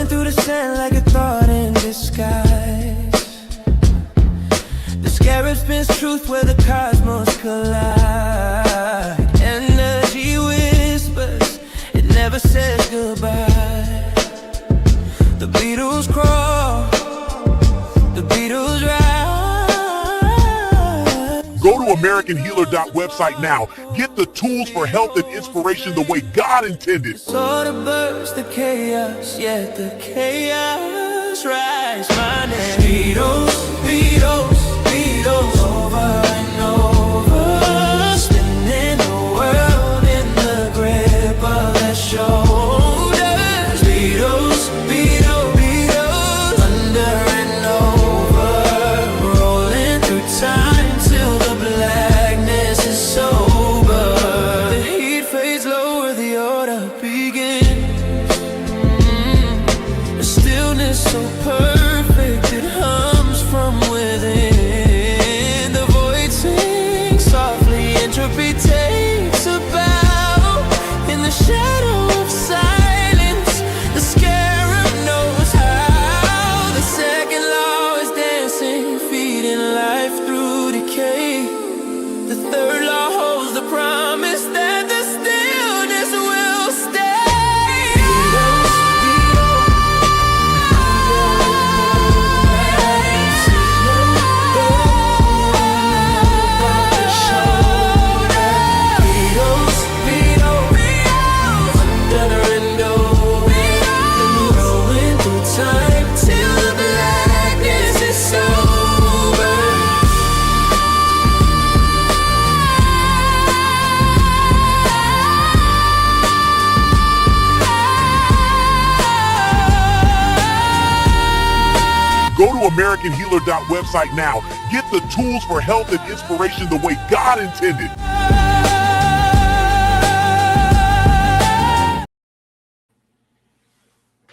rolling through the sand like a thought in disguise. The scarab spins truth where the cosmos collide. Energy whispers, it never says goodbye. The Beatles crawl, the Beatles rise. Go to AmericanHealer.website now. Get the tools for health and inspiration the way God intended. Sort of burst the chaos, yet the chaos rise. My name Beatles, Beatles, Beatles. Over and over, spinning the world in the grip of their shoulders. Beatles, Beatles, Beatles. Under and over, rolling through time till the blackness is sober. The heat fades lower, the order begins. The stillness so perfect, it hums from within. The void sings softly, entropy takes a bow. In the shadow of silence, the scarab knows how. The second law is dancing, feeding life through decay. The third law holds the promise that the stillness will stay. Beatles, Beatles, Beatles, Beatles, Beatles, under and over, rolling through time till the blackness is sober. Go to AmericanHealer.website now. Get the tools for health and inspiration the way God intended.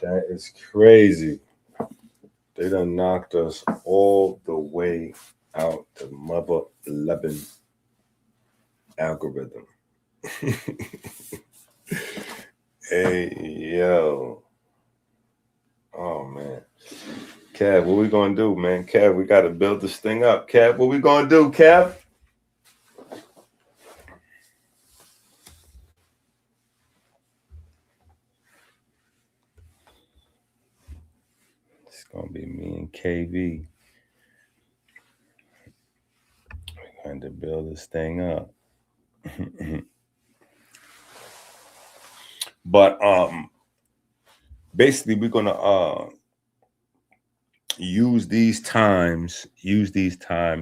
That is crazy. They done knocked us all the way out the mother 11 algorithm. Hey, yo. Oh, man. Kev, what we gonna do, man? Kev, we gotta build this thing up. Kev, what we gonna do, Kev? It's gonna be me and KV. We're going to build this thing up. But basically we're gonna use these times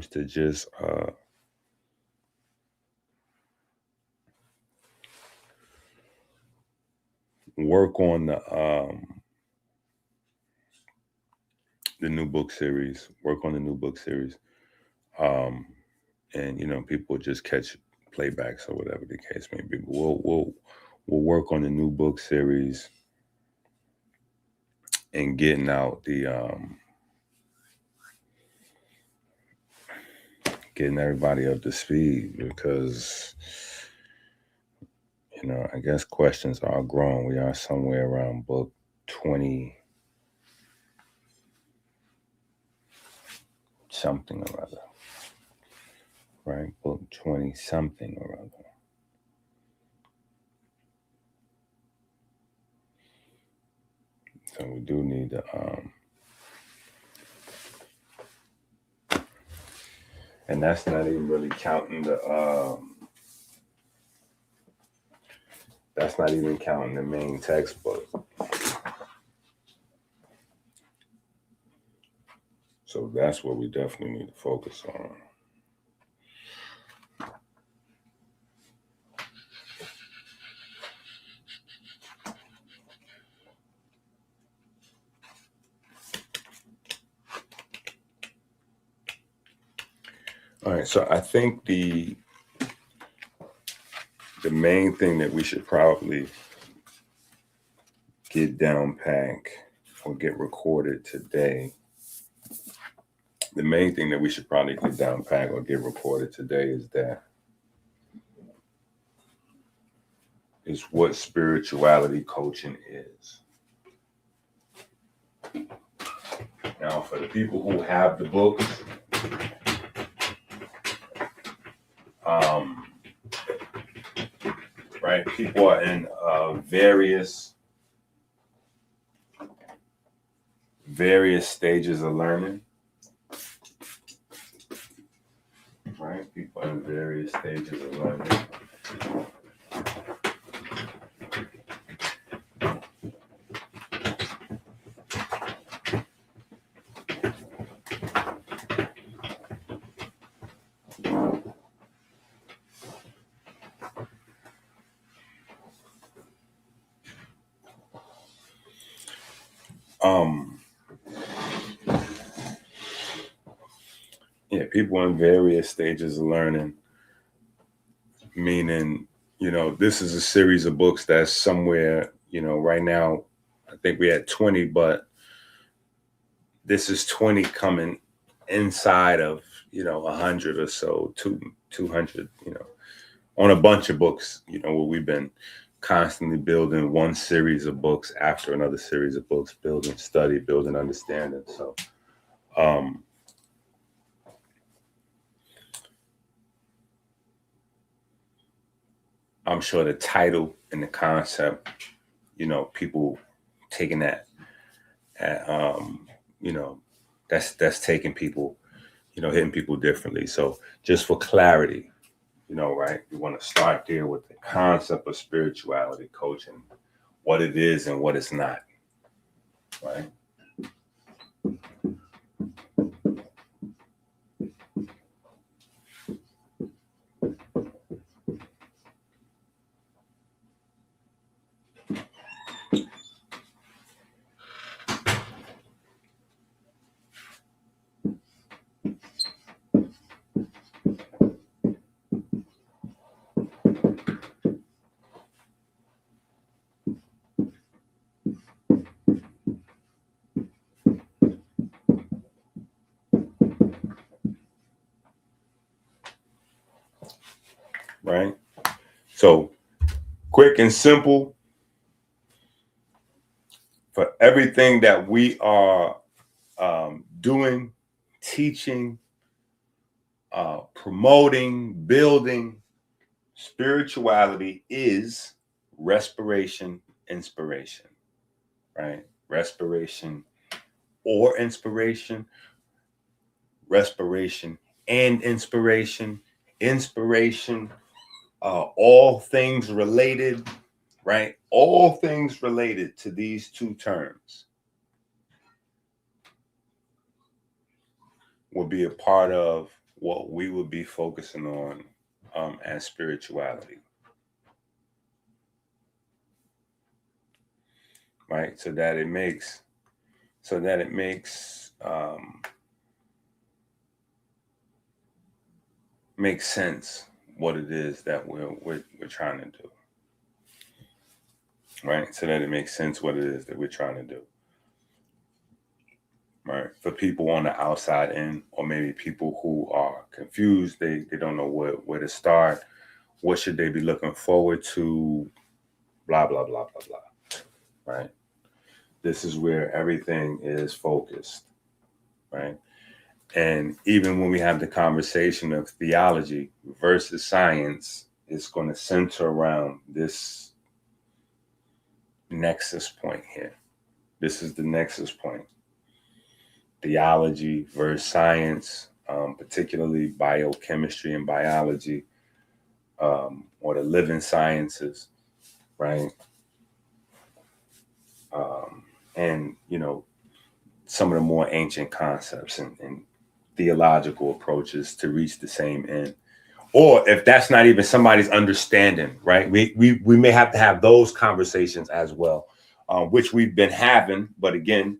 to just work on the new book series. And people just catch playbacks or whatever the case may be. But we'll work on the new book series and getting out getting everybody up to speed, because I guess questions are grown. We are somewhere around book 20 something or other, right? Book 20 something or other. So we do need to and that's not even really counting that's not even counting the main textbook. So that's what we definitely need to focus on. All right, so I think the main thing that we should probably get down pack or get recorded today, the main thing that we should probably get down pack or get recorded today is what spirituality coaching is. Now, for the people who have the books, right, people are in various stages of learning, right? People are in various stages of learning. Yeah, people in various stages of learning, meaning, this is a series of books that's somewhere, right now, I think we had 20, but this is 20 coming inside of, 100 or so, 200, on a bunch of books, where we've been constantly building one series of books after another series of books, building study, building understanding. So, I'm sure the title and the concept, people taking that, that's taking people, hitting people differently. So just for clarity, right, we want to start there with the concept of spirituality coaching, what it is and what it's not, right? Right? So quick and simple, for everything that we are doing, teaching, promoting, building, spirituality is respiration, inspiration, right? Respiration or inspiration, respiration and inspiration, all things related, right? All things related to these two terms will be a part of what we will be focusing on as spirituality, right? So that it makes makes sense what it is that we're trying to do, right? So that it makes sense what it is that we're trying to do, right? For people on the outside in, or maybe people who are confused, they don't know where to start. What should they be looking forward to? Blah, blah, blah, blah, blah, right? This is where everything is focused, right? And even when we have the conversation of theology versus science, it's going to center around this nexus point here. This is the nexus point. Theology versus science, particularly biochemistry and biology, or the living sciences, right? And, some of the more ancient concepts and theological approaches to reach the same end. Or if that's not even somebody's understanding, right? We may have to have those conversations as well, which we've been having. But again,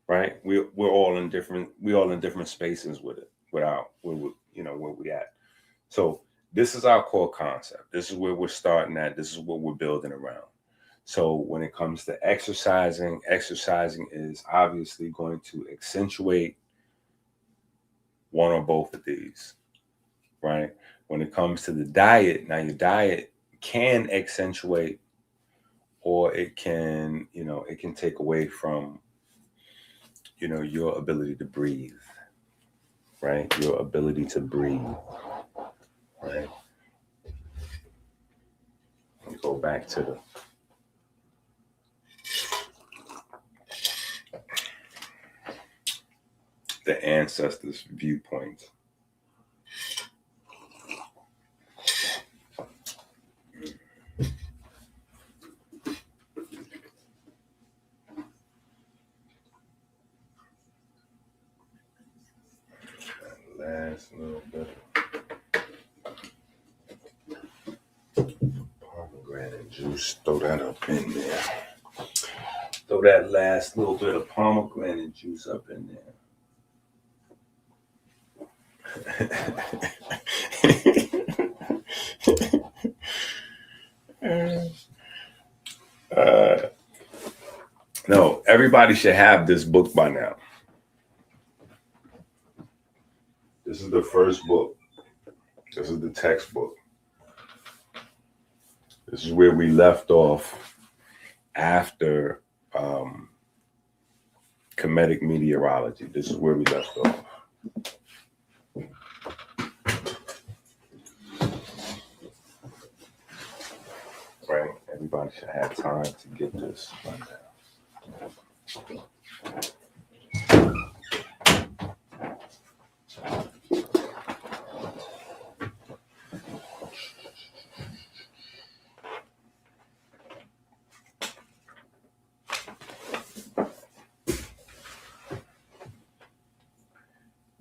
right? We're all in different spaces with it, where we at. So this is our core concept. This is where we're starting at. This is what we're building around. So when it comes to exercising is obviously going to accentuate one or both of these, right? When it comes to the diet, now your diet can accentuate or it can, it can take away from, your ability to breathe, right? Your ability to breathe, right? Let me go back to the ancestors' viewpoint. Last little bit of pomegranate juice. Throw that up in there. Throw that last little bit of pomegranate juice up in there. No, everybody should have this book by now. This is the first book. This is the textbook. This is where we left off after Kemetic meteorology. This is where we left off. Right? Everybody should have time to get this rundown.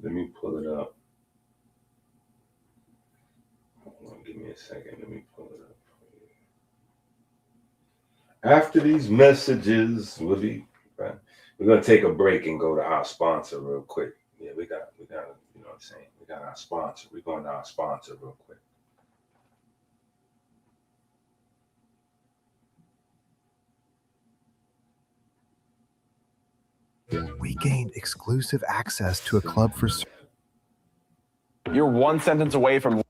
Let me pull it up. Hold on, give me a second. Let me pull it up for you. After these messages, we're gonna take a break and go to our sponsor real quick. Yeah, we got, you know what I'm saying? We got our sponsor. We're going to our sponsor real quick. We gained exclusive access to a club for... You're one sentence away from...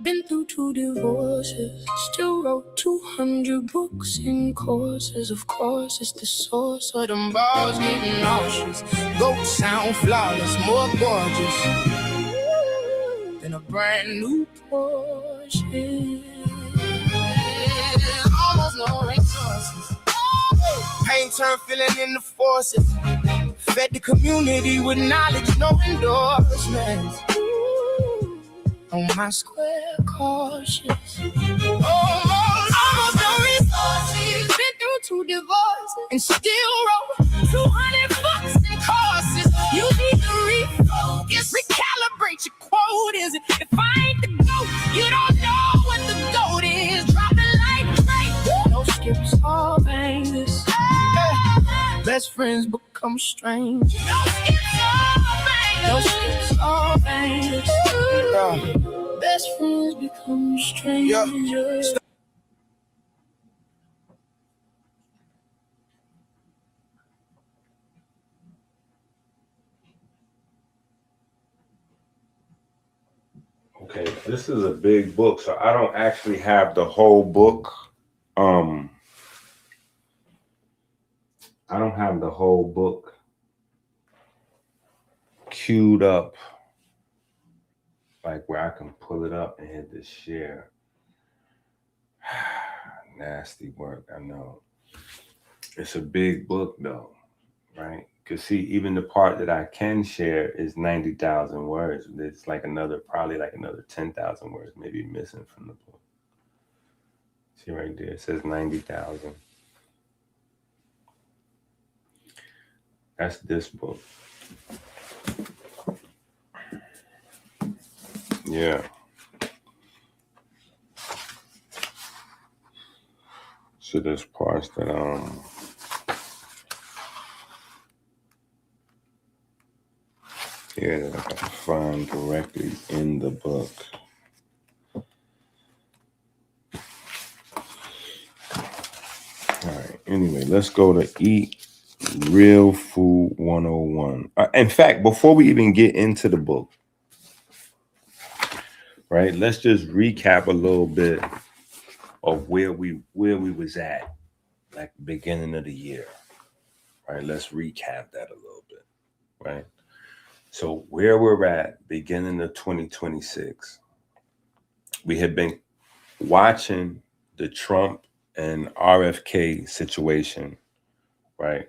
Been through 2 divorces, still wrote 200 books and courses. Of course, it's the source of them balls getting nauseous. Goats sound flawless, more gorgeous than a brand new Porsche. Almost no resources. Pain turned feeling in the forces. Fed the community with knowledge, no endorsements. On my square cautious. Almost no resources. Been through 2 divorces and still wrote 200 books and courses. You need to refocus, recalibrate your quote. Is it? If I ain't the GOAT, you don't know what the GOAT is. Drop it like great. No skips or bangers. Best friends become strange. No skips or bangers. No skips or bangers. Best friends become strangers. Okay, this is a big book, so I don't actually have the whole book. I don't have the whole book queued up, like where I can pull it up and hit the share. Nasty work, I know. It's a big book though, right? Because see, even the part that I can share is 90,000 words. It's like probably like another 10,000 words maybe missing from the book. See right there, it says 90,000. That's this book. Yeah. So there's parts that here that I can find directly in the book. All right. Anyway, let's go to Eat Real Food 101. In fact, before we even get into the book, right, let's just recap a little bit of where we was at, like beginning of the year. Right. Let's recap that a little bit. Right. So where we're at, beginning of 2026, we had been watching the Trump and RFK situation, right?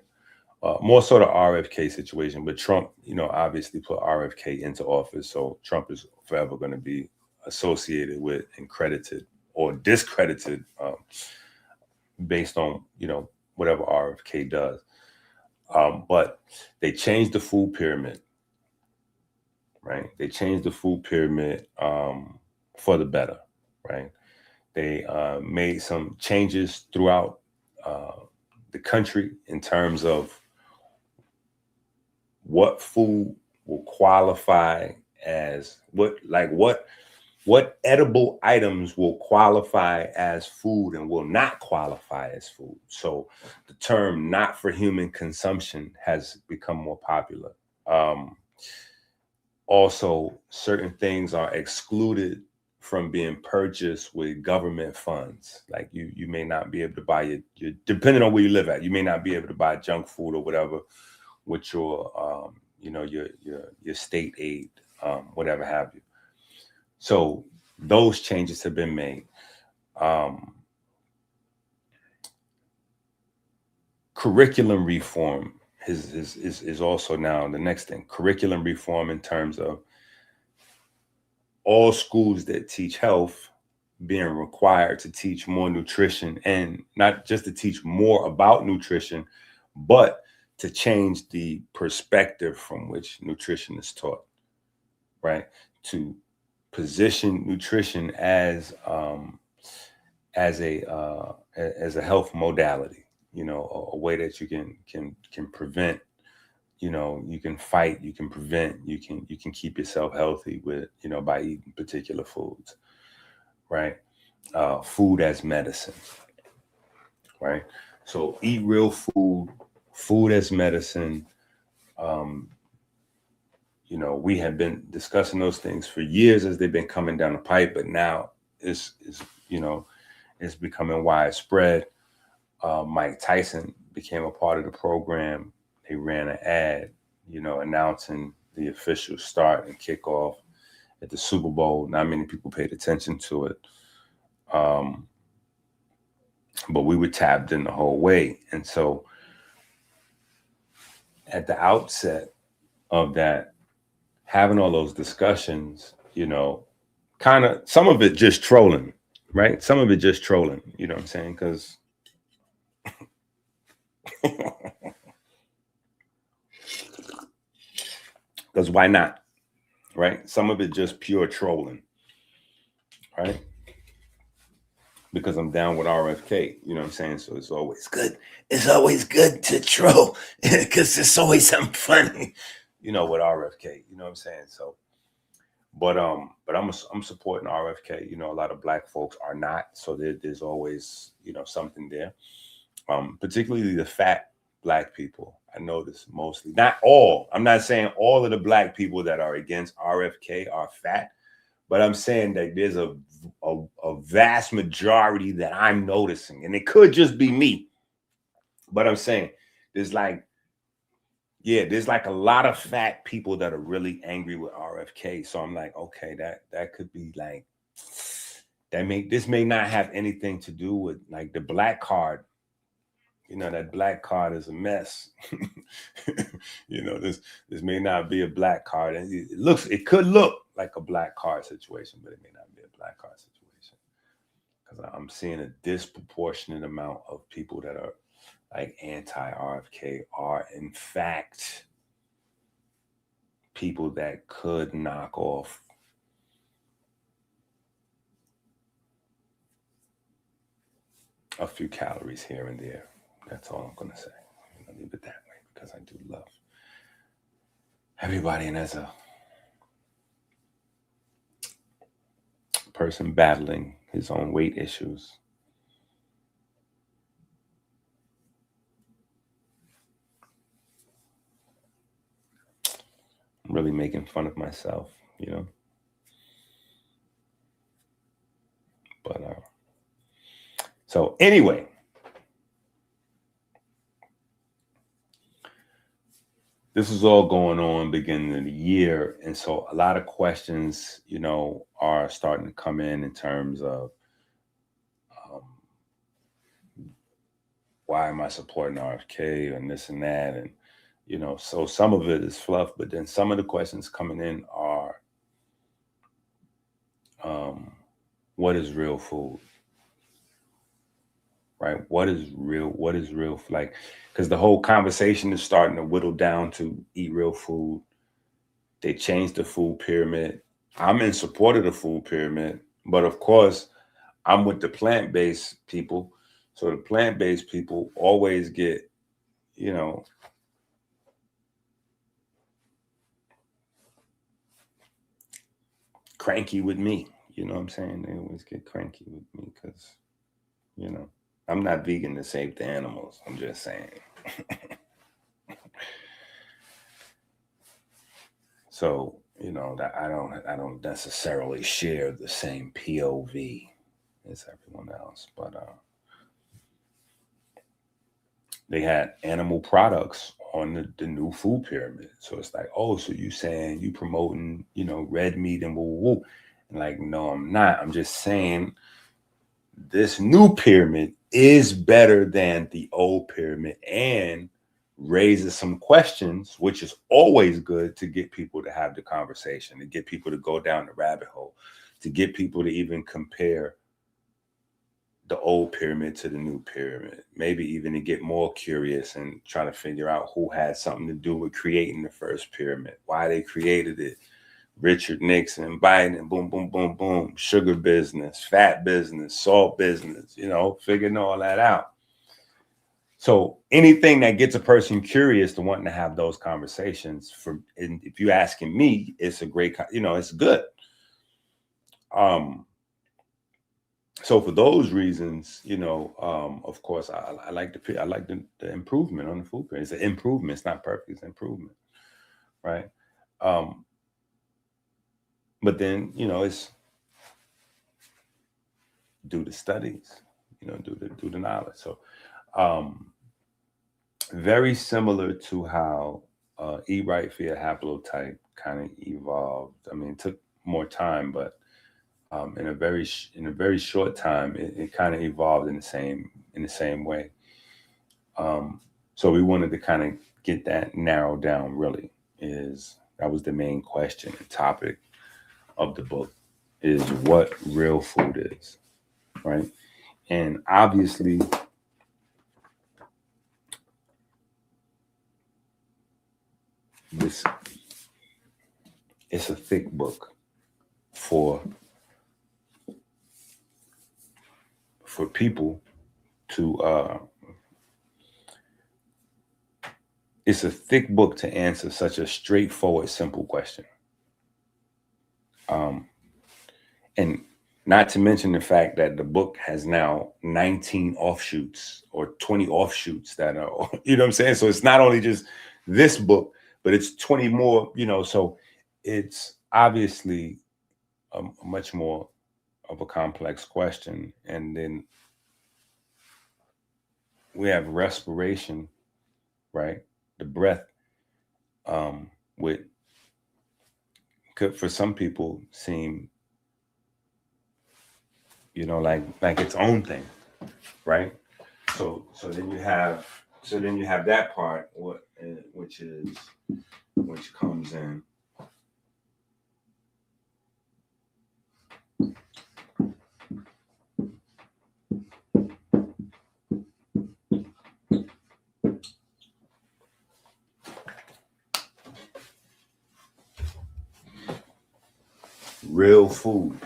More so the RFK situation, but Trump, obviously put RFK into office, so Trump is forever going to be associated with and credited or discredited based on whatever RFK does. But they changed the food pyramid, right? They changed the food pyramid for the better, right? They made some changes throughout the country in terms of what food will qualify as what edible items will qualify as food and will not qualify as food. So the term "not for human consumption" has become more popular. Also, certain things are excluded from being purchased with government funds. Like you may not be able to buy your depending on where you live at, you may not be able to buy junk food or whatever with your your state aid, whatever have you. So those changes have been made. Curriculum reform is also now the next thing. Curriculum reform in terms of all schools that teach health being required to teach more nutrition, and not just to teach more about nutrition, but to change the perspective from which nutrition is taught, right? To position nutrition as a health modality, a way that you can prevent, you can fight, you can prevent, you can keep yourself healthy with, by eating particular foods, right? Food as medicine, right? So eat real food, food as medicine. We have been discussing those things for years as they've been coming down the pipe, but now it's becoming widespread. Mike Tyson became a part of the program. They ran an ad, announcing the official start and kickoff at the Super Bowl. Not many people paid attention to it. But we were tapped in the whole way. And so at the outset of that, having all those discussions, kind of some of it just trolling, right? Some of it just trolling, you know what I'm saying? Because why not? Right? Some of it just pure trolling, right? Because I'm down with RFK, you know what I'm saying? So it's always good. It's always good to troll because it's always something funny, with RFK, you know what I'm saying? So, but I'm supporting RFK. A lot of Black folks are not, so there's always something there. Particularly the fat Black people. I notice mostly, not all. I'm not saying all of the Black people that are against RFK are fat, but I'm saying that there's a vast majority that I'm noticing, and it could just be me. But I'm saying there's like a lot of fat people that are really angry with RFK. So I'm like, okay, that could be like this may not have anything to do with like the Black card. That Black card is a mess. This may not be a Black card, and it could look like a Black card situation, but it may not be a Black card situation, because I'm seeing a disproportionate amount of people that are like anti-RFK are in fact people that could knock off a few calories here and there. That's all I'm going to say. I'm going to leave it that way, because I do love everybody, and as a person battling his own weight issues, I'm really making fun of myself, you know. But so anyway, this is all going on beginning of the year, and so a lot of questions, you know, are starting to come in terms of why am I supporting RFK and this and that, and you know, so some of it is fluff, but then some of the questions coming in are, what is real food? Right? What is real? Like, because the whole conversation is starting to whittle down to eat real food. They changed the food pyramid. I'm in support of the food pyramid, but of course, I'm with the plant-based people. So the plant-based people always get, you know, cranky with me. You know what I'm saying? They always get cranky with me because, you know, I'm not vegan to save the animals. I'm just saying. So, you know, that I don't necessarily share the same POV as everyone else, but they had animal products on the new food pyramid. So it's like, oh, so you saying you promoting, you know, red meat and woo woo. And like, no, I'm not. I'm just saying this new pyramid is better than the old pyramid and raises some questions, which is always good to get people to have the conversation, to get people to go down the rabbit hole, to get people to even compare the old pyramid to the new pyramid, maybe even to get more curious and try to figure out who had something to do with creating the first pyramid, why they created it. Richard Nixon, Biden, boom, boom, boom, boom, sugar business, fat business, salt business, you know, figuring all that out. So anything that gets a person curious to wanting to have those conversations, and if you're asking me, it's a great, you know, it's good. So for those reasons, you know, of course, I like the improvement on the food pyramid. It's an improvement. It's not perfect. It's an improvement, right? But then, you know, it's do the studies, you know, do the knowledge. So very similar to how Eat Right for Your Haplotype kind of evolved. I mean, it took more time, but in a very short time, it kind of evolved in the same way. So we wanted to kind of get that narrowed down. Really, that was the main question and topic of the book, is what real food is, right? And obviously, it's a thick book for people to it's a thick book to answer such a straightforward, simple question. And not to mention the fact that the book has now 19 offshoots or 20 offshoots that are, you know what I'm saying? So it's not only just this book, but it's 20 more, you know, so it's obviously a much more of a complex question. And then we have respiration, right? The breath, could for some people seem, you know, like its own thing, right? So then you have that part, which comes in. Real food,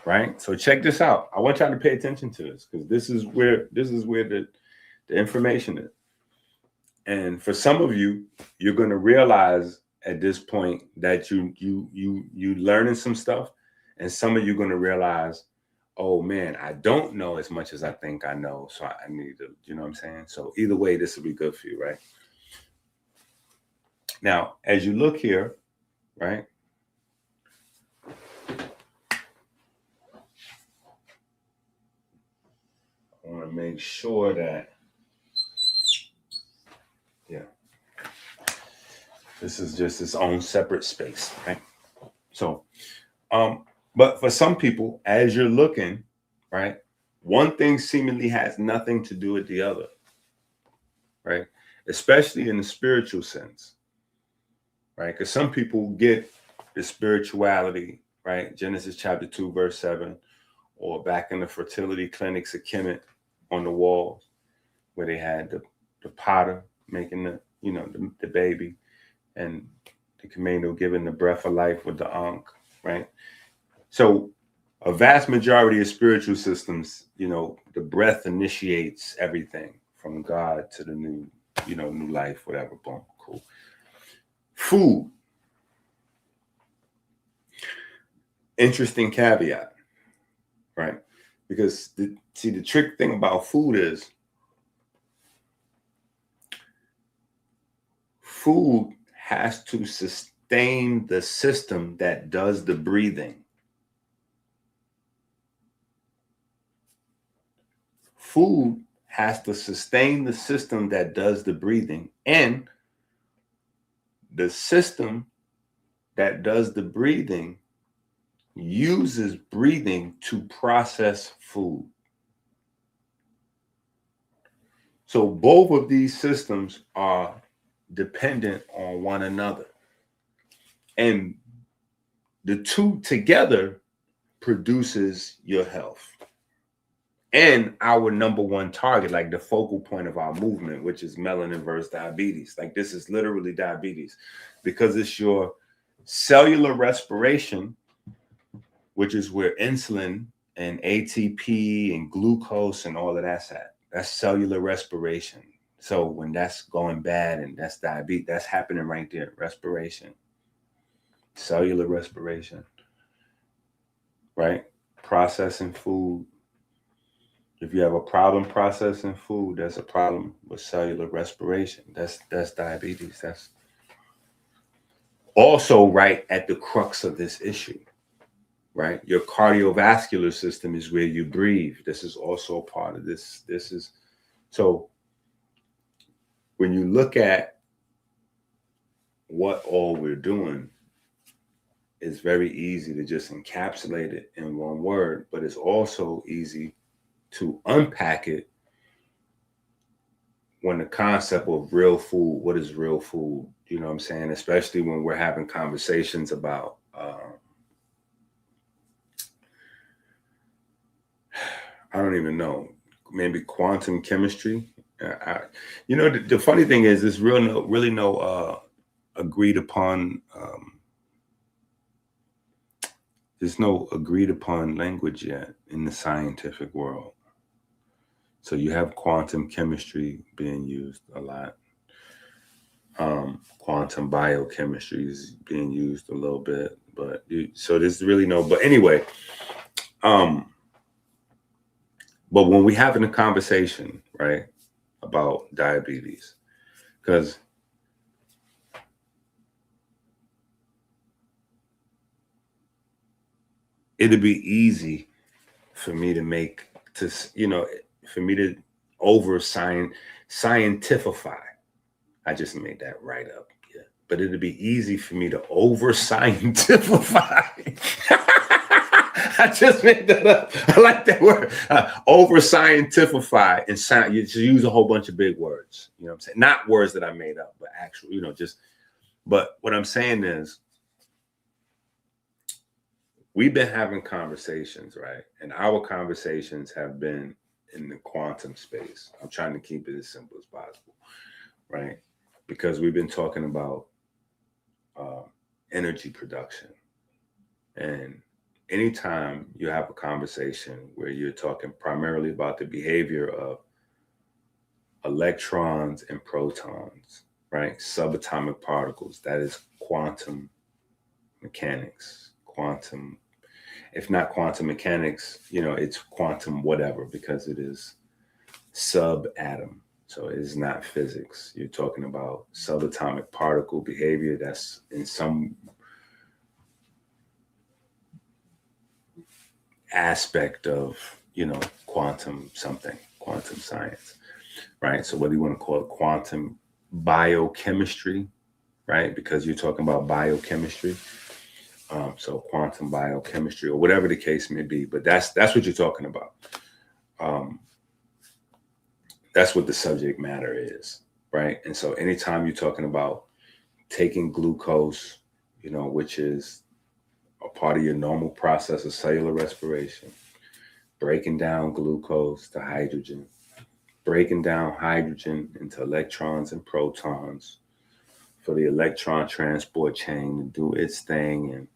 right? So check this out. I want y'all to pay attention to this because this is where the information is. And for some of you, you're going to realize at this point that you learning some stuff, and some of you are going to realize, oh man, I don't know as much as I think I know, so I need to, you know what I'm saying? So either way, this will be good for you, right? Now, as you look here, right? I want to make sure that, yeah, this is just its own separate space, right? So, but for some people, as you're looking, right, one thing seemingly has nothing to do with the other, right? Especially in the spiritual sense, right? Because some people get the spirituality, right? Genesis chapter 2, verse 7, or back in the fertility clinics of Kemet on the walls, where they had the potter making the baby, and the commando giving the breath of life with the ankh, right? So a vast majority of spiritual systems, the breath initiates everything from God to the new life, whatever. Boom, cool. Food. Interesting caveat, right? Because the trick thing about food is food has to sustain the system that does the breathing. Food has to sustain the system that does the breathing, and the system that does the breathing uses breathing to process food. So both of these systems are dependent on one another, and the two together produces your health and our number one target, like the focal point of our movement, which is melanin versus diabetes. Like, this is literally diabetes, because it's your cellular respiration, which is where insulin and ATP and glucose and all of that's at. That's cellular respiration. So when that's going bad and that's diabetes, that's happening right there. Respiration, cellular respiration, right? Processing food. If you have a problem processing food, that's a problem with cellular respiration. That's diabetes. That's also right at the crux of this issue, right? Your cardiovascular system is where you breathe. This is also a part of this. So when you look at what all we're doing, it's very easy to just encapsulate it in one word, but it's also easy to unpack it when the concept of real food, what is real food? You know what I'm saying? Especially when we're having conversations about, I don't even know, maybe quantum chemistry. The funny thing is, there's really no agreed upon, there's no agreed upon language yet in the scientific world. So you have quantum chemistry being used a lot. Quantum biochemistry is being used a little bit, so there's really no, but anyway, but when we having a conversation, right, about diabetes, because it'd be easy for me to over scientify. I just made that right up. Yeah. But it'd be easy for me to over scientify. I just made that up. I like that word. Over scientify, and you just use a whole bunch of big words. You know what I'm saying? Not words that I made up, but actual, but what I'm saying is, we've been having conversations, right? And our conversations have been in the quantum space. I'm trying to keep it as simple as possible, right? Because we've been talking about energy production. And anytime you have a conversation where you're talking primarily about the behavior electrons and protons, right? Subatomic particles. That is quantum mechanics. Quantum, if not quantum mechanics, it's quantum whatever, because it is subatom. So it is not physics. You're talking about subatomic particle behavior that's in some aspect of, quantum something, quantum science, right? So whether you want to call it quantum biochemistry, right? Because you're talking about biochemistry. So quantum biochemistry, or whatever the case may be, but that's what you're talking about. That's what the subject matter is, right? And so anytime you're talking about taking glucose, which is a part of your normal process of cellular respiration, breaking down glucose to hydrogen, breaking down hydrogen into electrons and protons for the electron transport chain to do its thing, and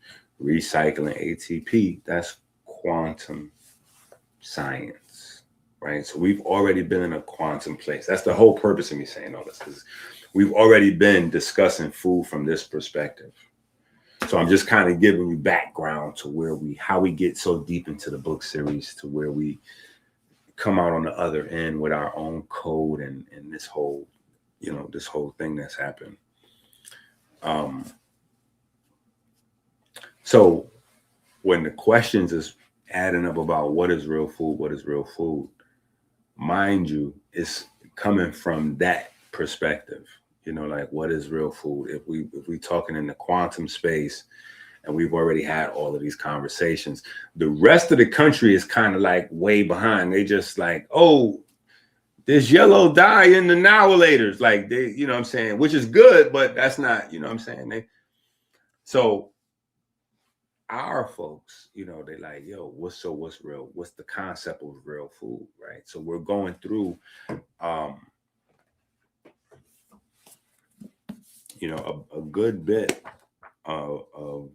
recycling ATP, that's quantum science, right? So we've already been in a quantum place. That's the whole purpose of me saying all this, because we've already been discussing food from this perspective. So I'm just kind of giving you background to how we get so deep into the book series, to where we come out on the other end with our own code and this whole, this whole thing that's happened. So when the questions is adding up about what is real food, mind you, it's coming from that perspective. Like, what is real food? If we talking in the quantum space, and we've already had all of these conversations, the rest of the country is kind of like way behind. They just like, oh, there's yellow dye in the nowalators, like they, what I'm saying, which is good, but that's not, what I'm saying. So our folks, they like, yo, what's real? What's the concept of real food, right? So we're going through, a good bit of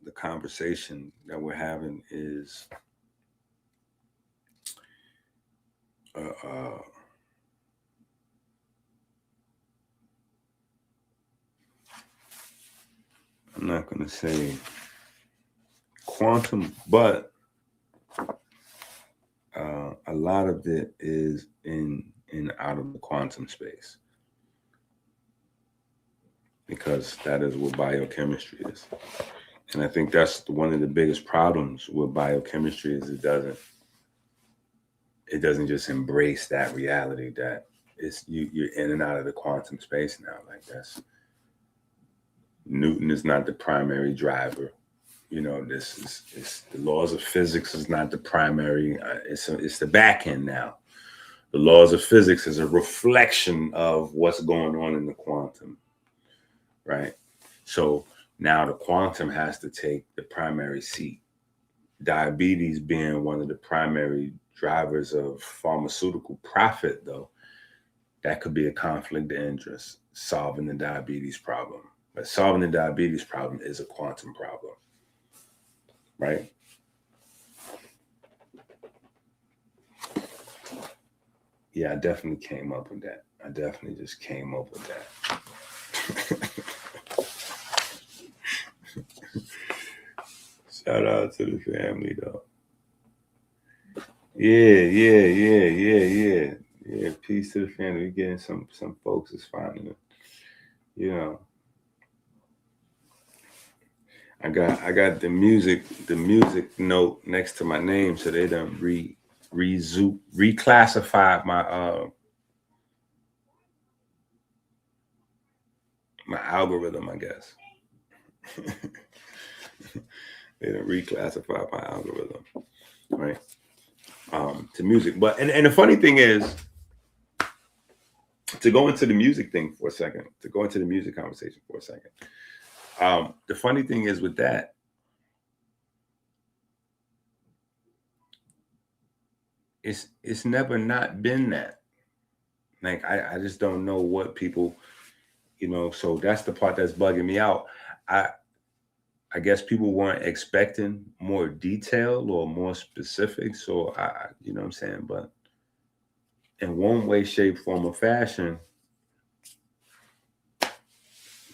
the conversation that we're having is I'm not going to say quantum, but a lot of it is in out of the quantum space, because that is what biochemistry is. And I think that's one of the biggest problems with biochemistry, is it doesn't just embrace that reality that it's you're in and out of the quantum space now. Like, that's Newton is not the primary driver. This is the laws of physics is not the primary. It's the back end now. The laws of physics is a reflection of what's going on in the quantum, right? So now the quantum has to take the primary seat. Diabetes being one of the primary drivers of pharmaceutical profit, though, that could be a conflict of interest, solving the diabetes problem. But solving the diabetes problem is a quantum problem, right? Yeah, I definitely came up with that. I definitely just came up with that. Shout out to the family, though. Yeah. Peace to the family. We're getting some folks is finding it. I got the music note next to my name, so they done reclassified my my algorithm, I guess. They done reclassified my algorithm, right? To music. But and the funny thing is, to go into the music thing for a second, to go into the music conversation for a second. The funny thing is with that, it's never not been that. Like, I just don't know what people, so that's the part that's bugging me out. I guess people weren't expecting more detail or more specific. So you know what I'm saying? But in one way, shape, form, or fashion,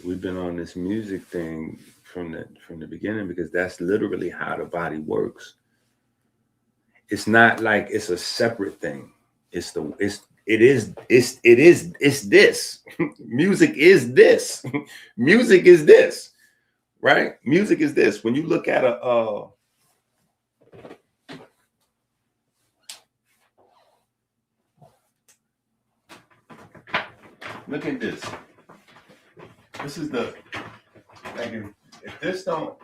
we've been on this music thing from the beginning, because that's literally how the body works. It's not like it's a separate thing. It's this. Music is this. Music is this, right? Music is this. When you look at look at this. This is the, like, if this don't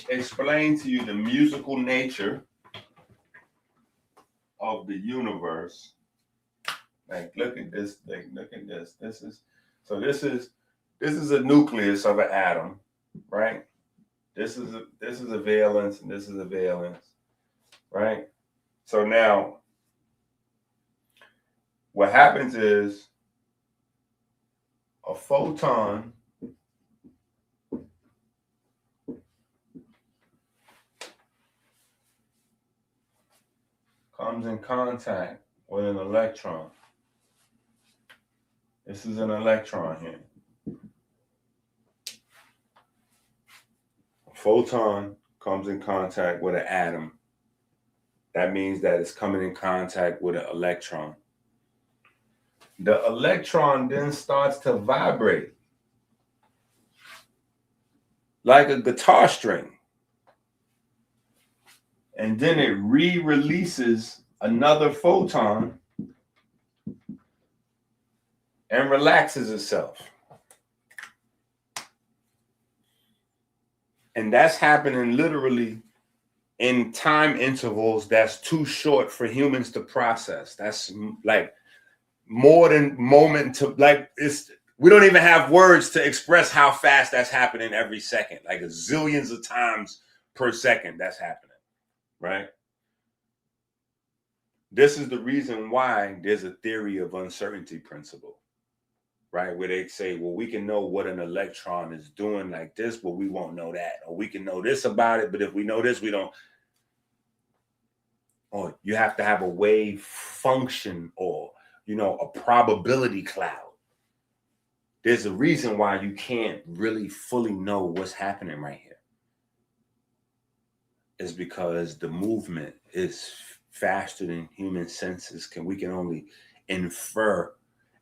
explain to you the musical nature of the universe, like, look at this thing. Look at this. This is a nucleus of an atom, right? This is a valence, and this is a valence, right? So now, what happens is a photon comes in contact with an electron. This is an electron here. A photon comes in contact with an atom. That means that it's coming in contact with an electron. The electron then starts to vibrate like a guitar string. And then it re-releases another photon and relaxes itself. And that's happening literally in time intervals that's too short for humans to process. That's like more than moment to, like, we don't even have words to express how fast that's happening every second, like a zillions of times per second that's happening, right? This is the reason why there's a theory of uncertainty principle, right? Where they say, well, we can know what an electron is doing like this, but we won't know that. Or we can know this about it, but if we know this, we don't. Or you have to have a wave function, or, you know, a probability cloud. There's a reason why you can't really fully know what's happening right here. It's because the movement is faster than human senses we can only infer.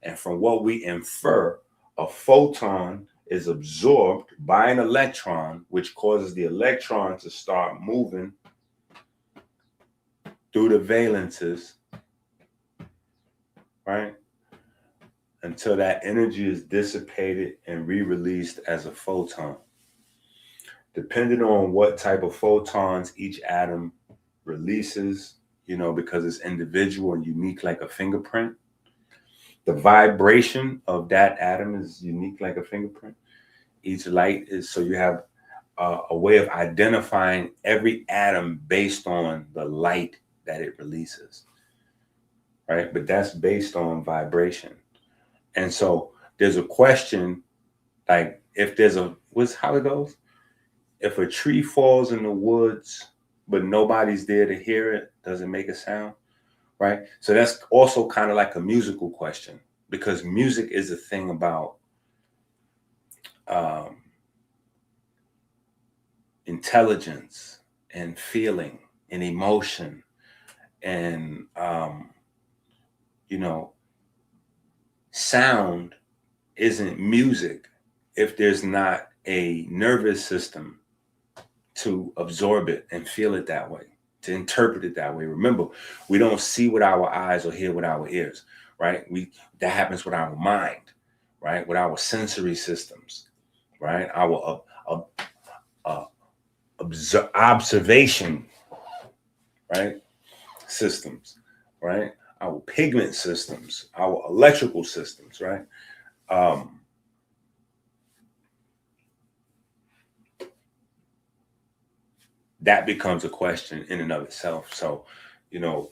And from what we infer, a photon is absorbed by an electron, which causes the electron to start moving through the valences, right? Until that energy is dissipated and re-released as a photon. Depending on what type of photons each atom releases, you know, because it's individual and unique like a fingerprint, the vibration of that atom is unique like a fingerprint. Each light is, so you have a way of identifying every atom based on the light that it releases, right? But that's based on vibration. And so there's a question, like, if there's how it goes? If a tree falls in the woods, but nobody's there to hear it, does it make a sound, right? So that's also kind of like a musical question, because music is a thing about intelligence and feeling and emotion. And, you know, sound isn't music if there's not a nervous system to absorb it and feel it that way, to interpret it that way. Remember, we don't see with our eyes or hear with our ears, right? That happens with our mind, right? With our sensory systems, right? Our observation, right? Systems, right? Our pigment systems, our electrical systems, right? That becomes a question in and of itself. So, you know,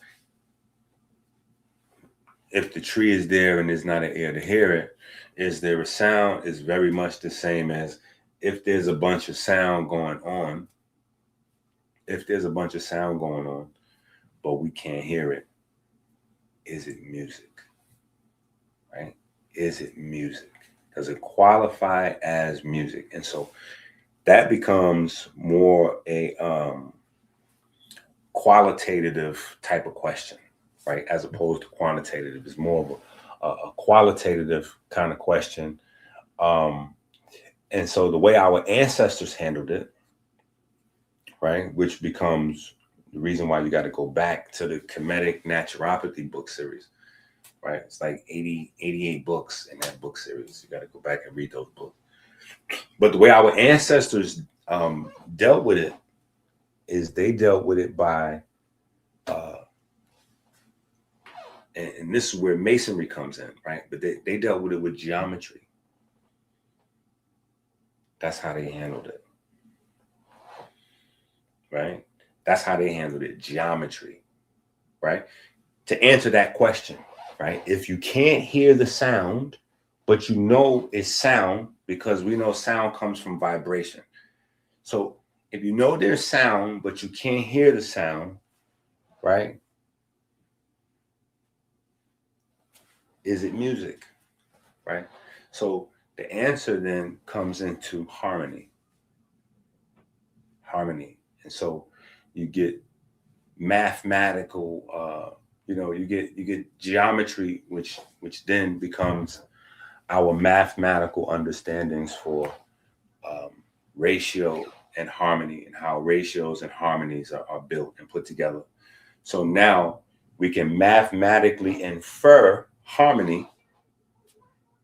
if the tree is there and there's not an ear to hear it, is there a sound? Is very much the same as if there's a bunch of sound going on. If there's a bunch of sound going on, but we can't hear it, is it music? Right? Is it music? Does it qualify as music? And so that becomes more a qualitative type of question, right? As opposed to quantitative. It's more of a qualitative kind of question. And so the way our ancestors handled it, right, which becomes the reason why you got to go back to the Kemetic Naturopathy book series, right? It's like 88 books in that book series. You got to go back and read those books. But the way our ancestors dealt with it is they dealt with it by, and this is where masonry comes in, right? But they dealt with it with geometry. That's how they handled it, right? That's how they handled it, geometry, right? To answer that question, right? If you can't hear the sound, but you know it's sound, because we know sound comes from vibration. So if you know there's sound, but you can't hear the sound, right? Is it music, right? So the answer then comes into harmony. Harmony. And so you get mathematical, you get geometry, which then becomes our mathematical understandings for ratio and harmony, and how ratios and harmonies are built and put together. So now we can mathematically infer harmony,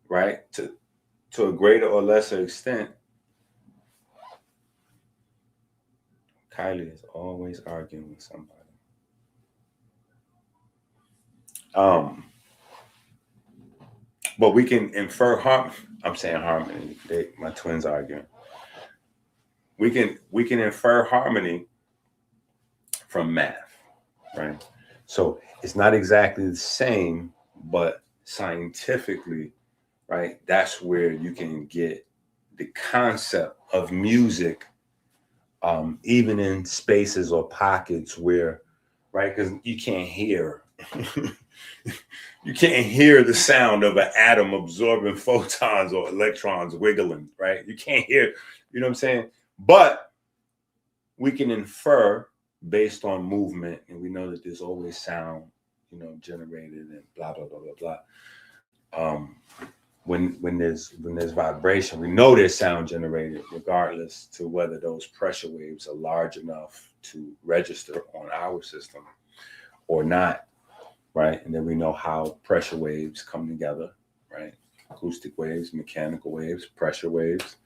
right, to a greater or lesser extent. Kylie is always arguing with somebody. But we can infer I'm saying harmony. My twins arguing. We can infer harmony from math, right? So it's not exactly the same, but scientifically, right? That's where you can get the concept of music, even in spaces or pockets where, right? Because you can't hear. You can't hear the sound of an atom absorbing photons or electrons wiggling, right? You can't hear, you know what I'm saying? But we can infer based on movement, and we know that there's always sound, generated and blah, blah, blah, blah, blah. When there's vibration, we know there's sound generated, regardless to whether those pressure waves are large enough to register on our system or not. Right. And then we know how pressure waves come together, right? Acoustic waves, mechanical waves, pressure waves,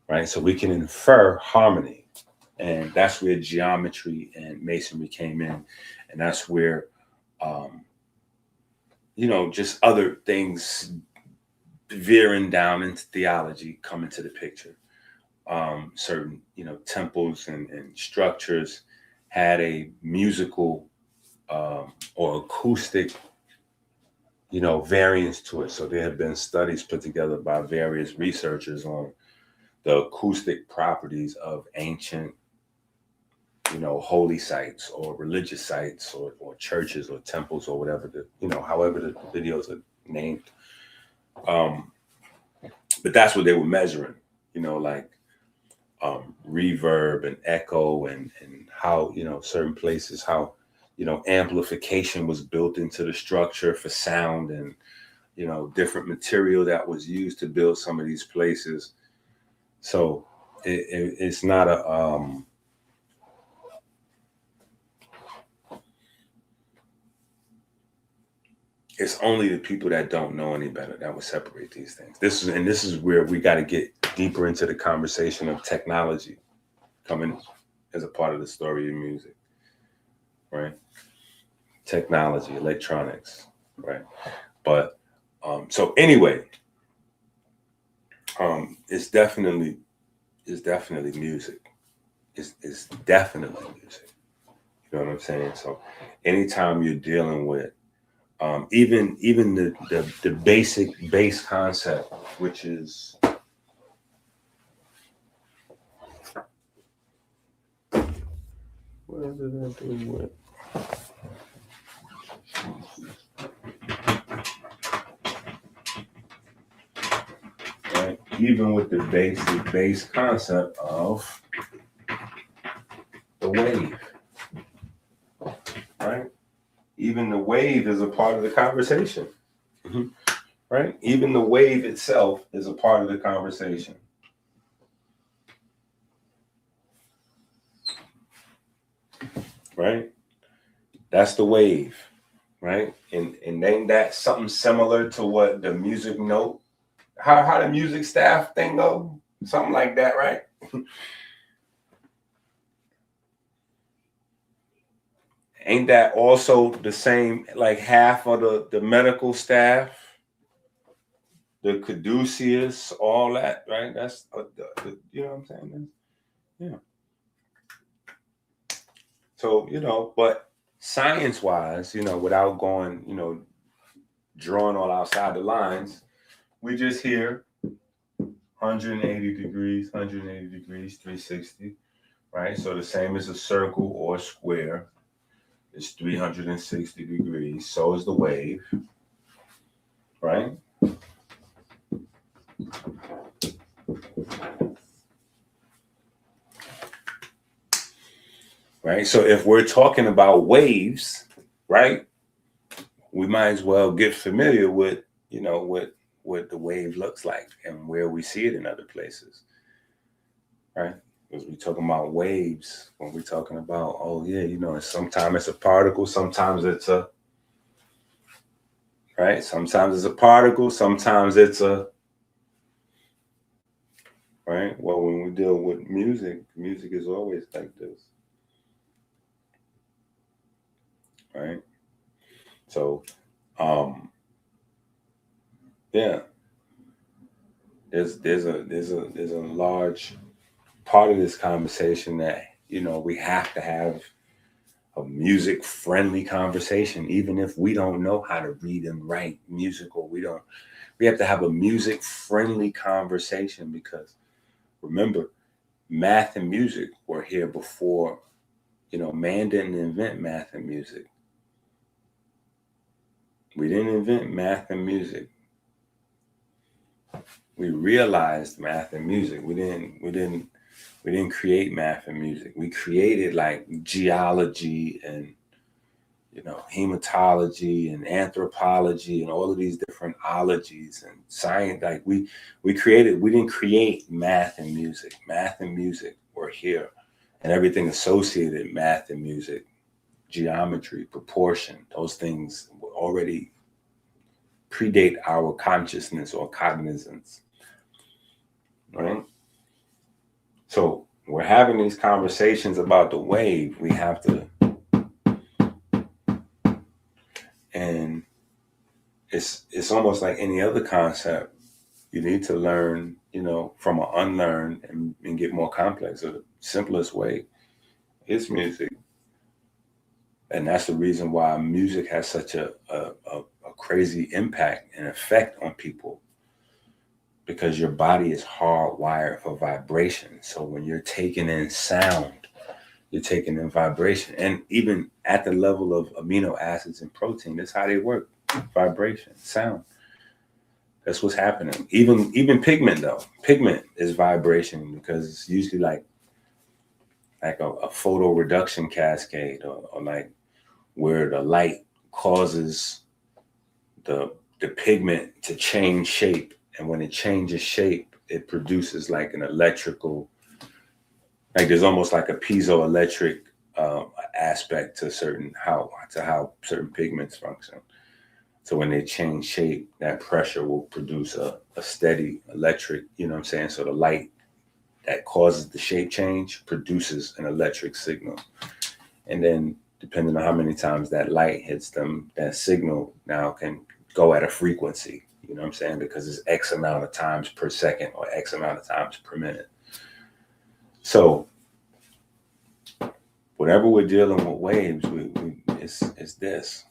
right? So we can infer harmony. And that's where geometry and masonry came in. And that's where, just other things veering down into theology come into the picture. Certain, temples and structures had a musical or acoustic, variance to it. So there have been studies put together by various researchers on the acoustic properties of ancient, holy sites or religious sites or churches or temples or whatever, however the videos are named. But that's what they were measuring, like reverb and echo and how, certain places, how, amplification was built into the structure for sound, and, different material that was used to build some of these places. So it's not it's only the people that don't know any better that would separate these things. This is where we got to get deeper into the conversation of technology coming as a part of the story of music, right? Technology, electronics, right? But so anyway, it's definitely music. It's definitely music. You know what I'm saying? So anytime you're dealing with even the basic base concept, which is what did I do with? even with the base concept of the wave, right? Even the wave is a part of the conversation, right? Even the wave itself is a part of the conversation. Right? That's the wave, right? And name that something similar to what the music note, how the music staff thing go, something like that, right? Ain't that also the same, like half of the medical staff, the caduceus, all that, right? That's, you know what I'm saying? Yeah. So, but science-wise, without going, drawing all outside the lines, we just hear 180 degrees, 360, right? So the same as a circle or a square is 360 degrees. So is the wave, right? Right. So if we're talking about waves, right, we might as well get familiar with, what the wave looks like and where we see it in other places, right? Because we're talking about waves when we're talking about, oh yeah, sometimes it's a particle, sometimes it's a, right? Sometimes it's a particle, sometimes it's a, right? Well, when we deal with music is always like this, right? So, yeah, there's a large part of this conversation that we have to have a music friendly conversation, even if we don't know how to read and write music, or we have to have a music friendly conversation, because remember, math and music were here before. Man didn't invent math and music. We didn't invent math and music. We realized math and music. We didn't create math and music. We created like geology and hematology and anthropology and all of these different ologies and science. Like we didn't create math and music. Math and music were here, and everything associated math and music, geometry, proportion, those things already predate our consciousness or cognizance, right? So we're having these conversations about the wave. We have to, and it's almost like any other concept. You need to learn, from an unlearn and get more complex. So the simplest way is music. And that's the reason why music has such a crazy impact and effect on people, because your body is hardwired for vibration. So when you're taking in sound, you're taking in vibration. And even at the level of amino acids and protein, that's how they work. Vibration, sound. That's what's happening. Even pigment, though. Pigment is vibration, because it's usually like a photo reduction cascade, or like where the light causes the pigment to change shape. And when it changes shape, it produces like an electrical, like there's almost like a piezoelectric aspect to how certain pigments function. So when they change shape, that pressure will produce a steady electric, you know what I'm saying? So the light that causes the shape change produces an electric signal. And then depending on how many times that light hits them, that signal now can go at a frequency, you know what I'm saying? Because it's X amount of times per second or X amount of times per minute. So whatever we're dealing with waves, it's this.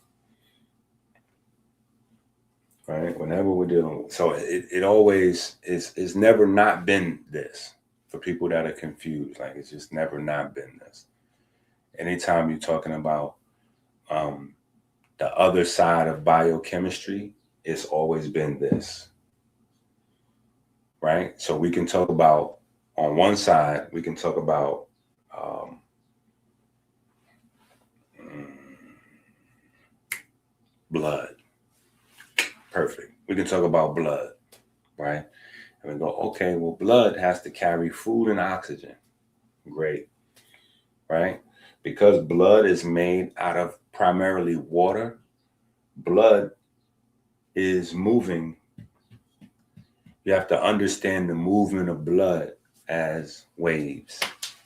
Right? Whenever we're dealing with, so it always it's never not been this, for people that are confused. Like, it's just never not been this. Anytime you're talking about the other side of biochemistry, it's always been this. right? So we can talk about, on one side, we can talk about blood. Perfect. We can talk about blood, right? And we go, okay, well, blood has to carry food and oxygen. Great, right? Because blood is made out of primarily water, blood is moving. You have to understand the movement of blood as waves,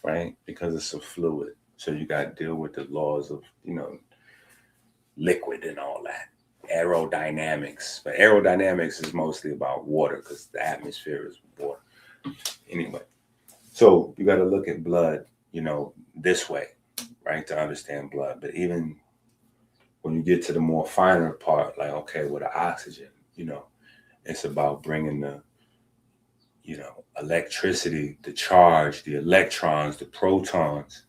right? Because it's a fluid. So you got to deal with the laws of, liquid and all that. Aerodynamics. But aerodynamics is mostly about water because the atmosphere is water. Anyway, so you got to look at blood, this way, right? To understand blood. But even when you get to the more finer part, like, okay, with the oxygen, it's about bringing the, electricity, the charge, the electrons, the protons,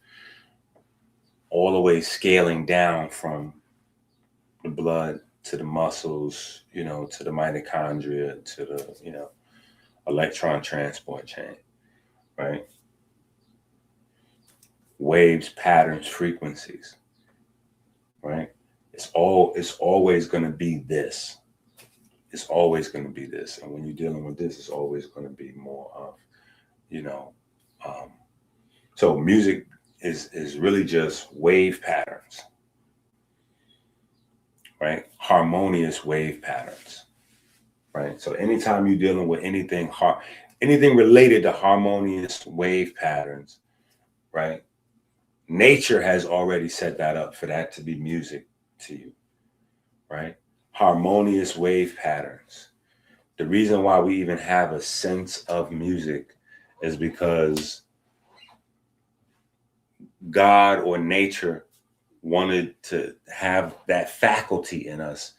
all the way scaling down from the blood to the muscles, to the mitochondria, to the, electron transport chain, right? Waves, patterns, frequencies, right? It's always going to be this. It's always going to be this. And when you're dealing with this, it's always going to be more of, so music is really just wave patterns, right? Harmonious wave patterns, right? So anytime you're dealing with anything related to harmonious wave patterns, right? Nature has already set that up for that to be music to you, right? Harmonious wave patterns. The reason why we even have a sense of music is because God or nature wanted to have that faculty in us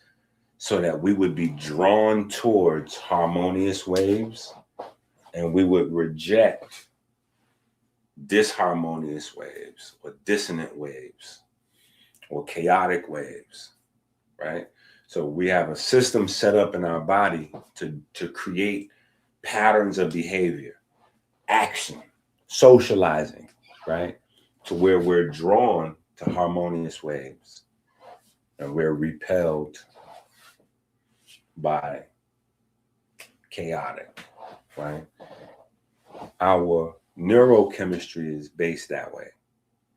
so that we would be drawn towards harmonious waves and we would reject disharmonious waves or dissonant waves or chaotic waves, right? So we have a system set up in our body to create patterns of behavior, action, socializing, right? To where we're drawn to harmonious waves and we're repelled by chaotic, right? Our neurochemistry is based that way,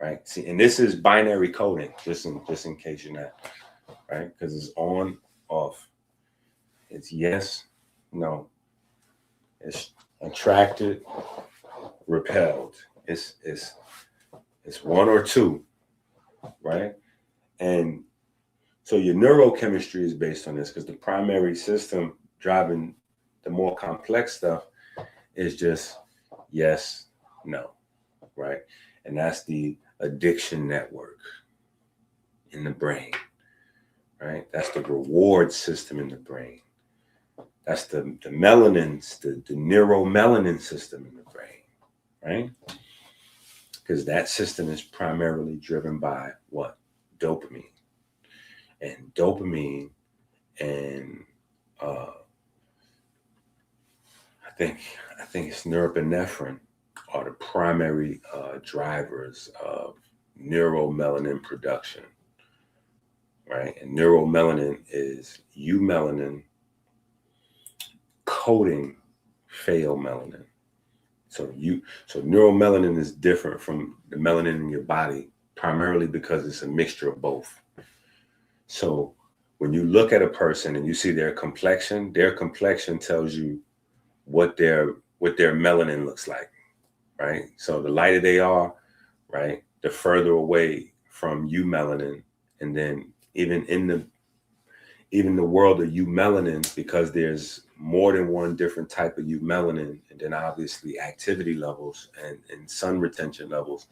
right? See, and this is binary coding, just in case you're not, right? Because it's on, off. It's yes, no. It's attracted, repelled. It's one or two, right? And so your neurochemistry is based on this because the primary system driving the more complex stuff is just yes, no, right? And that's the addiction network in the brain, right? That's the reward system in the brain. That's the melanins, the neuromelanin system in the brain, right? Because that system is primarily driven by what? Dopamine. And dopamine and I think it's norepinephrine are the primary drivers of neuromelanin production, right? And neuromelanin is eumelanin coding pheomelanin. So neuromelanin is different from the melanin in your body primarily because it's a mixture of both. So when you look at a person and you see their complexion tells you what their melanin looks like, right? So the lighter they are, right, the further away from eumelanin, and then even in the world of eumelanin, because there's more than one different type of eumelanin, and then obviously activity levels and sun retention levels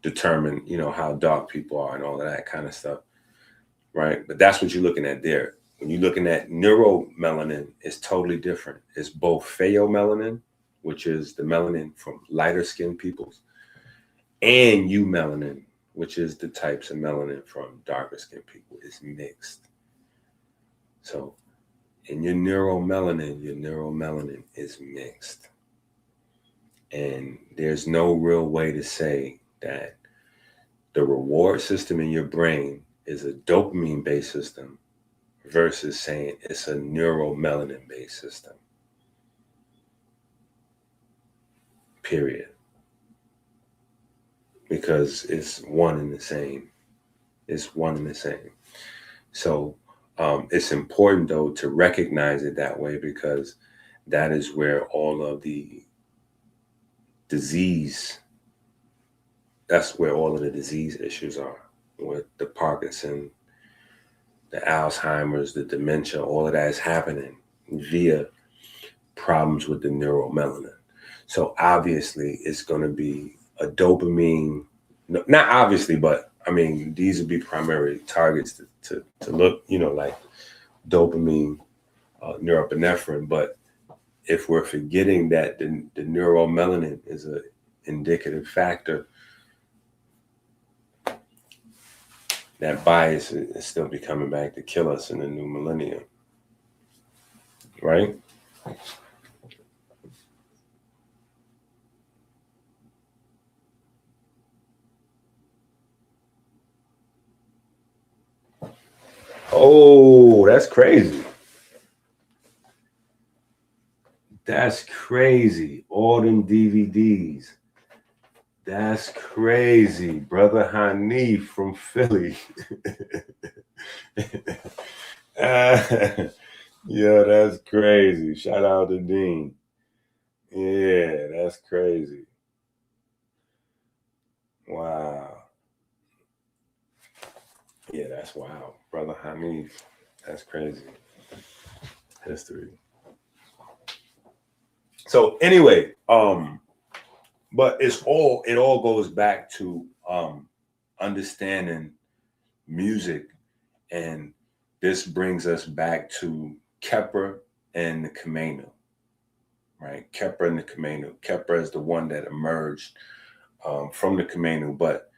determine, how dark people are and all of that kind of stuff, right? But that's what you're looking at there. When you're looking at neuromelanin, it's totally different. It's both pheomelanin, which is the melanin from lighter skinned peoples, and eumelanin, which is the types of melanin from darker skinned people. It's mixed. So And your neuromelanin is mixed. And there's no real way to say that the reward system in your brain is a dopamine-based system versus saying it's a neuromelanin-based system. Period. Because it's one and the same. It's one and the same. So it's important, though, to recognize it that way, because that is where all of the disease, that's where all of the disease issues are, with the Parkinson, the Alzheimer's, the dementia, all of that is happening via problems with the neuromelanin. So obviously it's going to be a dopamine, not obviously, but I mean, these would be primary targets to look, like dopamine, norepinephrine. But if we're forgetting that the neuromelanin is an indicative factor, that bias is still be coming back to kill us in the new millennium, right? Oh, that's crazy. That's crazy. All them DVDs. That's crazy. Brother Hanif from Philly. Yeah, that's crazy. Shout out to Dean. Yeah, that's crazy. Wow. Yeah, that's wild. Brother Hanif. That's crazy. History. So anyway, but it all goes back to understanding music, and this brings us back to Kheper and the Kamenu, right? Kheper and the Kamenu. Kheper is the one that emerged from the Kamenu, but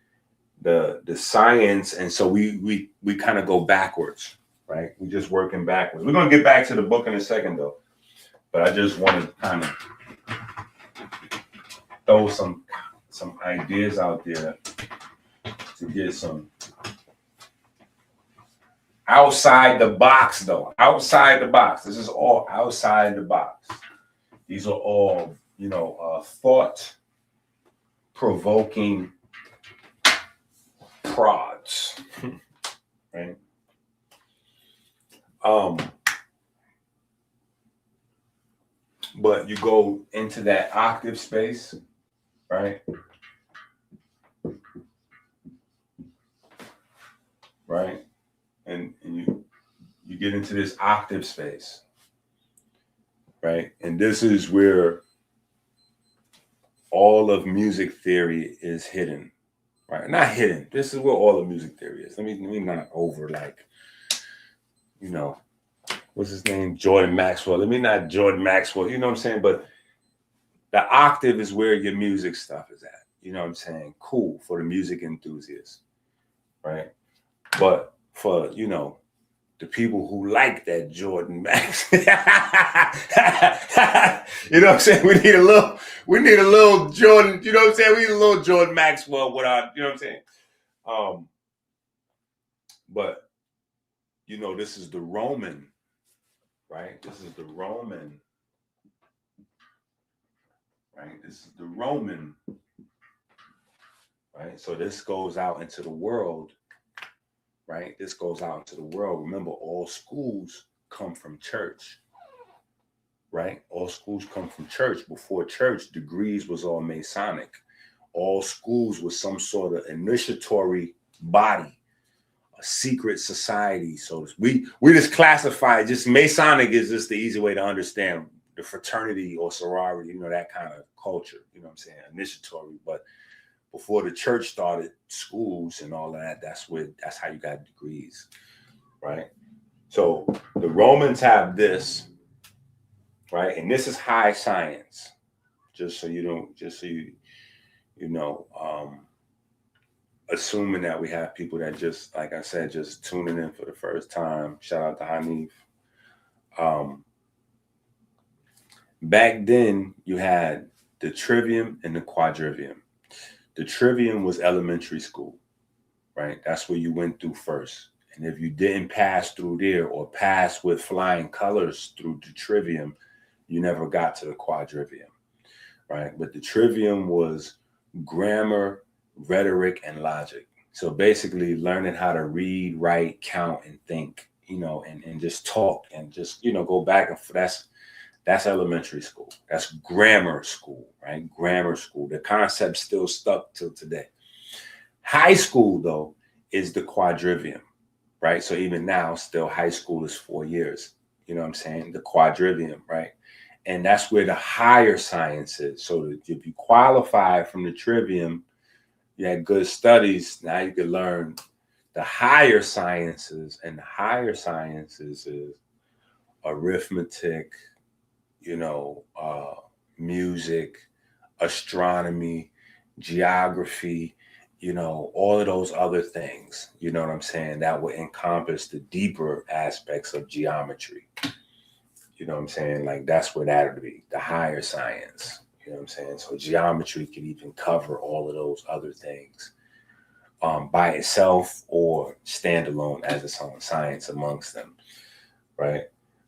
the science, and so we kind of go backwards, right? We just working backwards. We're gonna get back to the book in a second, though, but I just want to kind of throw some ideas out there to get some outside the box, though. Outside the box. This is all outside the box. These are all, thought-provoking prods, right? But you go into that octave space, right? Right? And you get into this octave space, right? And this is where all of music theory is hidden, right? Not hidden. This is where all of music theory is. Let me not over what's his name? Jordan Maxwell. Let me not Jordan Maxwell. You know what I'm saying? But the octave is where your music stuff is at. You know what I'm saying? Cool for the music enthusiasts, right? But for, the people who like that Jordan Max, you know what I'm saying? We need a little Jordan, you know what I'm saying? We need a little Jordan Maxwell with our, you know what I'm saying? But, this is the Roman, right? This is the Roman, right? This is the Roman, right? So this goes out into the world, right? This goes out into the world. Remember, all schools come from church, right? All schools come from church. Before church, degrees was all Masonic. All schools was some sort of initiatory body, a secret society. So we just classify, just Masonic is just the easy way to understand the fraternity or sorority, that kind of culture, you know what I'm saying? Initiatory. But before the church started schools and all that, that's how you got degrees, right? So the Romans have this, right? And this is high science, assuming that we have people that just, like I said, just tuning in for the first time. Shout out to Hanif. Back then, you had the trivium and the quadrivium. The trivium was elementary school, right? That's where you went through first. And if you didn't pass through there or pass with flying colors through the trivium, you never got to the quadrivium, right? But the trivium was grammar, rhetoric, and logic. So basically learning how to read, write, count, and think, and just talk and just, go back and forth. That's elementary school. That's grammar school, right? Grammar school. The concept still stuck till today. High school, though, is the quadrivium, right? So even now, still high school is 4 years. You know what I'm saying? The quadrivium, right? And that's where the higher science is. So if you qualify from the trivium, you had good studies, now you can learn the higher sciences. And the higher sciences is arithmetic, music, astronomy, geography, all of those other things, you know what I'm saying, that would encompass the deeper aspects of geometry. You know what I'm saying? Like that's where that would be, the higher science. You know what I'm saying? So geometry could even cover all of those other things by itself or standalone as its own science amongst them, right?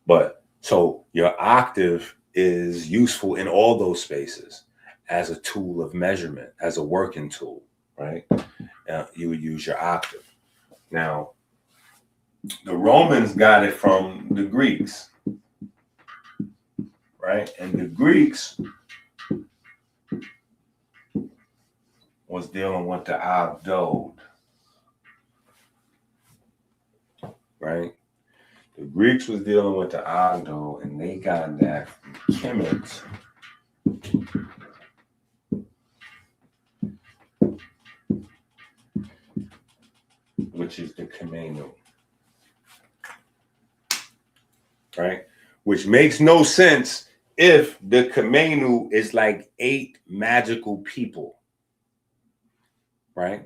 But so your octave is useful in all those spaces as a tool of measurement, as a working tool, right? You would use your octave. Now, the Romans got it from the Greeks, right? And the Greeks was dealing with the avdode, right? The Greeks was dealing with the avdode, and they got that from Kemet, which is the Kemenu, right? Which makes no sense if the Kemenu is like 8 magical people, right?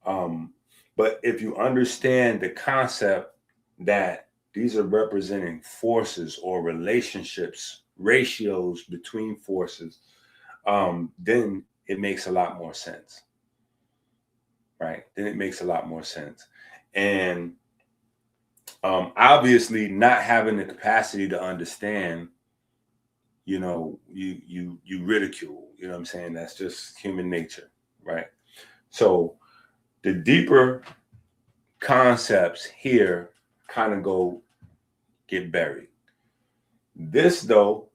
But if you understand the concept that these are representing forces or relationships, ratios between forces, then it makes a lot more sense, right? Then it makes a lot more sense. And obviously not having the capacity to understand, you ridicule, you know what I'm saying? That's just human nature, right? So the deeper concepts here kind of get buried. This, though,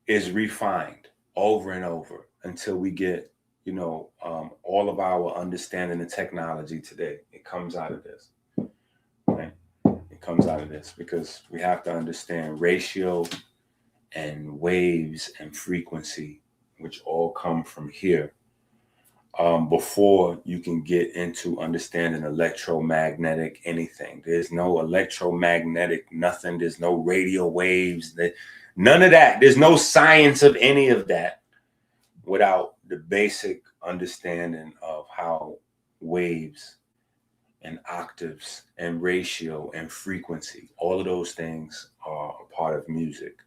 is refined over and over until we get, all of our understanding of technology today. It comes out of this, right? It comes out of this because we have to understand ratio and waves and frequency, which all come from here. Before you can get into understanding electromagnetic anything. There's no electromagnetic nothing. There's no radio waves. None of that. There's no science of any of that without the basic understanding of how waves and octaves and ratio and frequency, all of those things are a part of music.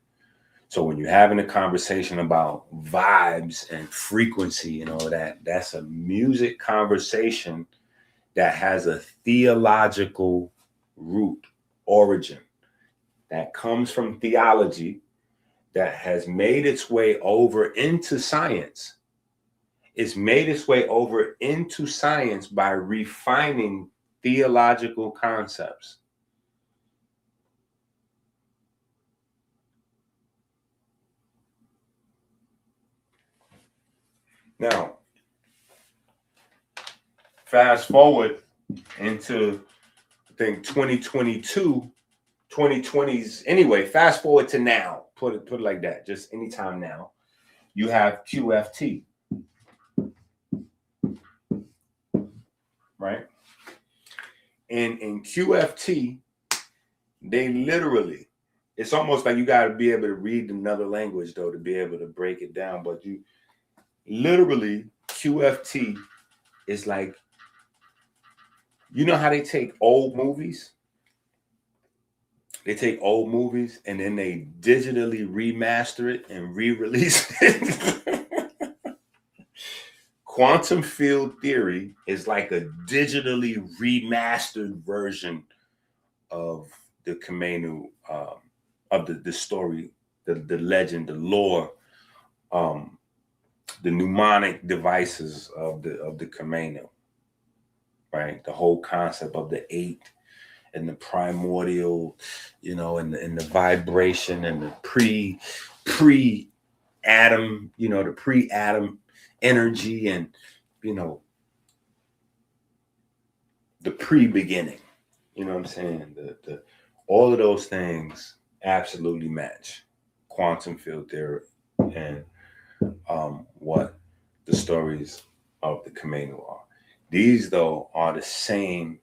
So when you're having a conversation about vibes and frequency and all that, that's a music conversation that has a theological root, origin, that comes from theology, that has made its way over into science. It's made its way over into science by refining theological concepts. Now, fast forward into, I think, 2022, 2020s. Anyway, fast forward to now. Put it like that. Just anytime now. You have QFT, right? And in QFT, they literally, it's almost like you got to be able to read another language, though, to be able to break it down. But you literally, QFT is like, you know how they take old movies They take old movies and then they digitally remaster it and re-release it. Quantum field theory is like a digitally remastered version of the Kheper, of the story, the legend, the lore, the mnemonic devices of the Kheper, right? The whole concept of the eight and the primordial, you know, and the vibration and the pre atom, you know, the pre-atom energy, and you know, the pre-beginning. You know what I'm saying? The all of those things absolutely match quantum field theory and what the stories of the Kheper are. These, though, are the same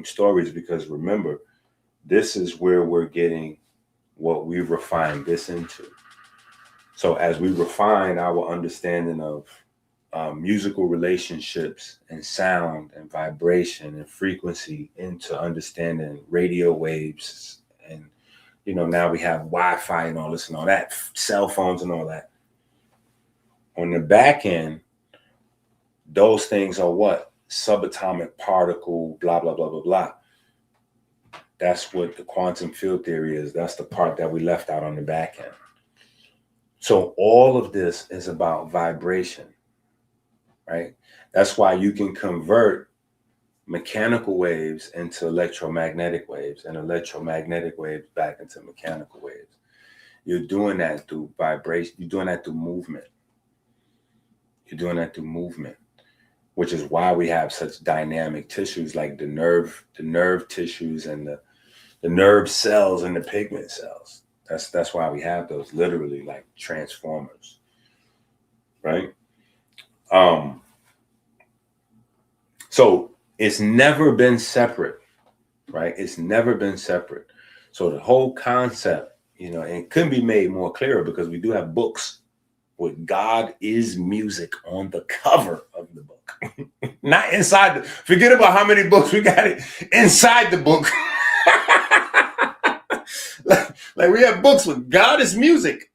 stories, because remember, this is where we're getting what we've refined this into. So as we refine our understanding of musical relationships and sound and vibration and frequency into understanding radio waves, and you know, now we have Wi-Fi and all this and all that, cell phones and all that. On the back end, those things are what? Subatomic particle, blah, blah, blah, blah, blah. That's what the quantum field theory is. That's the part that we left out on the back end. So all of this is about vibration, right? That's why you can convert mechanical waves into electromagnetic waves and electromagnetic waves back into mechanical waves. You're doing that through vibration. You're doing that through movement. You're doing that through movement, which is why we have such dynamic tissues like the nerve tissues and the nerve cells and the pigment cells. That's why we have those, literally like transformers, right? So it's never been separate, right? It's never been separate. So the whole concept, you know, and it couldn't be made more clearer, because we do have books with God is Music on the cover of the book. Not inside. Forget about how many books we got it inside the book. like we have books with God is Music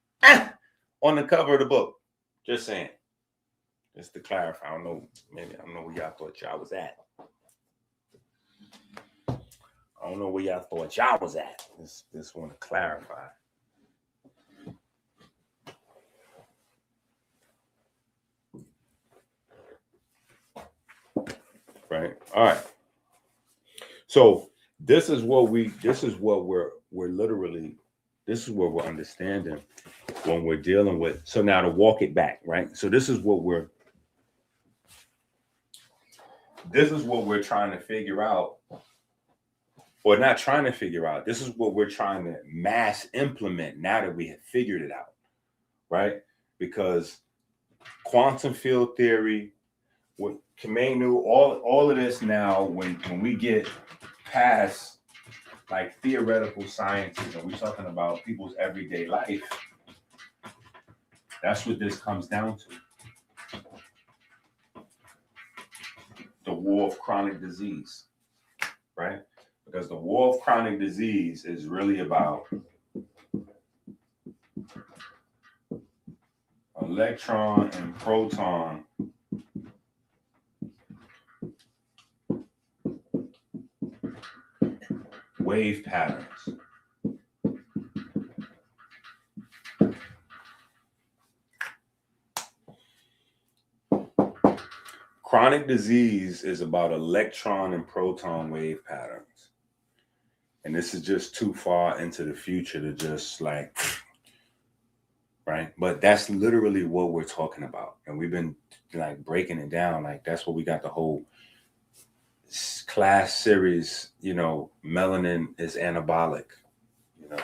on the cover of the book. Just saying. Just to clarify. I don't know where y'all thought y'all was at. I don't know where y'all thought y'all was at. Just want to clarify. Right. All right. So this is what we're understanding when we're dealing with. So now to walk it back, right? So this is what we're trying to figure out, or not trying to figure out. This is what we're trying to mass implement now that we have figured it out, right? Because quantum field theory, with Kheper, all of this now, when we get past like theoretical sciences and we're talking about people's everyday life, that's what this comes down to. The war of chronic disease, right? Because the war of chronic disease is really about electron and proton wave patterns. Chronic disease is about electron and proton wave patterns. And this is just too far into the future to just like, right? But that's literally what we're talking about. And we've been like breaking it down. Like that's what we got the whole class series, you know, melanin is anabolic, you know,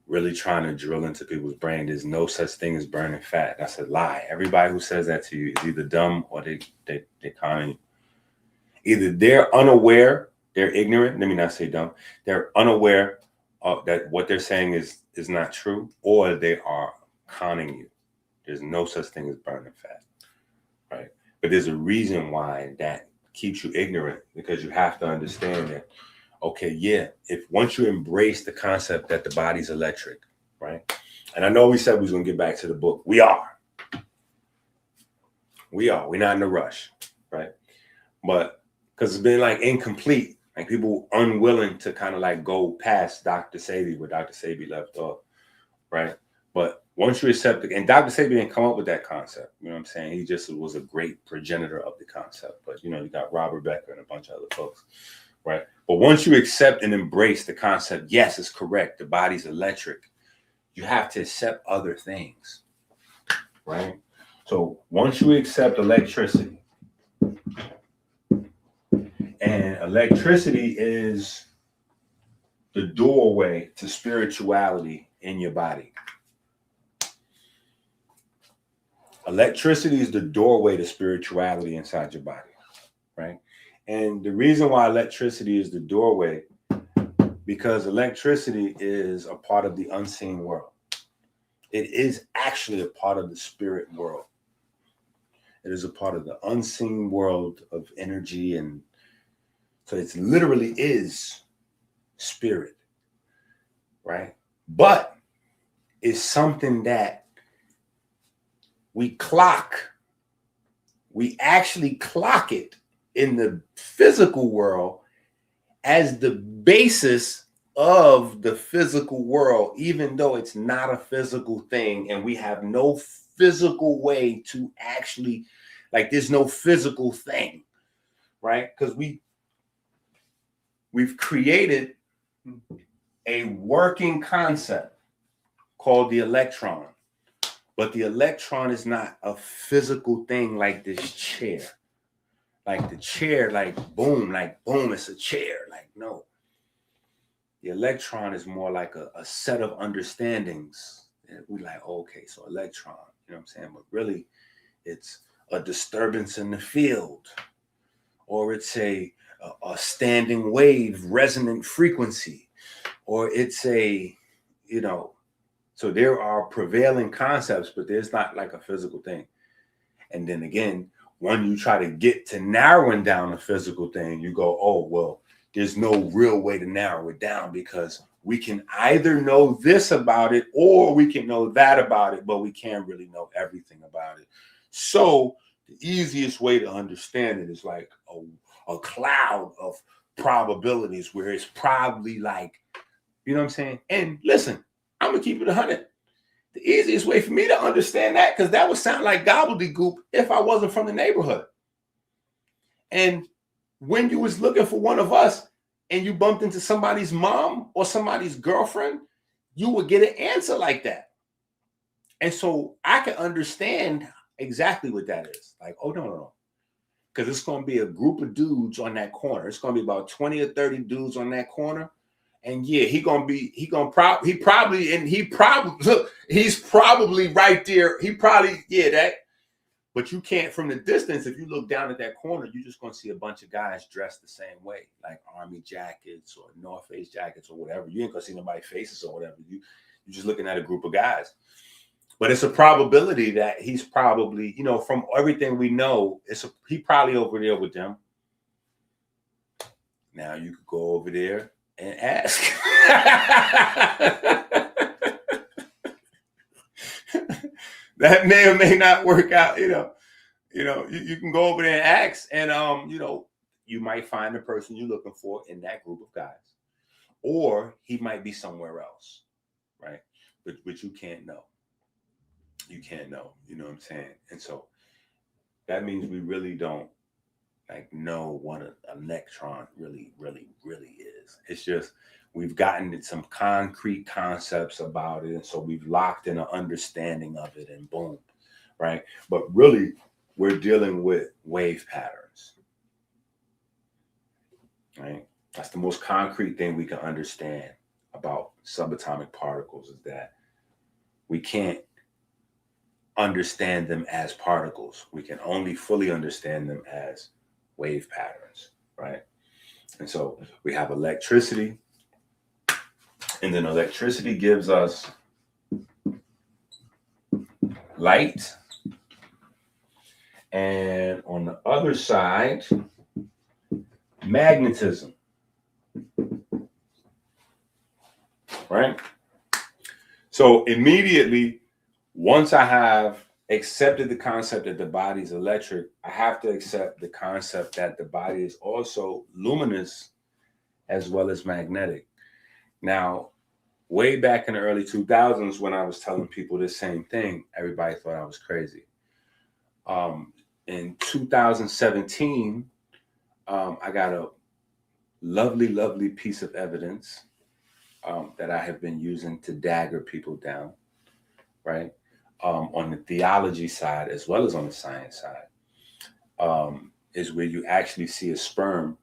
really trying to drill into people's brain. There's no such thing as burning fat. That's a lie. Everybody who says that to you is either dumb or they kind of, either they're unaware, they're ignorant. Let me not say dumb. They're unaware of that what they're saying is not true, or they are conning you. There's no such thing as burning fat, right? But there's a reason why that keeps you ignorant, because you have to understand that Okay, yeah. If once you embrace the concept that the body's electric, right? And I know we said we was gonna get back to the book. We are. We're not in a rush, right? But because it's been like incomplete, like people unwilling to kind of like go past Dr. Sebi where Dr. Sebi left off, right? But once you accept it, and Dr. Sebi didn't come up with that concept, you know what I'm saying? He just was a great progenitor of the concept. But you know, you got Robert Becker and a bunch of other folks, right? But once you accept and embrace the concept, yes, it's correct. The body's electric. You have to accept other things, right? So once you accept electricity, and electricity is the doorway to spirituality in your body. Electricity is the doorway to spirituality inside your body, right? And the reason why electricity is the doorway, because electricity is a part of the unseen world. It is actually a part of the spirit world. It is a part of the unseen world of energy, and so it literally is spirit, right? But it's something that we actually clock it in the physical world as the basis of the physical world, even though it's not a physical thing and we have no physical way to actually, like, there's no physical thing, right? Because we've created a working concept called the electron. But the electron is not a physical thing like this chair. Like the chair, like boom, it's a chair. Like, no. The electron is more like a set of understandings. And we like, okay, so electron, you know what I'm saying? But really, it's a disturbance in the field. Or it's a standing wave, resonant frequency. Or it's a, you know, so there are prevailing concepts, but there's not like a physical thing. And then again, when you try to get to narrowing down a physical thing, you go, oh, well, there's no real way to narrow it down because we can either know this about it or we can know that about it, but we can't really know everything about it. So the easiest way to understand it is like a cloud of probabilities where it's probably like, you know what I'm saying? And listen, I'm going to keep it 100. The easiest way for me to understand that, because that would sound like gobbledygook if I wasn't from the neighborhood. And when you was looking for one of us and you bumped into somebody's mom or somebody's girlfriend, you would get an answer like that. And so I can understand exactly what that is. Like, oh, no. Because it's going to be a group of dudes on that corner. It's going to be about 20 or 30 dudes on that corner. And yeah, he's probably right there. He probably, yeah, that. But you can't, from the distance, if you look down at that corner, you're just going to see a bunch of guys dressed the same way, like army jackets or North Face jackets or whatever. You ain't going to see nobody's faces or whatever. You're just looking at a group of guys. But it's a probability that he's probably, you know, from everything we know, he probably over there with them. Now you could go over there and ask. That may or may not work out, you know. You can go over there and ask, and you know, you might find the person you're looking for in that group of guys. Or he might be somewhere else, right? But you can't know. You can't know, you know what I'm saying? And so that means we really don't like know what an electron really is. It's just we've gotten some concrete concepts about it, and so we've locked in an understanding of it, and boom, right? But really, we're dealing with wave patterns, right? That's the most concrete thing we can understand about subatomic particles, is that we can't understand them as particles. We can only fully understand them as wave patterns, right? And so we have electricity, and then electricity gives us light. And on the other side, magnetism. right? So immediately, once I have accepted the concept that the body is electric, I have to accept the concept that the body is also luminous as well as magnetic. Now, way back in the early 2000s, when I was telling people the same thing, everybody thought I was crazy. In 2017, I got a lovely, lovely piece of evidence that I have been using to dagger people down, right? On the theology side, as well as on the science side, is where you actually see a sperm,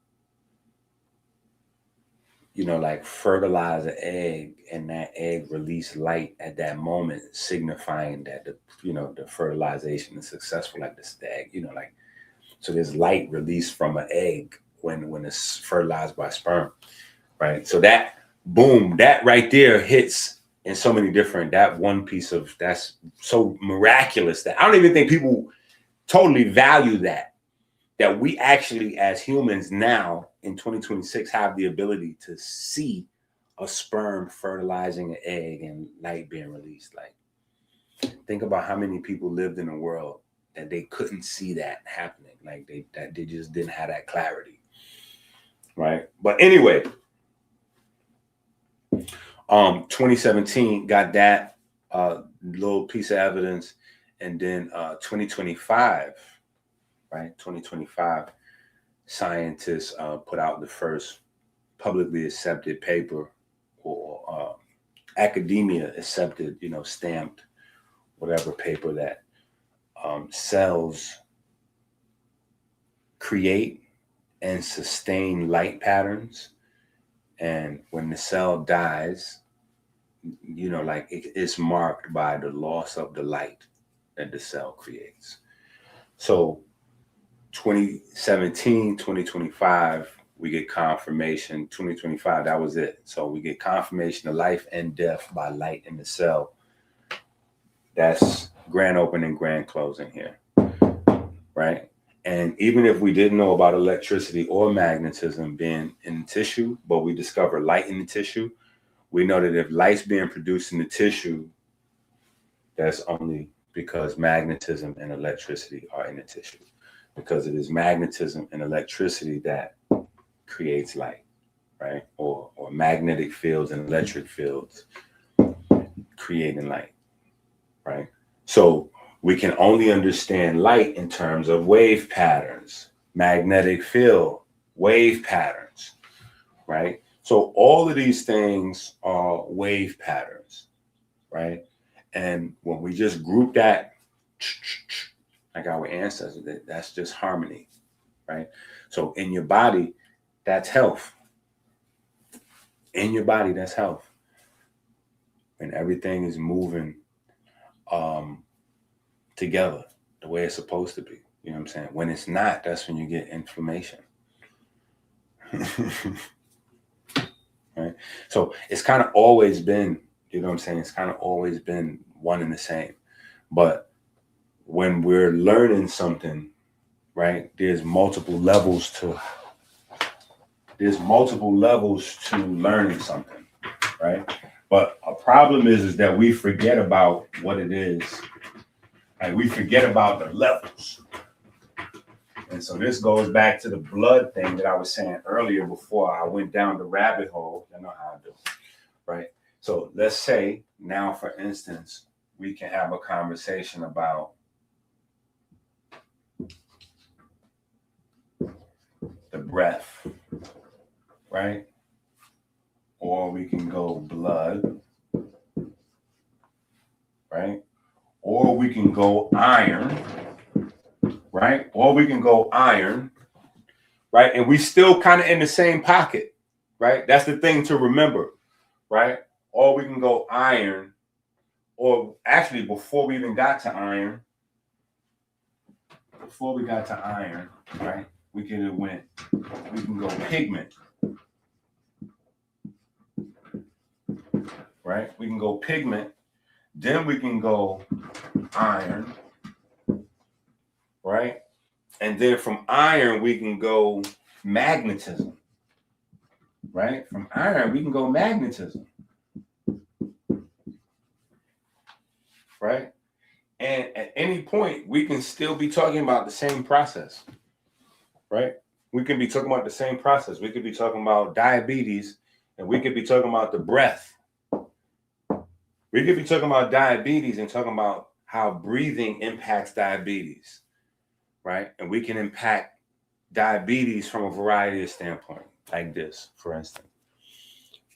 like fertilize an egg, and that egg release light at that moment, signifying that the fertilization is successful, like this egg, so there's light released from an egg when it's fertilized by sperm, right? So that boom, that right there hits in so many different, that one piece of, that's so miraculous that I don't even think people totally value that we actually as humans now in 2026 have the ability to see a sperm fertilizing an egg and light being released. Like, think about how many people lived in a world that they couldn't see that happening. Like they just didn't have that clarity, right? But anyway, 2017 got that little piece of evidence, and then 2025, right? 2025, scientists put out the first publicly accepted paper, or academia accepted, stamped, whatever paper, that cells create and sustain light patterns. And when the cell dies, like it's marked by the loss of the light that the cell creates. So 2017, 2025, we get confirmation. 2025, that was it. So we get confirmation of life and death by light in the cell. That's grand opening, grand closing here, right? And even if we didn't know about electricity or magnetism being in the tissue, but we discover light in the tissue, we know that if light's being produced in the tissue, that's only because magnetism and electricity are in the tissue. Because it is magnetism and electricity that creates light, right? Or magnetic fields and electric fields creating light, right? So we can only understand light in terms of wave patterns, magnetic field, wave patterns, right? So all of these things are wave patterns, right? And when we just group that, like our ancestors, that's just harmony, right? So in your body, that's health. In your body, that's health. And everything is moving together the way it's supposed to be. You know what I'm saying? When it's not, that's when you get inflammation. Right? So it's kind of always been, you know what I'm saying? It's kind of always been one and the same. But when we're learning something, right, there's multiple levels to learning something, right? But a problem is that we forget about what it is. Like, we forget about the levels. And so this goes back to the blood thing that I was saying earlier before I went down the rabbit hole. You know how I do, right? So let's say now, for instance, we can have a conversation about the breath, right? Or we can go blood, right? Or we can go iron, right? Or we can go iron, right? And we still kind of in the same pocket, right? That's the thing to remember, right? Or we can go iron, or actually before we even got to iron, right? We can go pigment, right? We can go pigment, then we can go iron, right? And then from iron, we can go magnetism, right? From iron, we can go magnetism, right? And at any point, we can still be talking about the same process, right? We can be talking about the same process. We could be talking about diabetes, and we could be talking about the breath. We could be talking about diabetes and talking about how breathing impacts diabetes, right? And we can impact diabetes from a variety of standpoints, like this, for instance.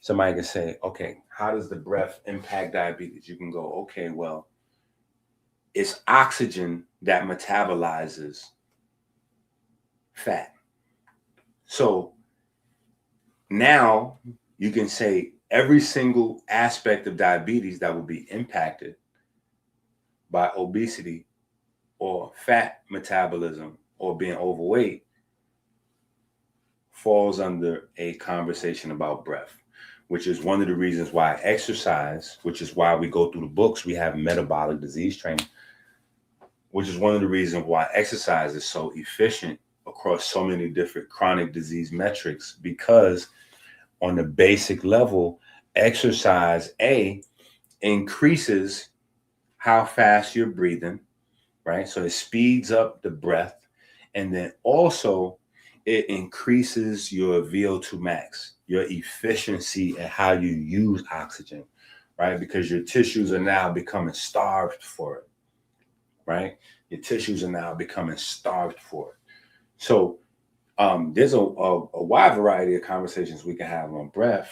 Somebody can say, okay, how does the breath impact diabetes? You can go, okay, well, it's oxygen that metabolizes fat. So now you can say every single aspect of diabetes that will be impacted by obesity or fat metabolism or being overweight falls under a conversation about breath, which is one of the reasons why exercise, which is why we go through the books, we have metabolic disease training, which is one of the reasons why exercise is so efficient across so many different chronic disease metrics, because on the basic level, exercise increases how fast you're breathing, right? So it speeds up the breath, and then also it increases your VO2 max, your efficiency at how you use oxygen, right? Because your tissues are now becoming starved for it, right? Your tissues are now becoming starved for it. So there's a wide variety of conversations we can have on breath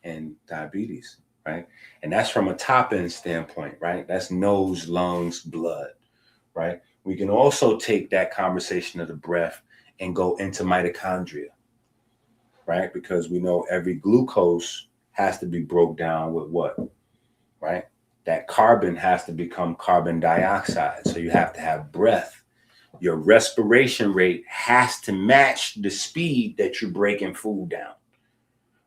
and diabetes, right? And that's from a top end standpoint, right? That's nose, lungs, blood, right? We can also take that conversation of the breath and go into mitochondria, right? Because we know every glucose has to be broke down with what, right? That carbon has to become carbon dioxide. So you have to have breath. Your respiration rate has to match the speed that you're breaking food down,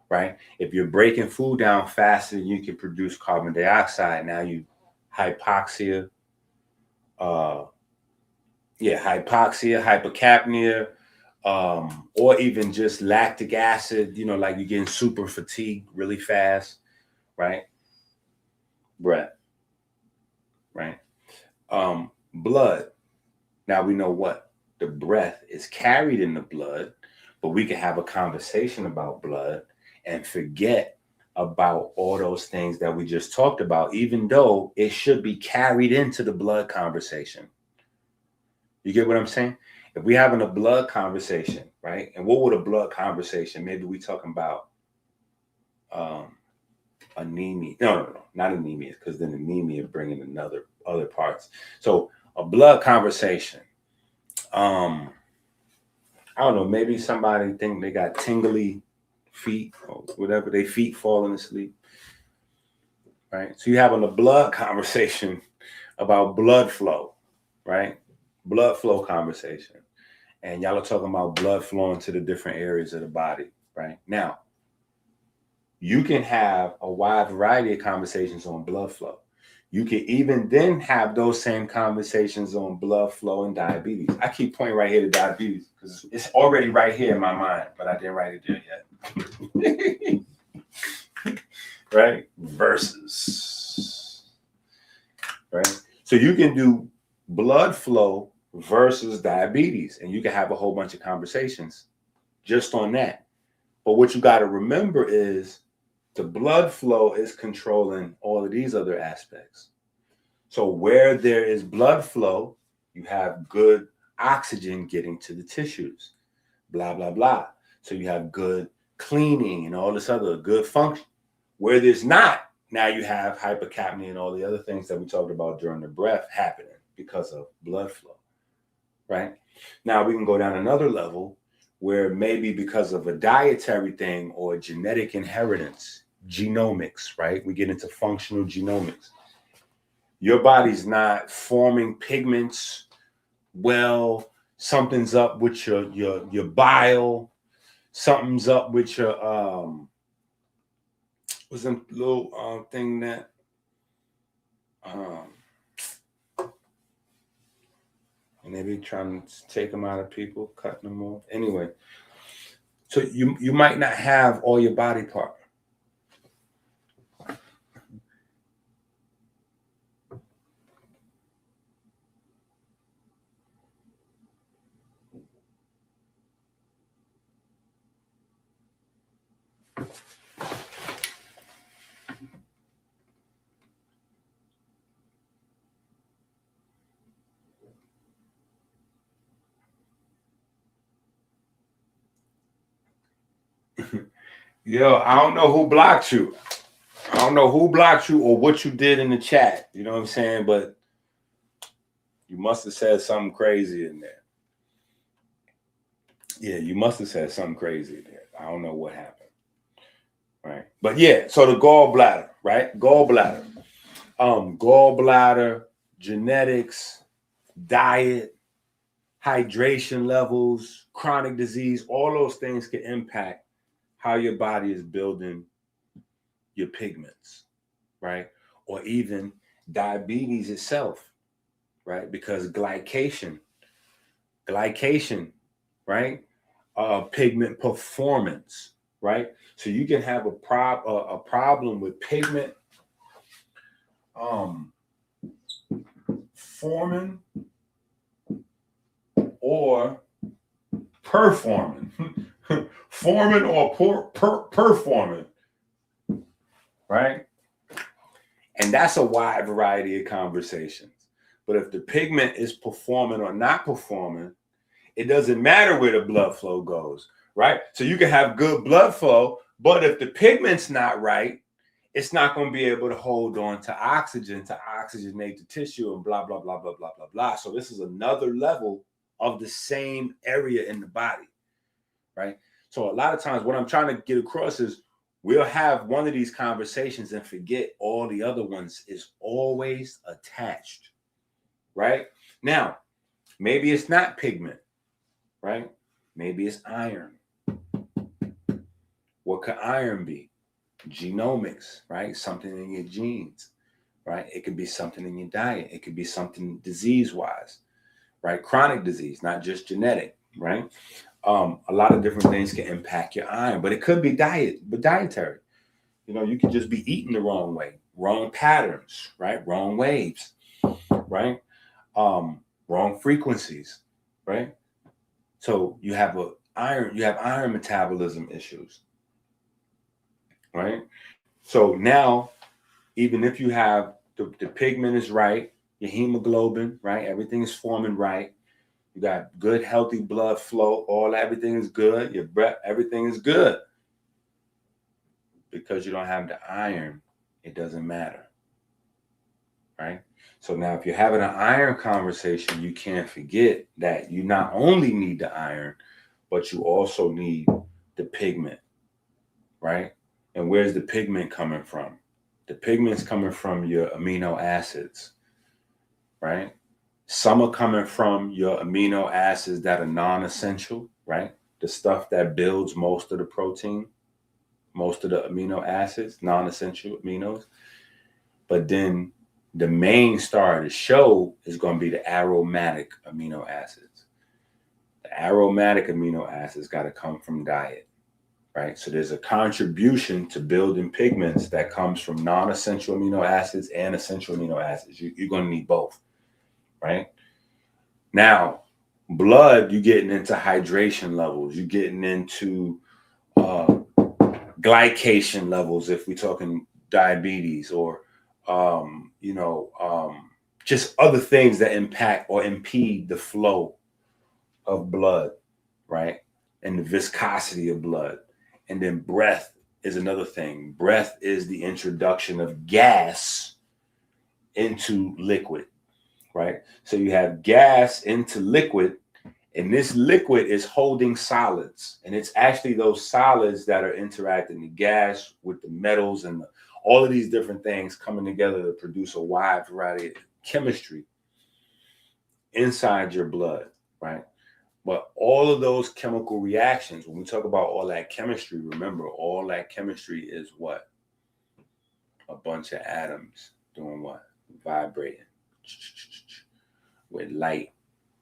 right? If you're breaking food down faster than you can produce carbon dioxide, now you hypoxia, hypocapnia, or even just lactic acid, like you're getting super fatigued really fast, right? Breath, right? Blood. Now we know what the breath is carried in the blood, but we can have a conversation about blood and forget about all those things that we just talked about, even though it should be carried into the blood conversation. You get what I'm saying? If we're having a blood conversation, right? And what would a blood conversation? Maybe we talking about anemia. No, not anemia, because then anemia bringing other parts. So a blood conversation. I don't know, maybe somebody think they got tingly feet or whatever, their feet falling asleep, right? So you're having a blood conversation about blood flow, right? Blood flow conversation. And y'all are talking about blood flowing to the different areas of the body, right? Now, you can have a wide variety of conversations on blood flow. You can even then have those same conversations on blood flow and diabetes. I keep pointing right here to diabetes because it's already right here in my mind, but I didn't write it there yet. Right? Versus. Right? So you can do blood flow versus diabetes, and you can have a whole bunch of conversations just on that. But what you got to remember is the blood flow is controlling all of these other aspects. So where there is blood flow, you have good oxygen getting to the tissues, blah, blah, blah. So you have good cleaning and all this other good function. Where there's not, now you have hypocapnia and all the other things that we talked about during the breath happening because of blood flow, right? Now we can go down another level where maybe because of a dietary thing or genetic inheritance, genomics, right? We get into functional genomics. Your body's not forming pigments well. Something's up with your bile. Something's up with your what's a little thing that and they be trying to take them out of people, cutting them off. Anyway, so you might not have all your body part. Yo, I don't know who blocked you. I don't know who blocked you or what you did in the chat. You know what I'm saying? But you must have said something crazy in there. Yeah, you must have said something crazy there. I don't know what happened. Right. But yeah, so the gallbladder, right? Gallbladder. Gallbladder, genetics, diet, hydration levels, chronic disease, all those things can impact how your body is building your pigments, right? Or even diabetes itself, right? Because glycation, right? Pigment performance, right? So you can have a problem with pigment forming or performing, forming or performing, right? And that's a wide variety of conversations. But if the pigment is performing or not performing, it doesn't matter where the blood flow goes, right? So you can have good blood flow, but if the pigment's not right, it's not going to be able to hold on to oxygen to oxygenate the tissue and blah, blah, blah, blah, blah, blah, blah. So this is another level of the same area in the body, right? So a lot of times what I'm trying to get across is we'll have one of these conversations and forget all the other ones is always attached, right? Now, maybe it's not pigment, right? Maybe it's iron. What could iron be? Genomics, right? Something in your genes, right? It could be something in your diet. It could be something disease-wise, right? Chronic disease, not just genetic, right? A lot of different things can impact your iron, but it could be dietary. You know, you could just be eating the wrong way, wrong patterns, right? Wrong waves, right? Wrong frequencies, right? So you have iron metabolism issues, right? So now, even if you have the pigment is right, your hemoglobin, right? Everything is forming right. You got good, healthy blood flow. Everything is good. Your breath, everything is good. Because you don't have the iron, it doesn't matter, right? So now if you're having an iron conversation, you can't forget that you not only need the iron, but you also need the pigment, right? And where's the pigment coming from? The pigment's coming from your amino acids, right? Some are coming from your amino acids that are non-essential, right? The stuff that builds most of the protein, most of the amino acids, non-essential aminos. But then the main star of the show is going to be the aromatic amino acids. The aromatic amino acids got to come from diet, right? So there's a contribution to building pigments that comes from non-essential amino acids and essential amino acids. You're going to need both, right? Now, blood, you're getting into hydration levels. You're getting into glycation levels if we're talking diabetes or, just other things that impact or impede the flow of blood, right? And the viscosity of blood. And then breath is another thing. Breath is the introduction of gas into liquid, right? So you have gas into liquid, and this liquid is holding solids. And it's actually those solids that are interacting, the gas with the metals and all of these different things coming together to produce a wide variety of chemistry inside your blood, right? But all of those chemical reactions, when we talk about all that chemistry, remember, all that chemistry is what? A bunch of atoms doing what? Vibrating with light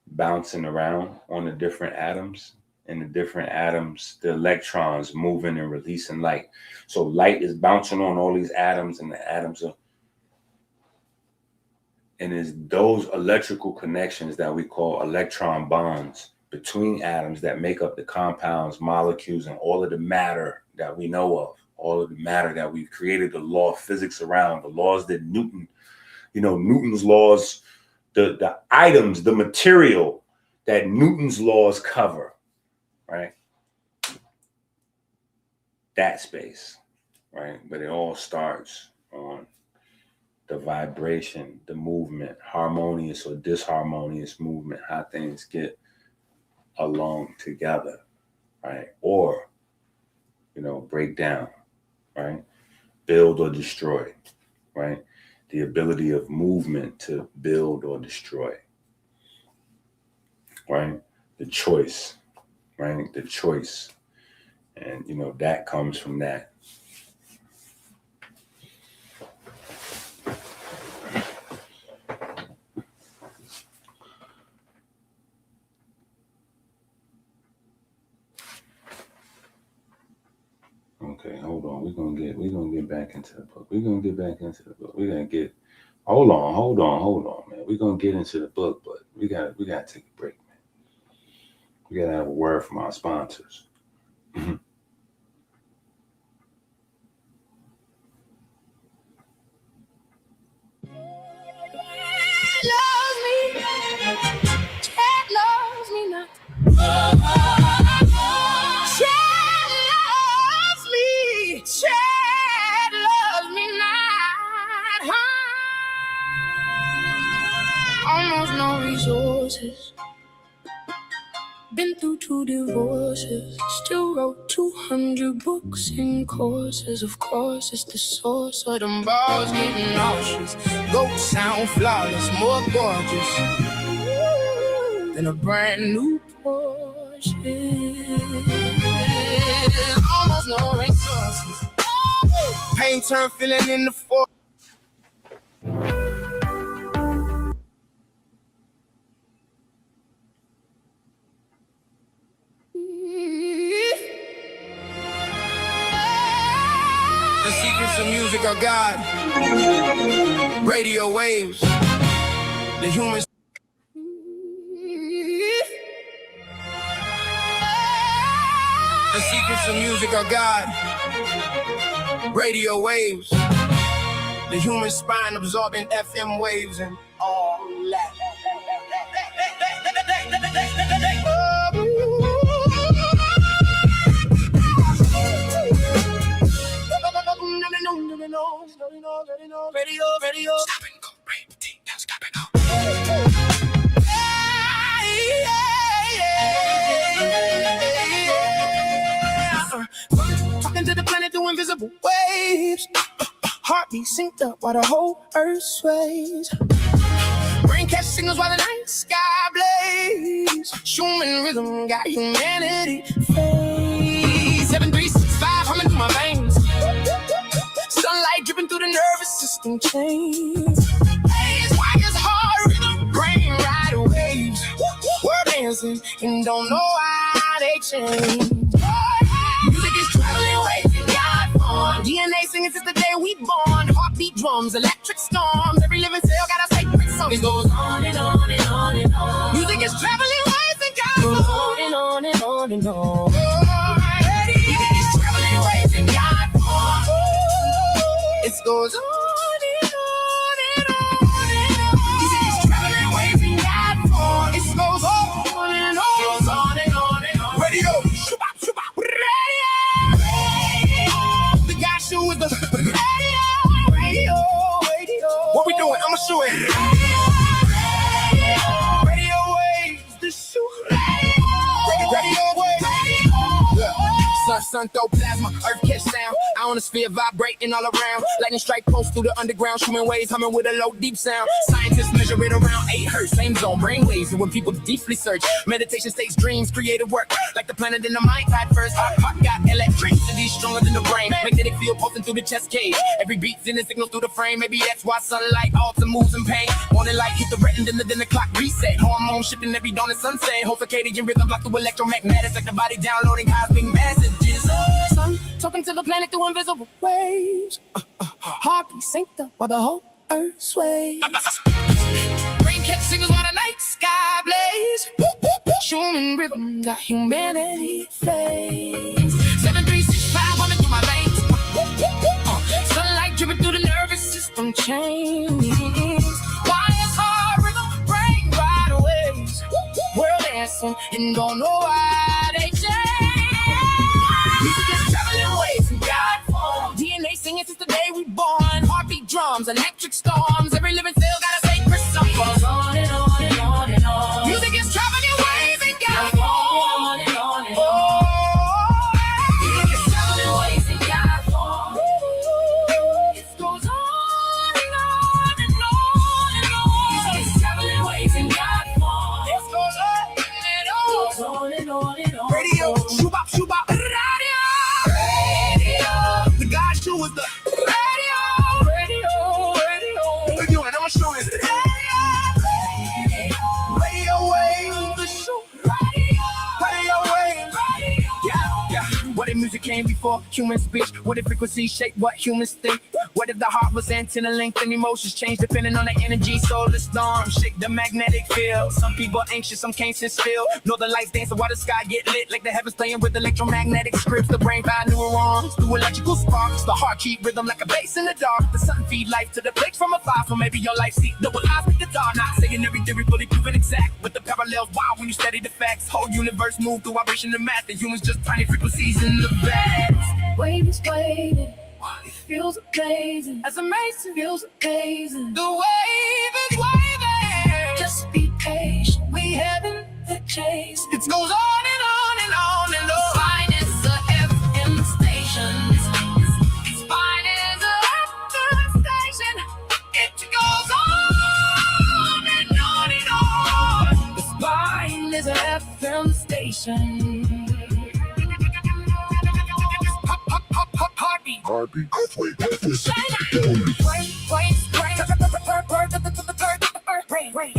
bouncing around on the different atoms. And the different atoms, the electrons moving and releasing light. So light is bouncing on all these atoms, and the atoms are, and it's those electrical connections that we call electron bonds between atoms that make up the compounds, molecules, and all of the matter that we know of, all of the matter that we've created, the law of physics around, the laws that Newton's laws, the items, the material that Newton's laws cover, right? That space, right? But it all starts on the vibration, the movement, harmonious or disharmonious movement, how things get along together, right? Or, break down, right? Build or destroy, right? The ability of movement to build or destroy, right? The choice, right? The choice. And, that comes from that. Okay, hold on. We're gonna get back into the book. Hold on, man. We're gonna get into the book, but we gotta take a break, man. We gotta have a word from our sponsors. Almost no resources. Been through 2 divorces. Still wrote 200 books and courses. Of course, it's the source of them balls getting nauseous. Goats sound flawless, more gorgeous than a brand new Porsche. Almost no resources. Pain turn feeling in the forest. The secrets of music are God. Radio waves. The humans. The secrets of music are God. Radio waves. The human spine absorbing FM waves and all that. Radio. Stop and go, baby. Stop and go. Talking to the planet through invisible waves. Heartbeat synced up while the whole earth sways. Brain catch signals while the night sky blaze. Human rhythm got humanity phase. 7365 humming through my veins. Sunlight dripping through the nervous system chains. Wires hard rhythm, brain ride waves. We're dancing and don't know how they change. Music is traveling ways in God form. DNA singing since the day we born. Heartbeat drums, electric storms. Every living cell got a sacred song. It goes on and on and on and on. Music is traveling ways in God form. On and on and on and on. Music is traveling ways in God form. It goes on and on and on and on. Music is traveling ways in God form. It goes on and on. Goes on and on and on. Radio. The guy shoe is the radio. What we doing? I'ma show it. Radio waves, the shoe. Radio waves. Sun throw plasma, earth catch sound. Ionosphere vibrating all around. Lightning strike pulse through the underground. Human waves humming with a low deep sound. Scientists measure it around 8 hertz. Same zone, brain waves. And when people deeply search, meditation states, dreams, creative work. Like the planet in the mind type first. Heart got electricity stronger than the brain. Magnetic field pulsing through the chest cave. Every beat sending signals through the frame. Maybe that's why sunlight alter moves and pain. Morning light hit the retina, then the clock reset. Hormones shifting every dawn and sunset. Whole circadian rhythm block through electromagnetics. Like the body downloading cosmic messages. Sun talking to the planet through invisible waves. Heartbeat synced up while the whole earth sways. Brain catch signals while the night sky blaze. Human rhythm got humanity phase. 7365 in chains. Why is hard rhythm break right away? World dancing and don't know why they change. Music is traveling waves in God form. DNA singing since the day we born. Heartbeat drums, electric storms. Every living cell got a sacred song. Goes on and on and on and on. Music is traveling waves in God form. On and on and on. Music is traveling waves in God form. It goes on and on and on and on. Music is traveling waves in God form. It goes on and on. Goes on and on and on. Radio, shoobop, shoobop. Radio. The God show is the radio. And I'ma show it. Radio wave. The show. Radio wave. Yeah. What if music came before human speech? What if frequencies shape what humans think? What if the heart was antenna linked and emotions change depending on the energy? Solar storm, shake the magnetic field. Some people anxious, some can't sit still. Know the lights dancing while the sky get lit, like the heavens playing with electromagnetic scripts. The brain find neurons through electrical sparks. The heart keep rhythm like a bass in the dark. The sun feed life to the place from afar. So maybe your life seek double eyes with the dark. Not saying every theory fully proven exact, but the parallels wild when you study the facts. Whole universe move through vibration and math. The humans just tiny frequencies in the back. Wave is waving. It feels amazing. As amazing feels amazing. The wave is waving. Just be patient. We haven't the chase. It goes on and on and on and on. Spine is a FM station. Spine is a FM station. It goes on and on and on. The spine is a FM station. Heartbeat.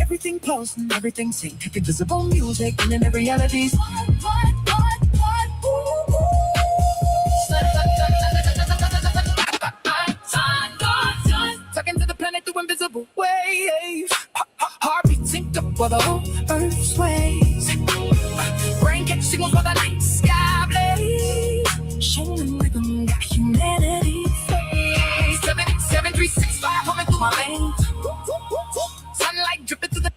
Everything close and everything synced. Invisible music and then realities. Talking to the planet through invisible waves. Heartbeat synced up for the whole earth sways. Brain catch signals for the night sky blaze. Shining rhythm got humanity. 77365 coming through my veins. Sunlight dripping through the.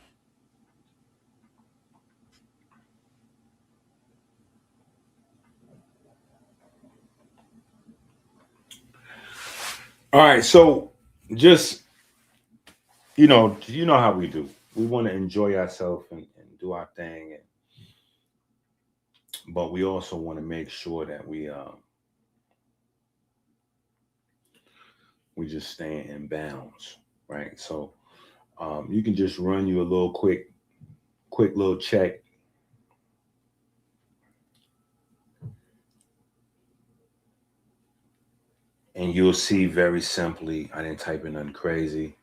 All right, so just you know how we do. We want to enjoy ourselves and do our thing, but we also want to make sure that we just stay in bounds, right? So you can just run you a little quick little check. And you'll see very simply, I didn't type in nothing crazy,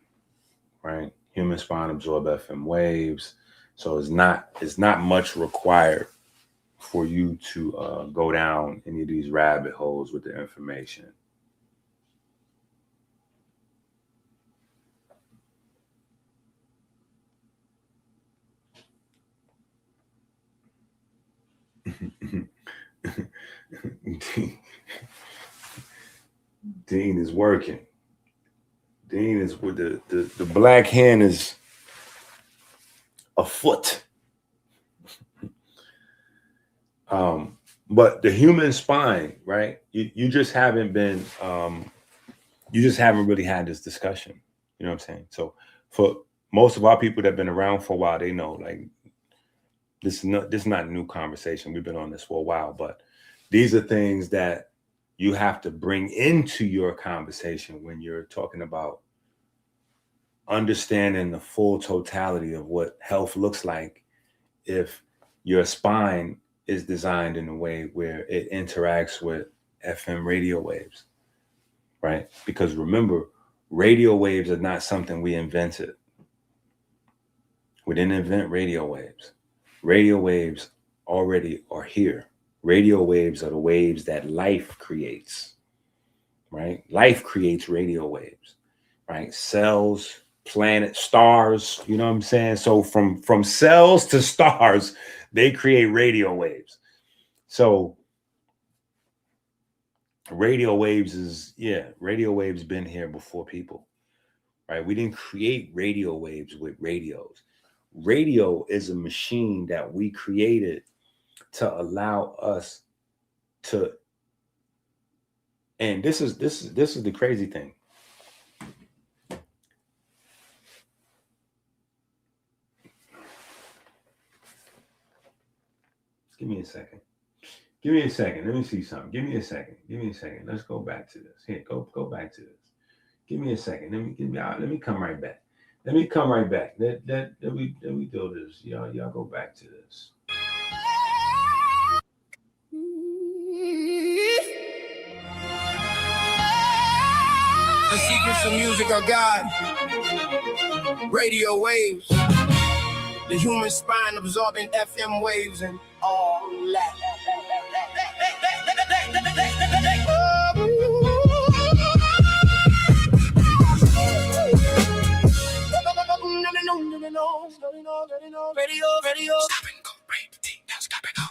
right? Human spine absorb FM waves. So it's not much required for you to go down any of these rabbit holes with the information. Dean is working. Dean is with the black hand is afoot. But the human spine, right? You just haven't been you just haven't really had this discussion. You know what I'm saying? So for most of our people that have been around for a while, they know like this is not a new conversation. We've been on this for a while, but these are things that you have to bring into your conversation when you're talking about understanding the full totality of what health looks like if your spine is designed in a way where it interacts with FM radio waves, right? Because remember, radio waves are not something we invented. We didn't invent radio waves. Radio waves already are here. Radio waves are the waves that life creates, right? Life creates radio waves, right? Cells, planets, stars, you know what I'm saying? So from cells to stars, they create radio waves. So radio waves been here before people. right? We didn't create radio waves with radios. Radio is a machine that we created to allow us to, and this is the crazy thing. Give me a second. Give me a second. Let me see something. Give me a second. Give me a second. Let's go back to this. Here, go back to this. Give me a second. Let me come right back. Let me come right back. Let me do this. Y'all go back to this. The secrets of music are God. Radio waves. The human spine absorbing FM waves and all that. Radio. Stop and go, break the team down, stop and go.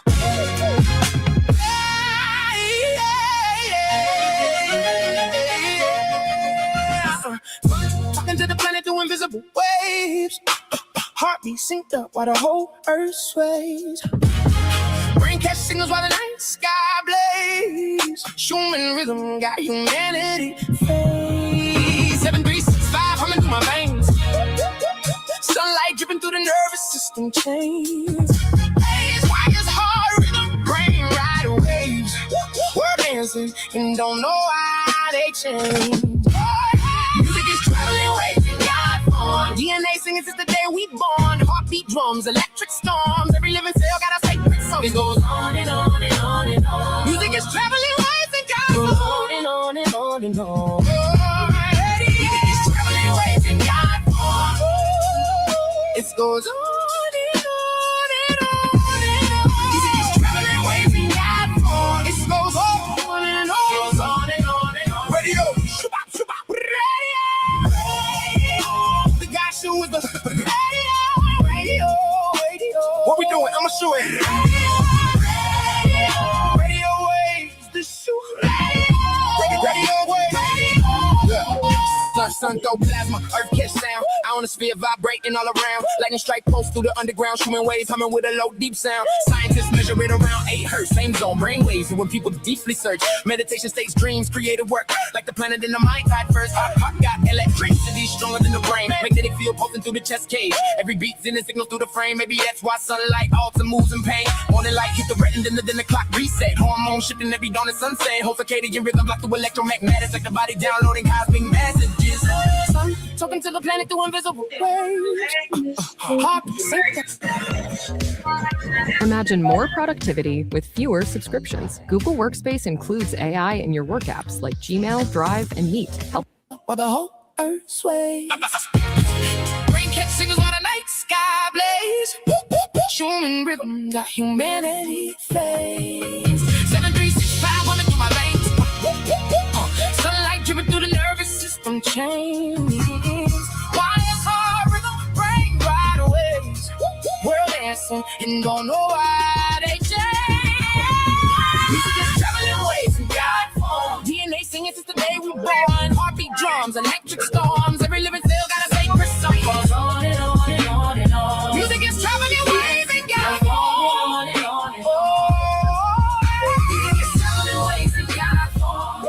Talking to the planet through invisible waves. Heartbeat synced up while the whole earth sways. Brain catch signals while the night sky blaze. Human rhythm got humanity phase. 7, 3, 6, 5 humming through my veins. Sunlight dripping through the nervous system chains. Waves, wires, heart rhythm, brain ride waves. We're dancing and don't know how they change. Music is traveling waves in God form. DNA singing since the day we born. Heartbeat drums, electric storms. Every living cell got a sacred song. It goes on and on and on and on. Music is traveling waves in God form. On and on and on and on. Music is traveling waves in God form. It goes on and on and on and on. Music is traveling waves in God form. It goes on and on. Goes on and on and on. Radio. The guy shoe is the radio. What we doing? I'ma show it. Radio waves. The shoe. Radio waves. Sun throw plasma, earth catch sound. Ionosphere vibrating all around. Lightning strike pulse through the underground. Human waves humming with a low deep sound. Scientists measure it around 8 hertz. Same zone, brain waves. And when people deeply search, meditation states, dreams, creative work. Like the planet in the mind type first. Heart got electricity stronger than the brain. Magnetic field pulsing through the chest cave. Every beat sending signals through the frame. Maybe that's why sunlight alter moves in pain. Morning light hit the red and then the clock reset. Hormones shifting every dawn and sunset. Whole circadian rhythm block the electromagnetics. Like the body downloading cosmic messages. Sun talking to the planet through invisible waves. Imagine more productivity with fewer subscriptions. Google Workspace includes AI in your work apps like Gmail, Drive, and Meet. Help While the whole earth sways. Brain catch signals while the night sky blaze. Human rhythm got humanity phase. 7, 3, 6, 5 running through my veins. Sunlight dripping through the nervous system chains. Wires, heart rhythm, brain ride waves. World dancing and don't know why they change. Music is traveling waves in God form. DNA singing since the day we born. Heartbeat drums, electric storms. Every living cell got a sacred song. Goes on and on and on and on. Music is traveling waves in God form. On and on and on. Music is traveling waves in God form.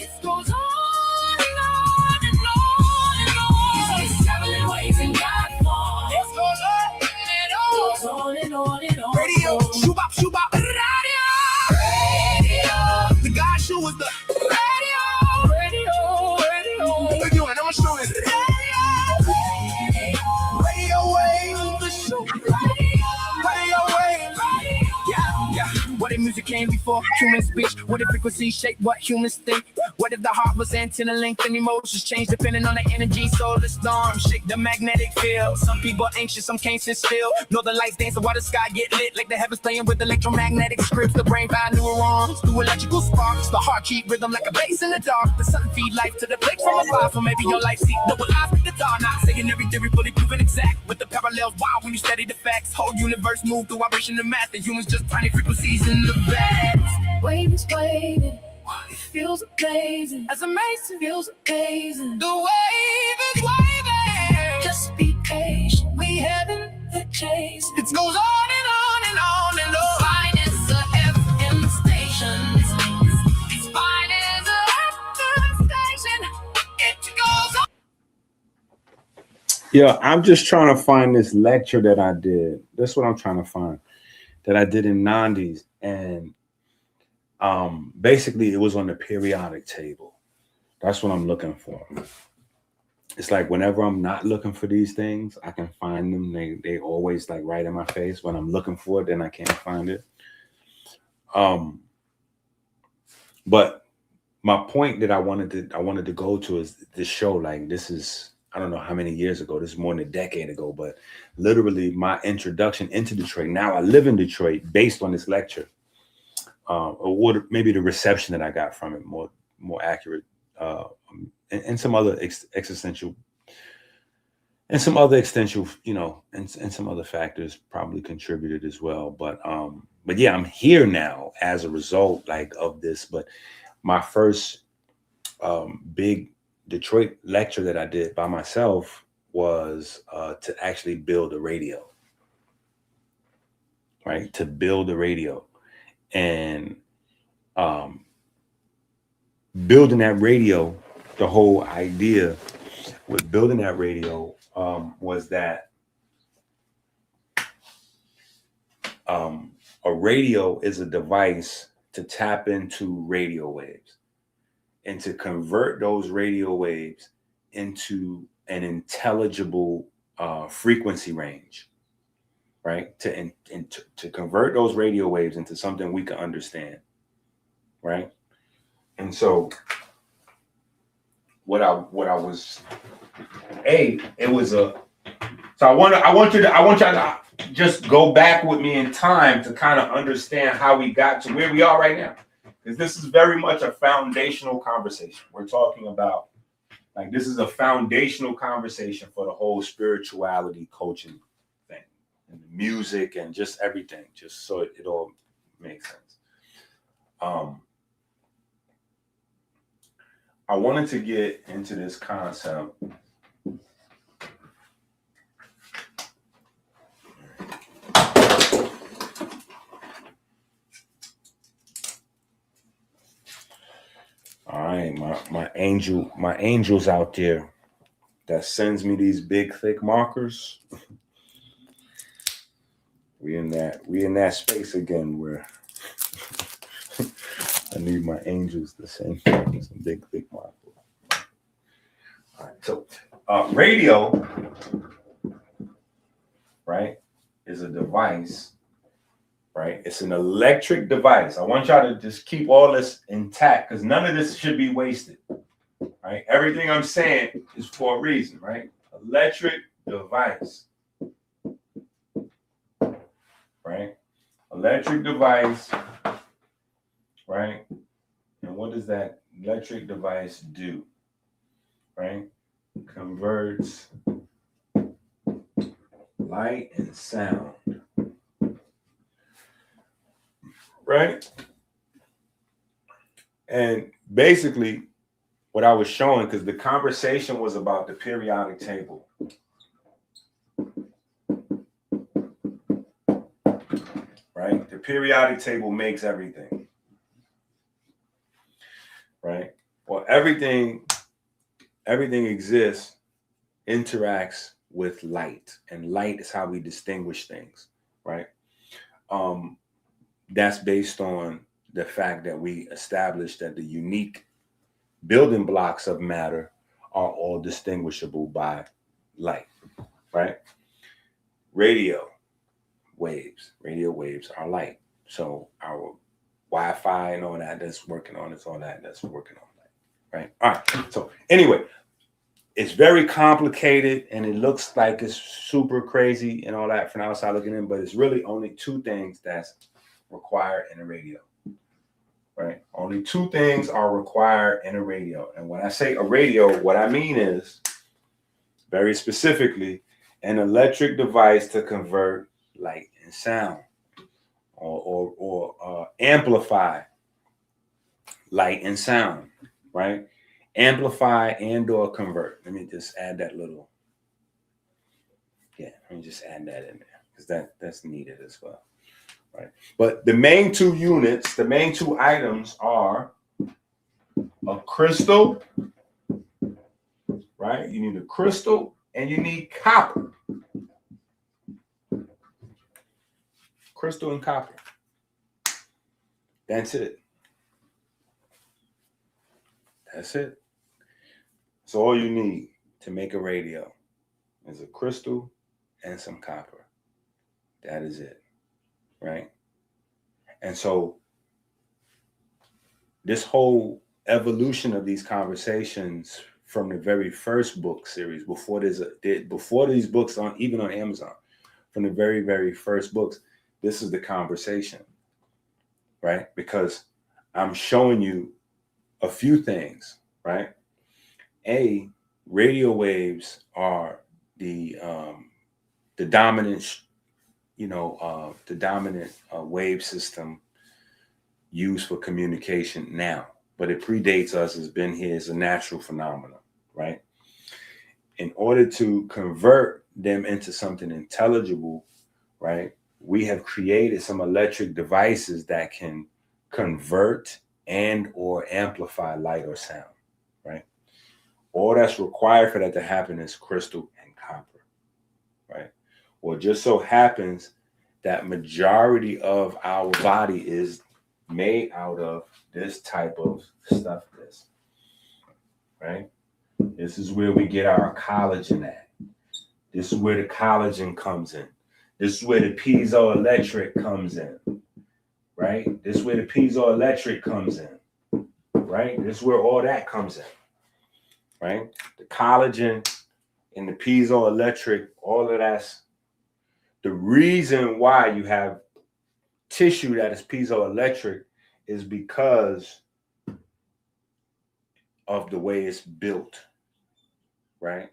It goes on and on and on and on. Music is traveling waves in God form. It goes on and on. Goes on and on and on. Radio, shoobop, shoobop, radio. The guy shoe is the radio. What we doing? I'ma show it. Radio waves. The shoe. Radio waves. Yeah. What if music came before human speech? What if frequencies shape what humans think? What if the heart was antenna linked and emotions change depending on the energy? Solar storm shake the magnetic field. Some people anxious, some can't sit still. Northern lights dancing while the sky get lit, like the heavens playing with electromagnetic scripts. The brain find neurons through electrical sparks. The heart keep rhythm like a bass in the dark. The sun feed life to the flakes from afar. So maybe your life seek double eyes with the dark. Not saying every theory fully proven exact, with the parallels wild when you study the facts. Whole universe move through vibration and math. The humans just tiny frequencies in the back. Waves waving, It feels amazing. As amazing feels amazing. The wave is waving. Just be patient. We haven't the chase. It goes on and on and on and on. Fine is a FM station. It's fine as a FM station. It goes on. Yeah, I'm just trying to find this lecture that I did. That's what I'm trying to find. That I did in Nandi's, and basically it was on the periodic table. That's what I'm looking for. It's like whenever I'm not looking for these things, I can find them. They always like right in my face. When I'm looking for it, then I can't find it. But my point that I wanted to go to is this show. Like, this is, I don't know how many years ago. This is more than a decade ago, but literally my introduction into Detroit. Now I live in Detroit based on this lecture, or what, maybe the reception that I got from it, more accurate, and some other existential, and some other existential, you know, and some other factors probably contributed as well. But yeah, I'm here now as a result, like, of this. But my first big Detroit lecture that I did by myself was to actually build a radio, right? To build a radio. And building that radio, the whole idea with building that radio was that a radio is a device to tap into radio waves and to convert those radio waves into an intelligible frequency range, right? To convert those radio waves into something we can understand, right? And so what I was, so I want you to just go back with me in time to kind of understand how we got to where we are right now. Because this is very much a foundational conversation. We're talking about, like, this is a foundational conversation for the whole spirituality coaching thing, and the music and just everything, just so it all makes sense. I wanted to get into this concept. All right, my angels out there that sends me these big thick markers. We in that space again where I need my angels to send me some big thick markers. All right, so radio, right, is a device. Right? It's an electric device. I want y'all to just keep all this intact because none of this should be wasted. Right? Everything I'm saying is for a reason, right? Electric device. Right? Electric device. Right? And what does that electric device do? Right? Converts light and sound. Right? And basically what I was showing, because the conversation was about the periodic table. Right? The periodic table makes everything. Right? Well, everything exists, interacts with light, and light is how we distinguish things, right? That's based on the fact that we established that the unique building blocks of matter are all distinguishable by light, right? Radio waves are light. So our Wi-Fi and all that that's working on, it's all that that's working on light, right? All right. So anyway, it's very complicated and it looks like it's super crazy and all that from outside looking in, but it's really only two things that's required in a radio, right? Only two things are required in a radio. And when I say a radio, what I mean is, very specifically, an electric device to convert light and sound or amplify light and sound, right? Amplify and or convert. Let me just add that little. Yeah, let me just add that in there because that's needed as well, right? But the main two units, the main two items are a crystal, right? You need a crystal and you need copper. Crystal and copper. That's it. That's it. That's all you need to make a radio is a crystal and some copper. That is it, right? And so this whole evolution of these conversations from the very first book series, before these books on even on Amazon, from the very, very first books, this is the conversation, right? Because I'm showing you a few things, right? Radio waves are the dominant, the dominant wave system used for communication now, but it predates us. It's been here as a natural phenomenon, right? In order to convert them into something intelligible, right, we have created some electric devices that can convert and or amplify light or sound, right? All that's required for that to happen is crystal and copper, right? Well, it just so happens that majority of our body is made out of this type of stuff, right? This is where we get our collagen at. This is where the collagen comes in. This is where the piezoelectric comes in, right? This is where the piezoelectric comes in, right? This is where all that comes in, right? The collagen and the piezoelectric, all of that's the reason why you have tissue that is piezoelectric is because of the way it's built, right?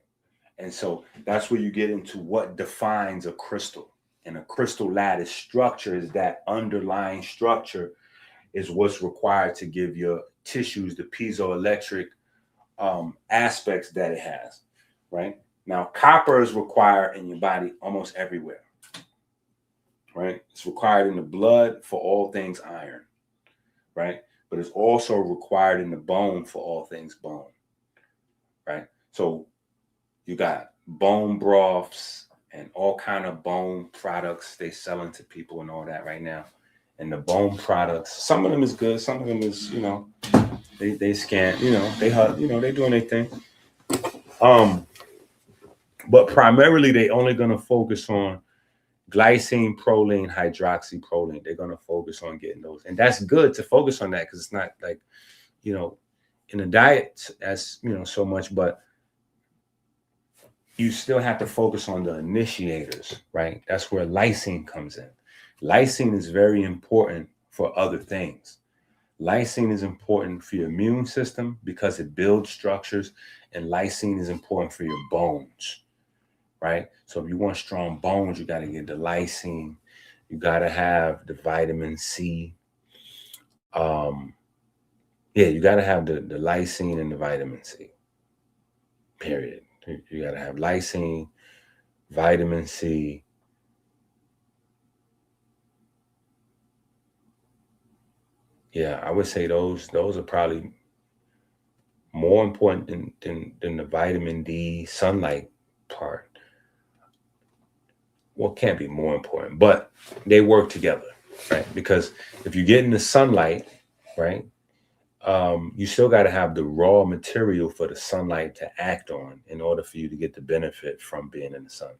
And so that's where you get into what defines a crystal. And a crystal lattice structure is that underlying structure is what's required to give your tissues the piezoelectric aspects that it has, right? Now, copper is required in your body almost everywhere, right? It's required in the blood for all things iron, right? But it's also required in the bone for all things bone, right? So you got bone broths and all kind of bone products they selling to people and all that right now. And the bone products, some of them is good, some of them is, they scan, they hug, they doing their thing. But primarily they only gonna focus on glycine, proline, hydroxyproline. They're gonna focus on getting those, and that's good to focus on that because it's not like, in the diet as so much, but you still have to focus on the initiators, right? That's where lysine comes in. Lysine is very important for other things. Lysine is important for your immune system because it builds structures, and lysine is important for your bones, right? So if you want strong bones, you got to get the lysine. You got to have the vitamin C. You got to have the lysine and the vitamin C, period. You got to have lysine, vitamin C. Yeah, I would say those are probably more important than the vitamin D sunlight part. Well, it can't be more important, but they work together, right? Because if you get in the sunlight, right, you still got to have the raw material for the sunlight to act on in order for you to get the benefit from being in the sun,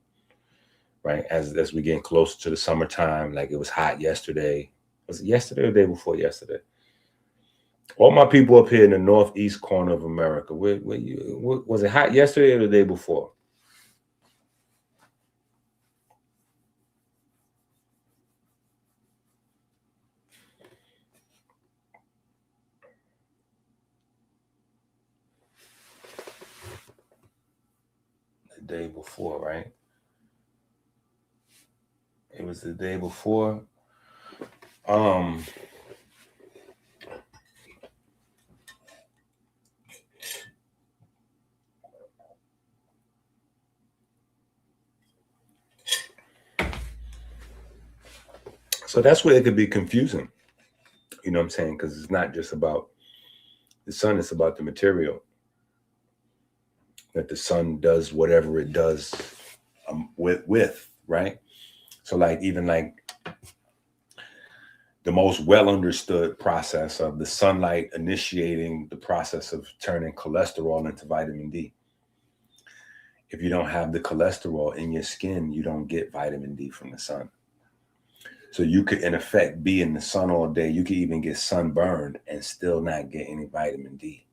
right? As we get closer to the summertime, like it was hot yesterday. Was it yesterday or the day before yesterday? All my people up here in the northeast corner of America, was it hot yesterday or the day before? The day before, right? It was the day before. So that's where it could be confusing. You know what I'm saying? Because it's not just about the sun, it's about the material. That the sun does whatever it does with, right? So like even like the most well understood process of the sunlight initiating the process of turning cholesterol into vitamin D. If you don't have the cholesterol in your skin, you don't get vitamin D from the sun. So you could, in effect, be in the sun all day. You could even get sunburned and still not get any vitamin D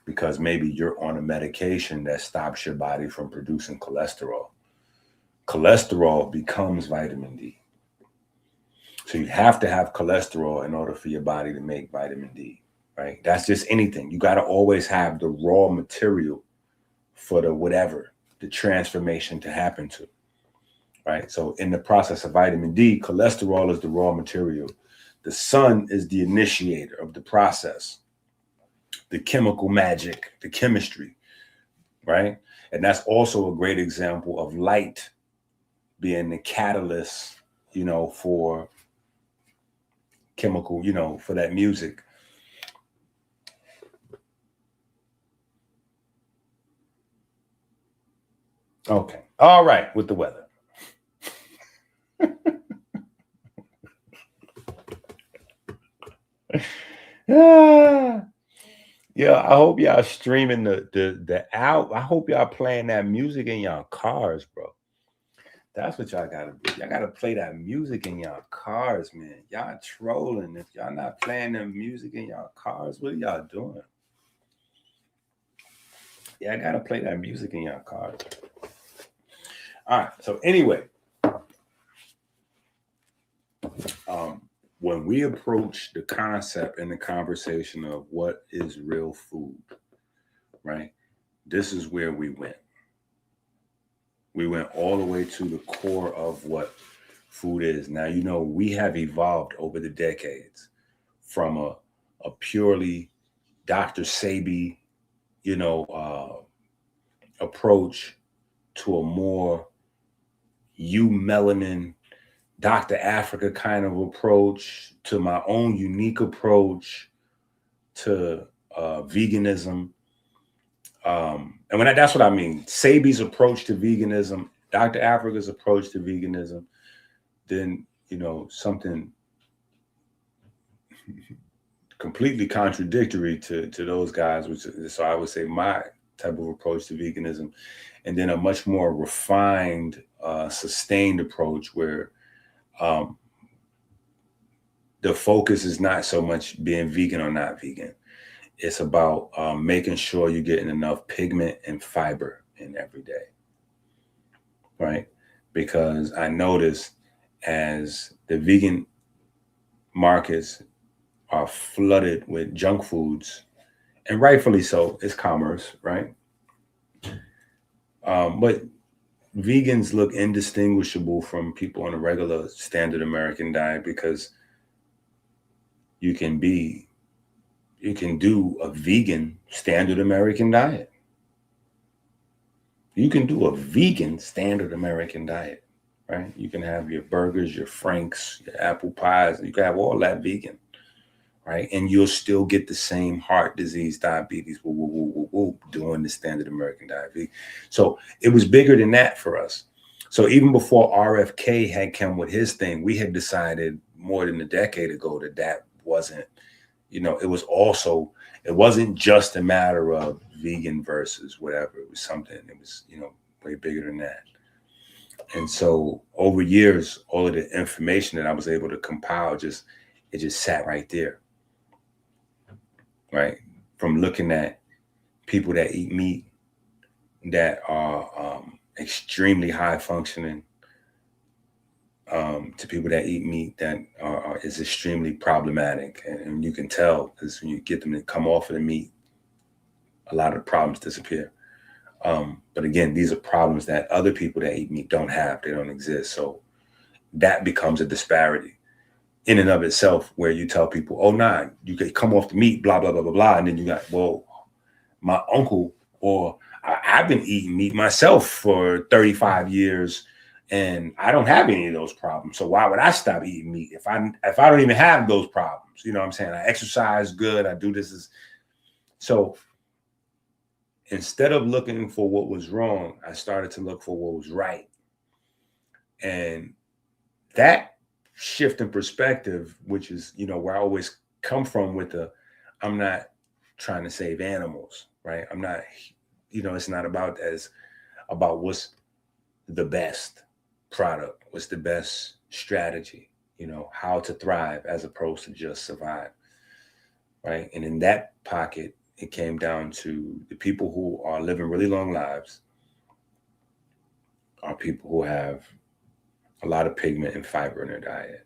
because maybe you're on a medication that stops your body from producing cholesterol. Cholesterol becomes vitamin D. So you have to have cholesterol in order for your body to make vitamin D, right? That's just anything. You got to always have the raw material for the whatever, the transformation to happen to, right? So in the process of vitamin D, cholesterol is the raw material. The sun is the initiator of the process, the chemical magic, the chemistry, right? And that's also a great example of light being the catalyst, you know, for chemical, you know, for that music. Okay. All right. With the weather. Yeah, I hope y'all streaming the out. I hope y'all playing that music in y'all cars, bro. That's what y'all gotta do. Y'all gotta play that music in y'all cars, man. Y'all trolling. If y'all not playing the music in y'all cars, what are y'all doing? Yeah, I gotta play that music in y'all cars. All right. So anyway, when we approach the concept and the conversation of what is real food, right? This is where we went. We went all the way to the core of what food is. Now, you know, we have evolved over the decades from a purely Dr. Sebi, you know, approach to a more melanin, Dr. Africa kind of approach, to my own unique approach to veganism. And that's what I mean. Sebi's approach to veganism, Dr. Africa's approach to veganism, then, you know, something completely contradictory to those guys, which so I would say my type of approach to veganism, and then a much more refined, sustained approach where the focus is not so much being vegan or not vegan. It's about making sure you're getting enough pigment and fiber in every day, right? Because I noticed as the vegan markets are flooded with junk foods, and rightfully so, it's commerce, right? But vegans look indistinguishable from people on a regular standard American diet because you can do a vegan standard American diet. You can do a vegan standard American diet, right? You can have your burgers, your Franks, your apple pies. You can have all that vegan, right? And you'll still get the same heart disease, diabetes, doing the standard American diet. So it was bigger than that for us. So even before RFK had come with his thing, we had decided more than a decade ago that wasn't, you know, it wasn't just a matter of vegan versus whatever. It was something, it was, you know, way bigger than that. And so over years, all of the information that I was able to compile, it just sat right there, right? From looking at people that eat meat that are extremely high functioning, to people that eat meat that is extremely problematic. And you can tell because when you get them to come off of the meat, a lot of the problems disappear. But again, these are problems that other people that eat meat don't have. They don't exist. So that becomes a disparity in and of itself, where you tell people, oh, nah, you can come off the meat, blah, blah, blah, blah, blah. And then you got, well, my uncle, or I've been eating meat myself for 35 years And I don't have any of those problems. So why would I stop eating meat if I don't even have those problems? You know what I'm saying? I exercise good. I do this. So instead of looking for what was wrong, I started to look for what was right. And that shift in perspective, which is, where I always come from with I'm not trying to save animals, right? I'm not, it's not about what's the best product, what's the best strategy, how to thrive as opposed to just survive, right? And in that pocket, it came down to the people who are living really long lives are people who have a lot of pigment and fiber in their diet.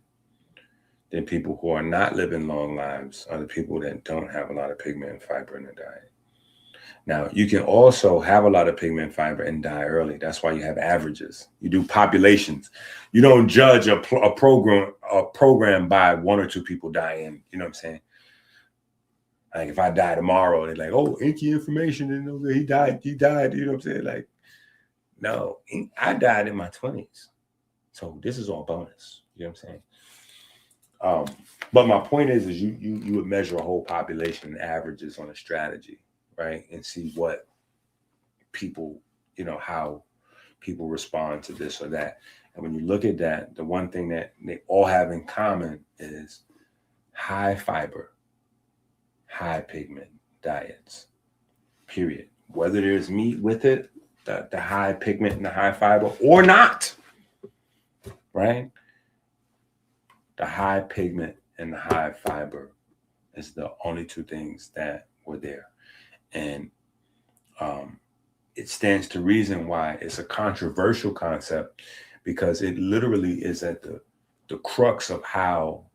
Then people who are not living long lives are the people that don't have a lot of pigment and fiber in their diet. Now, you can also have a lot of pigment and fiber and die early. That's why you have averages. You do populations. You don't judge a program by one or two people dying. You know what I'm saying? Like if I die tomorrow, they're like, oh, inky information. He died. You know what I'm saying? Like, no, I died in my 20s. So this is all bonus. You know what I'm saying? But my point is you would measure a whole population averages on a strategy, right? And see what people, how people respond to this or that. And when you look at that, the one thing that they all have in common is high fiber, high pigment diets, period. Whether there's meat with it, the high pigment and the high fiber or not, right? The high pigment and the high fiber is the only two things that were there. And it stands to reason why it's a controversial concept, because it literally is at the crux of how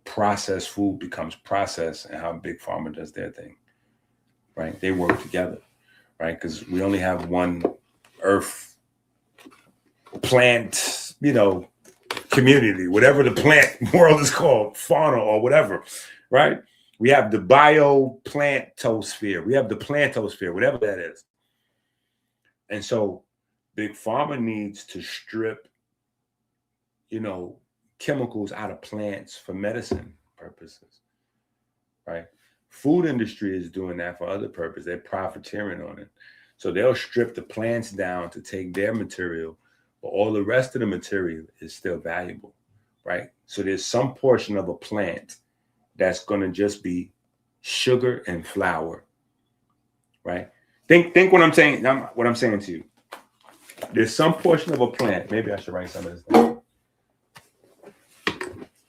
processed food becomes processed and how Big Pharma does their thing, right? They work together, right? Because we only have one earth plant, community, whatever the plant world is called, fauna or whatever, right? We have the bioplantosphere. We have the plantosphere, whatever that is. And so Big Pharma needs to strip, chemicals out of plants for medicine purposes, right? Food industry is doing that for other purposes. They're profiteering on it. So they'll strip the plants down to take their material, but all the rest of the material is still valuable, right? So there's some portion of a plant that's going to just be sugar and flour, right? Think what I'm saying. What I'm saying to you. There's some portion of a plant. Maybe I should write some of this down.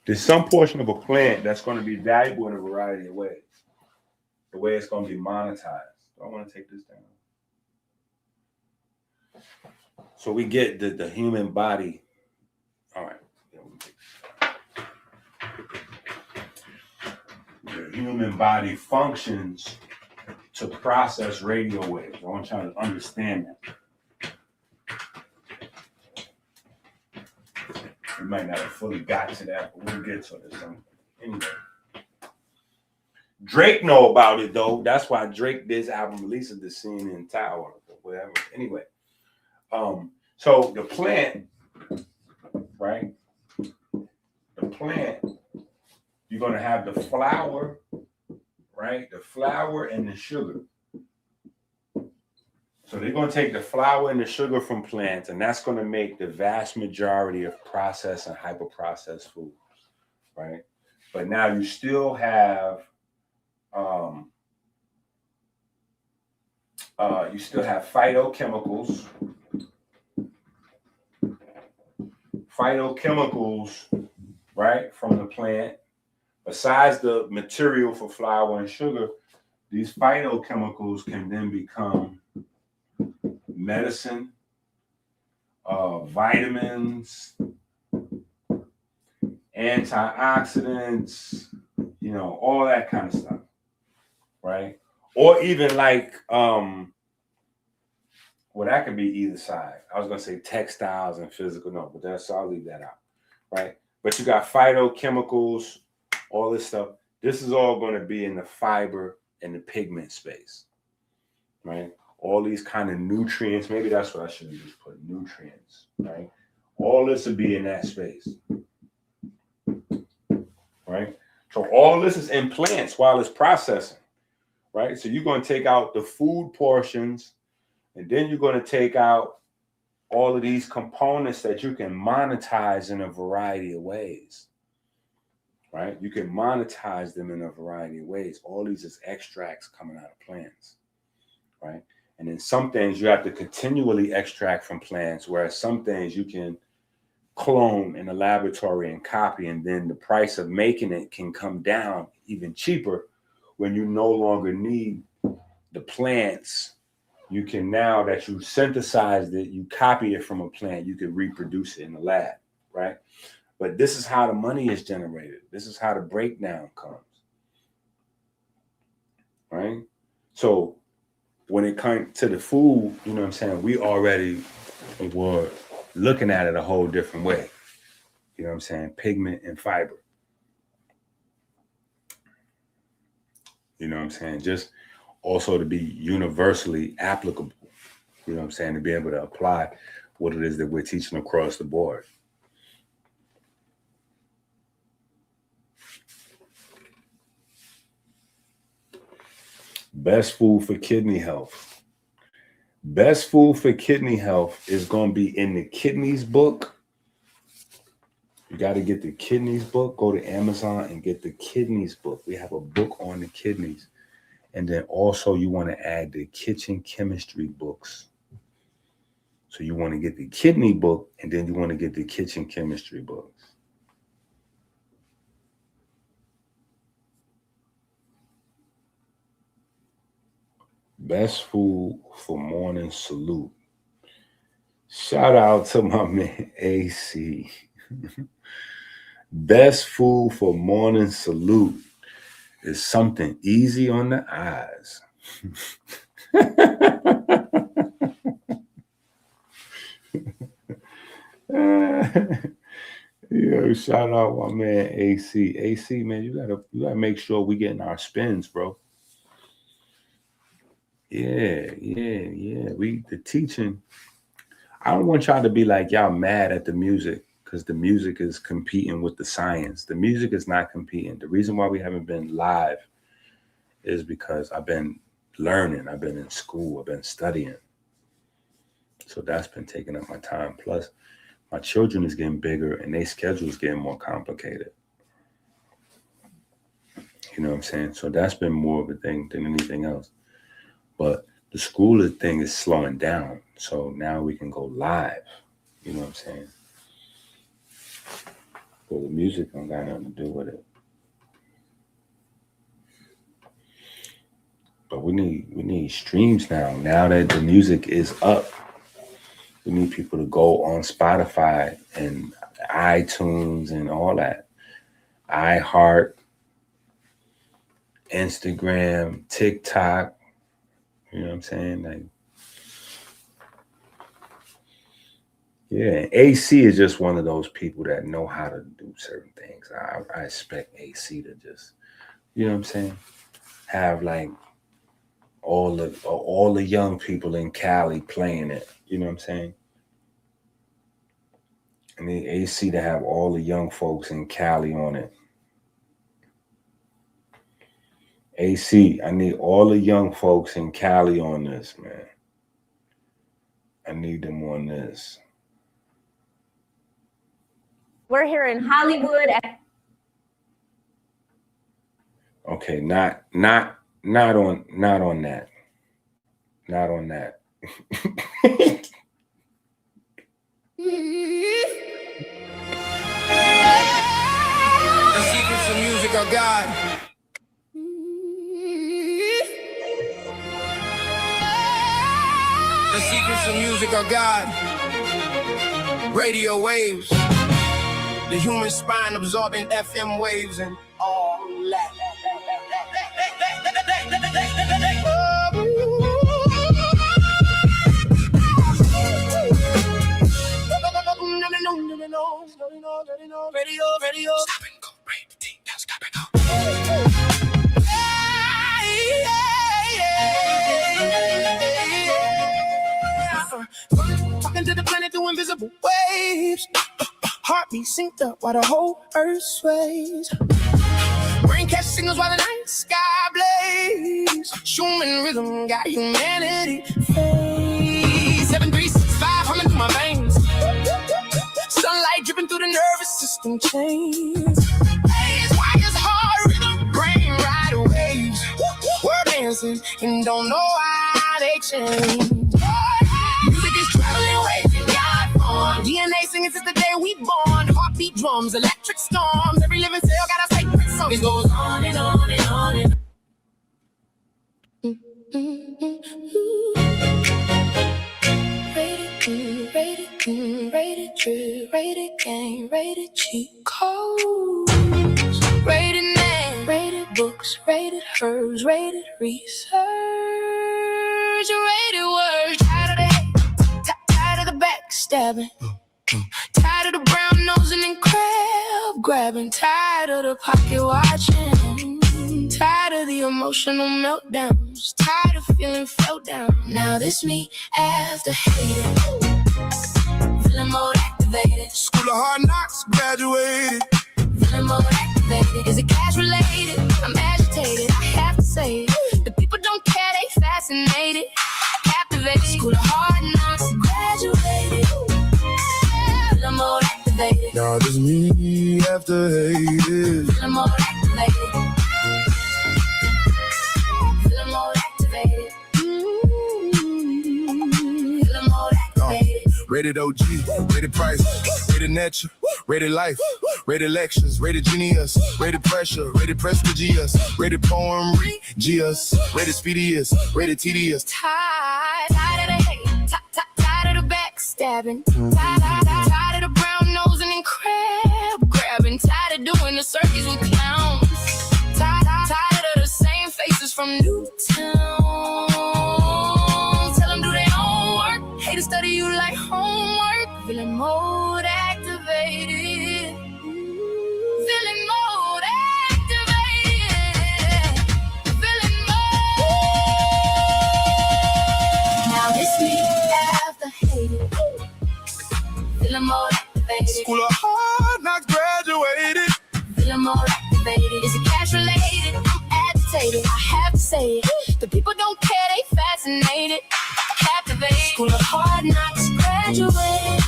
There's some portion of a plant that's going to be valuable in a variety of ways. The way it's going to be monetized. Do I want to take this down? So we get the human body. All right. The human body functions to process radio waves. I want y'all to understand that. We might not have fully got to that, but we'll get to this. Anyway. Drake know about it, though. That's why Drake did his album release of the scene in Tower or whatever. Anyway. So the plant, right? The plant, you're going to have the flour, right? The flour and the sugar. So they're going to take the flour and the sugar from plants, and that's going to make the vast majority of processed and hyper-processed food, right? But now you still have phytochemicals. Phytochemicals, right, from the plant. Besides the material for flour and sugar, these phytochemicals can then become medicine, vitamins, antioxidants, all that kind of stuff, right? Or even like, that could be either side. I was going to say textiles and physical, no, but I'll leave that out, right? But you got phytochemicals, all this stuff. This is all going to be in the fiber and the pigment space, right? All these kind of nutrients. Maybe that's what I should have just put, nutrients, right? All this would be in that space, right? So all this is in plants while it's processing, right? So you're going to take out the food portions, and then you're going to take out all of these components that you can monetize in a variety of ways, right? You can monetize them in a variety of ways. All these is extracts coming out of plants, right? And then some things you have to continually extract from plants, whereas some things you can clone in a laboratory and copy, and then the price of making it can come down even cheaper when you no longer need the plants. You can, now that you synthesized it, you copy it from a plant, you can reproduce it in the lab, right? But this is how the money is generated. This is how the breakdown comes, right? So when it comes to the food, you know what I'm saying, we already were looking at it a whole different way. You know what I'm saying? Pigment and fiber. You know what I'm saying? Just also to be universally applicable. You know what I'm saying? To be able to apply what it is that we're teaching across the board. Best food for kidney health. Best food for kidney health is going to be in the kidneys book. You got to get the kidneys book. Go to Amazon and get the kidneys book. We have a book on the kidneys. And then also you want to add the kitchen chemistry books. So you want to get the kidney book, and then you want to get the kitchen chemistry books. Best food for morning salute. Shout out to my man AC. Best food for morning salute is something easy on the eyes. Yo, shout out my man AC. AC, man, you gotta make sure we getting our spins, bro. Yeah. The teaching. I don't want y'all to be like y'all mad at the music because the music is competing with the science. The music is not competing. The reason why we haven't been live is because I've been learning. I've been in school. I've been studying. So that's been taking up my time. Plus, my children is getting bigger and their schedule is getting more complicated. You know what I'm saying? So that's been more of a thing than anything else. But the school thing is slowing down. So now we can go live. You know what I'm saying? But the music don't got nothing to do with it. But we need streams now. Now that the music is up, we need people to go on Spotify and iTunes and all that. iHeart, Instagram, TikTok. You know what I'm saying? Like, yeah, and AC is just one of those people that know how to do certain things. I expect AC to just, you know what I'm saying, have like all the young people in Cali playing it. You know what I'm saying? I need AC to have all the young folks in Cali on it. AC, I need all the young folks in Cali on this, man. I need them on this. We're here in Hollywood. Okay, not on that. Not on that. The secrets of music are God. The secrets of music are God. Radio waves. The human spine absorbing FM waves and all that. Radio. Stop and go. Break the team down. Stop and go. Talking to the planet through invisible waves. Heartbeat synced up while the whole earth sways. Brain catch signals while the night sky blaze. Human rhythm got humanity phase. 7, 3, 6, 5 humming through my veins. Sunlight dripping through the nervous system chains. Waves, wires, heart rhythm, brain ride waves. We're dancing and don't know how they change. Music is traveling waves in God form. DNA singing since the day we born. Heartbeat drums, electric storms. Every living cell got a sacred song. It goes on and on and on and on. Rated true, rated game, rated cheat codes, rated name, rated books, rated herbs, rated research, rated words. Tired of the hate, tired of the backstabbing, tired of the brown nosing and crab grabbing, tired of the pocket watching, tired of the emotional meltdowns, tired of feeling felt down. Now this me after hating. Feeling mode activated. School of hard knocks, graduated. Feeling mode activated. Is it cash related? I'm agitated, I have to say it. The people don't care, they fascinated. Captivated. School of hard knocks, graduated. Feeling mode activated. Now this me after hated. Feeling mode activated. Feeling mode activated. Feeling mode activated. Rated OG, rated price, rated nature, rated life, rated lectures, rated genius, rated pressure, rated prestigious, rated poem, Gius, rated speediest, rated tedious. Tired of the hate, tired of the backstabbing, tired of the brown nosing and crab grabbing, tired of doing the circus with clowns, tired of the same faces from Newtown. Tell them do their own work, hate to study you like homework. Feeling mode activated. Feeling mode activated. Feeling mode. Now this me after hating. Feeling mode activated. School of hard knocks, graduated. Feeling mode activated. Is it cash related? I'm agitated, I have to say it. The people don't care, they fascinated. Captivated. School of hard knocks, graduated.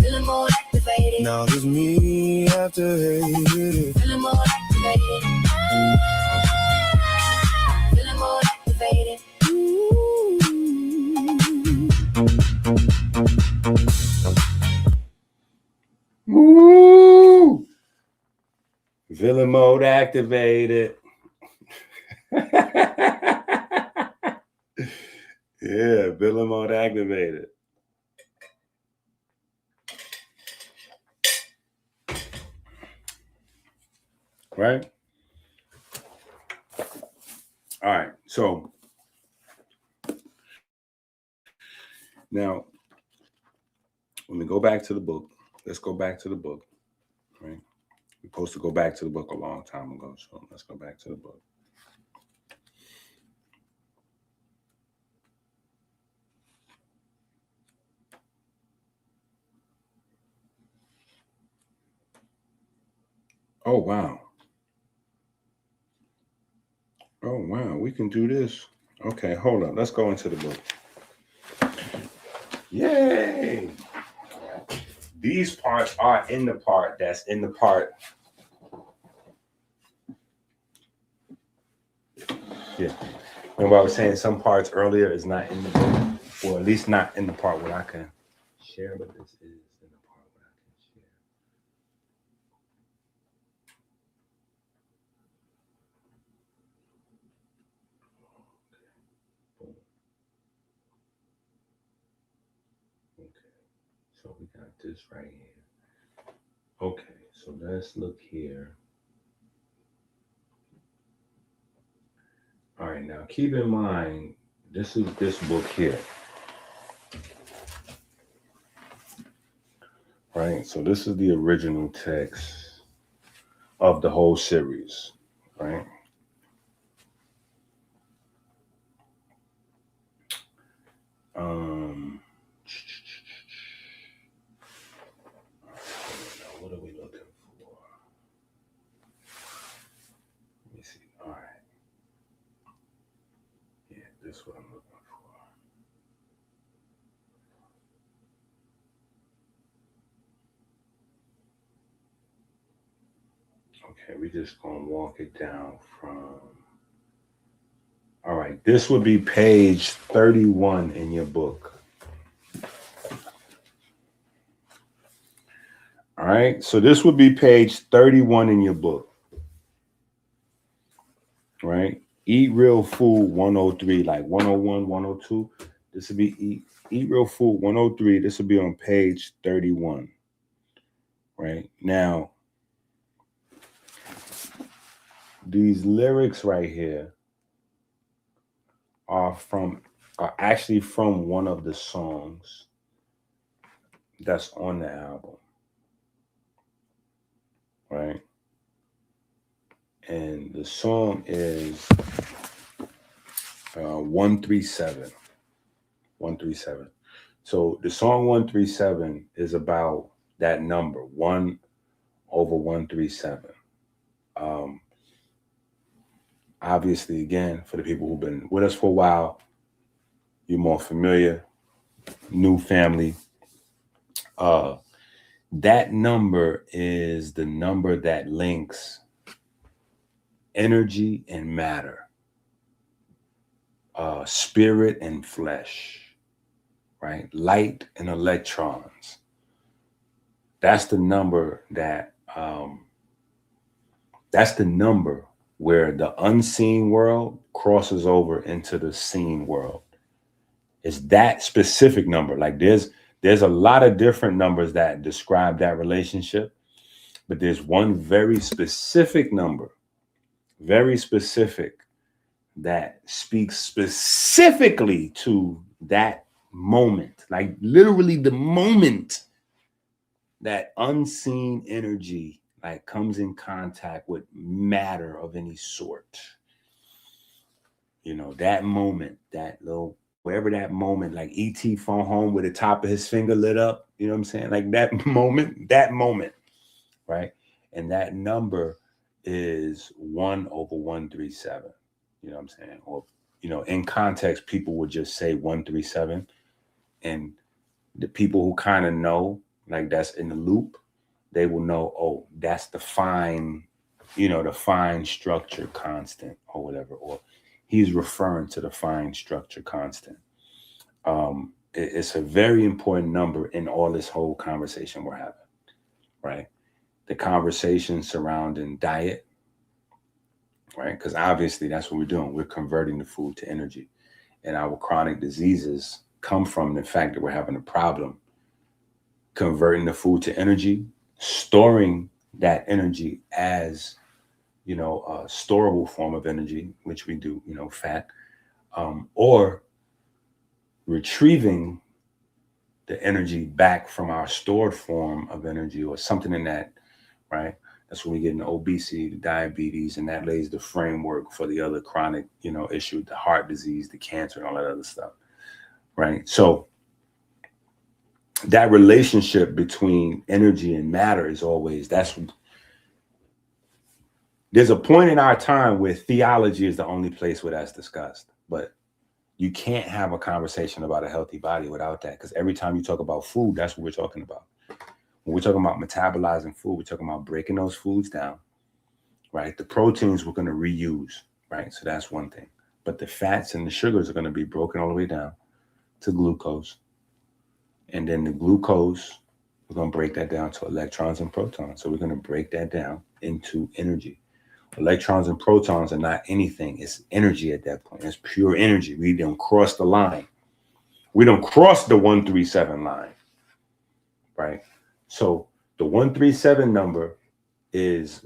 Feeling mode activated. Now this me after hated. Feeling mode activated. Feeling mode activated. Woo! Villain mode activated. Yeah, villain mode activated. Right? All right. So now, when we go back to the book, let's go back to the book. Right? We're supposed to go back to the book a long time ago. So let's go back to the book. Oh, wow. Oh, wow. We can do this. Okay, hold on. Let's go into the book. Yay. These parts are in the part that's in the part. Yeah. Remember I was saying some parts earlier is not in the book, or at least not in the part where I can share, but this is in the part where I can share. Okay, so we got this right here. Okay, so let's look here. All right, now keep in mind, this is this book here. Right, so this is the original text of the whole series, right? Okay, we just gonna walk it down from. All right, this would be page 31 in your book. All right, so this would be page 31 in your book. Right? Eat Real Food 103, like 101, 102. This would be Eat Real Food 103. This would be on page 31. Right? Now, these lyrics right here are actually from one of the songs that's on the album. Right? And the song is 137. 137. So the song 137 is about that number, 1 over 137. Obviously, again, for the people who've been with us for a while, you're more familiar, new family. That number is the number that links energy and matter, spirit and flesh, right? Light and electrons. That's the number that's the number where the unseen world crosses over into the seen world. It's that specific number. Like there's a lot of different numbers that describe that relationship, but there's one very specific number, very specific, that speaks specifically to that moment, like literally the moment that unseen energy like comes in contact with matter of any sort. You know, that moment, that little, wherever that moment, like E.T. phone home with the top of his finger lit up, you know what I'm saying? Like that moment, right? And that number is 1 over 137. You know what I'm saying? Or, you know, in context, people would just say 137. And the people who kind of know, like that's in the loop, they will know, oh, that's the fine, you know, the fine structure constant or whatever, or he's referring to the fine structure constant. It's a very important number in all this whole conversation we're having, right? The conversation surrounding diet, right? Because obviously that's what we're doing. We're converting the food to energy. And our chronic diseases come from the fact that we're having a problem converting the food to energy, storing that energy as, you know, a storable form of energy, which we do, you know, fat, or retrieving the energy back from our stored form of energy or something in that, right? That's when we get into obesity, the diabetes, and that lays the framework for the other chronic, you know, issue, the heart disease, the cancer, and all that other stuff, right? So that relationship between energy and matter is always, there's a point in our time where theology is the only place where that's discussed, but you can't have a conversation about a healthy body without that, because every time you talk about food, that's what we're talking about. When we're talking about metabolizing food, we're talking about breaking those foods down, right? The proteins we're going to reuse, right? So that's one thing. But the fats and the sugars are going to be broken all the way down to glucose. And then the glucose, we're going to break that down to electrons and protons. So we're going to break that down into energy. Electrons and protons are not anything. It's energy at that point. It's pure energy. We don't cross the line. We don't cross the 137 line, right? So the 137 number is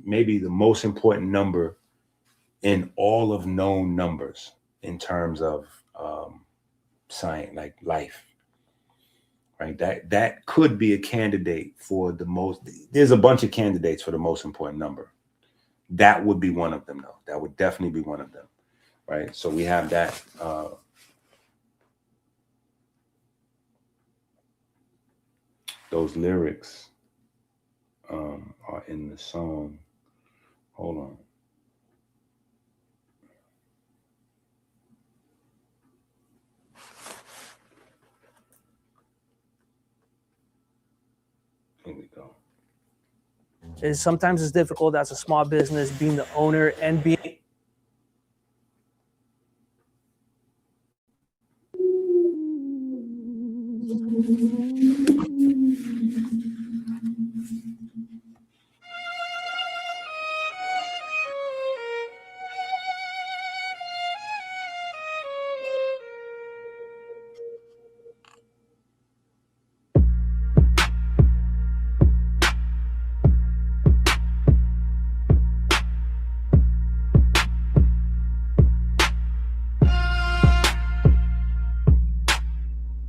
maybe the most important number in all of known numbers in terms of science, like life, right? That could be a candidate for the most. There's a bunch of candidates for the most important number. That would be one of them, though. That would definitely be one of them, right? So we have that. Those lyrics are in the song. Hold on. Here we go. is sometimes it's difficult as a small business being the owner and being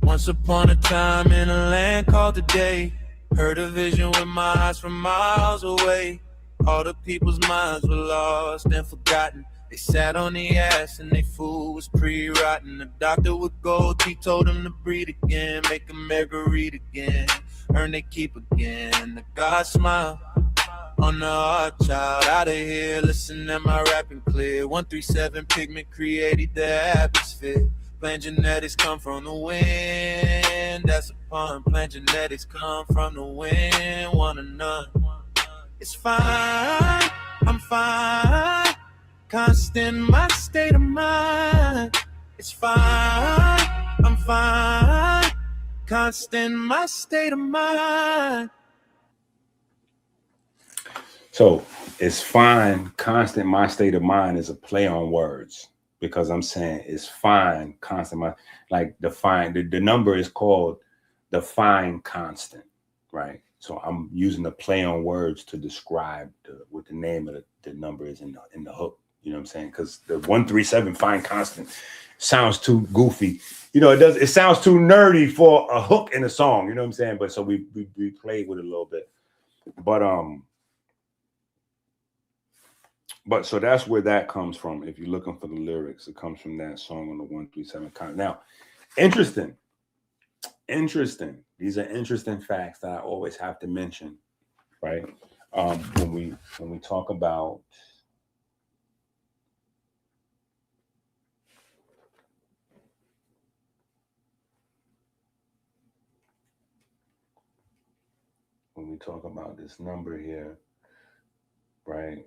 Once upon a time in a land called today, heard a vision with my eyes from miles away. All the people's minds were lost and forgotten. They sat on the ass and they food was pre-rotten. The doctor with gold teeth told them to breathe again, make America read again, earn they keep again. The God smile on the heart child, out of here, listen, am I rapping clear? 137 pigment created the atmosphere. Plant genetics come from the wind, that's a pun. Plant genetics come from the wind, one or none. It's fine, I'm fine, constant my state of mind. It's fine, I'm fine, constant my state of mind. So it's fine, constant, my state of mind is a play on words, because I'm saying it's fine, constant, like define, the number is called the fine constant, right? So I'm using the play on words to describe what the name of the number is in the hook, you know what I'm saying? Because the 137 fine constant sounds too goofy. You know, it sounds too nerdy for a hook in a song, you know what I'm saying? But so we played with it a little bit. But so that's where that comes from. If you're looking for the lyrics, it comes from that song on the 137 count. Now, interesting. These are interesting facts that I always have to mention, right? When we talk about this number here, right?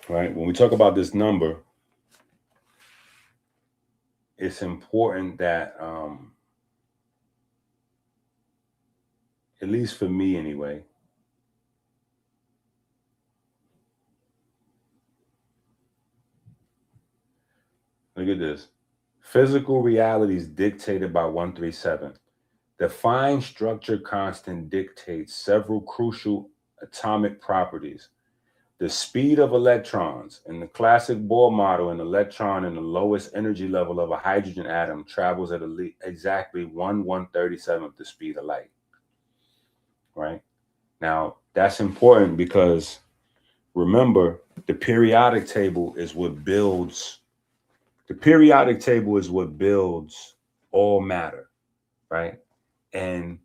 Right? When we talk about this number, it's important that, at least for me anyway, look at this. Physical reality is dictated by 137. The fine structure constant dictates several crucial atomic properties. The speed of electrons. In the classic Bohr model, an electron in the lowest energy level of a hydrogen atom travels at exactly 1/137th the speed of light. Right? Now, that's important because remember, the periodic table is what builds all matter, right? And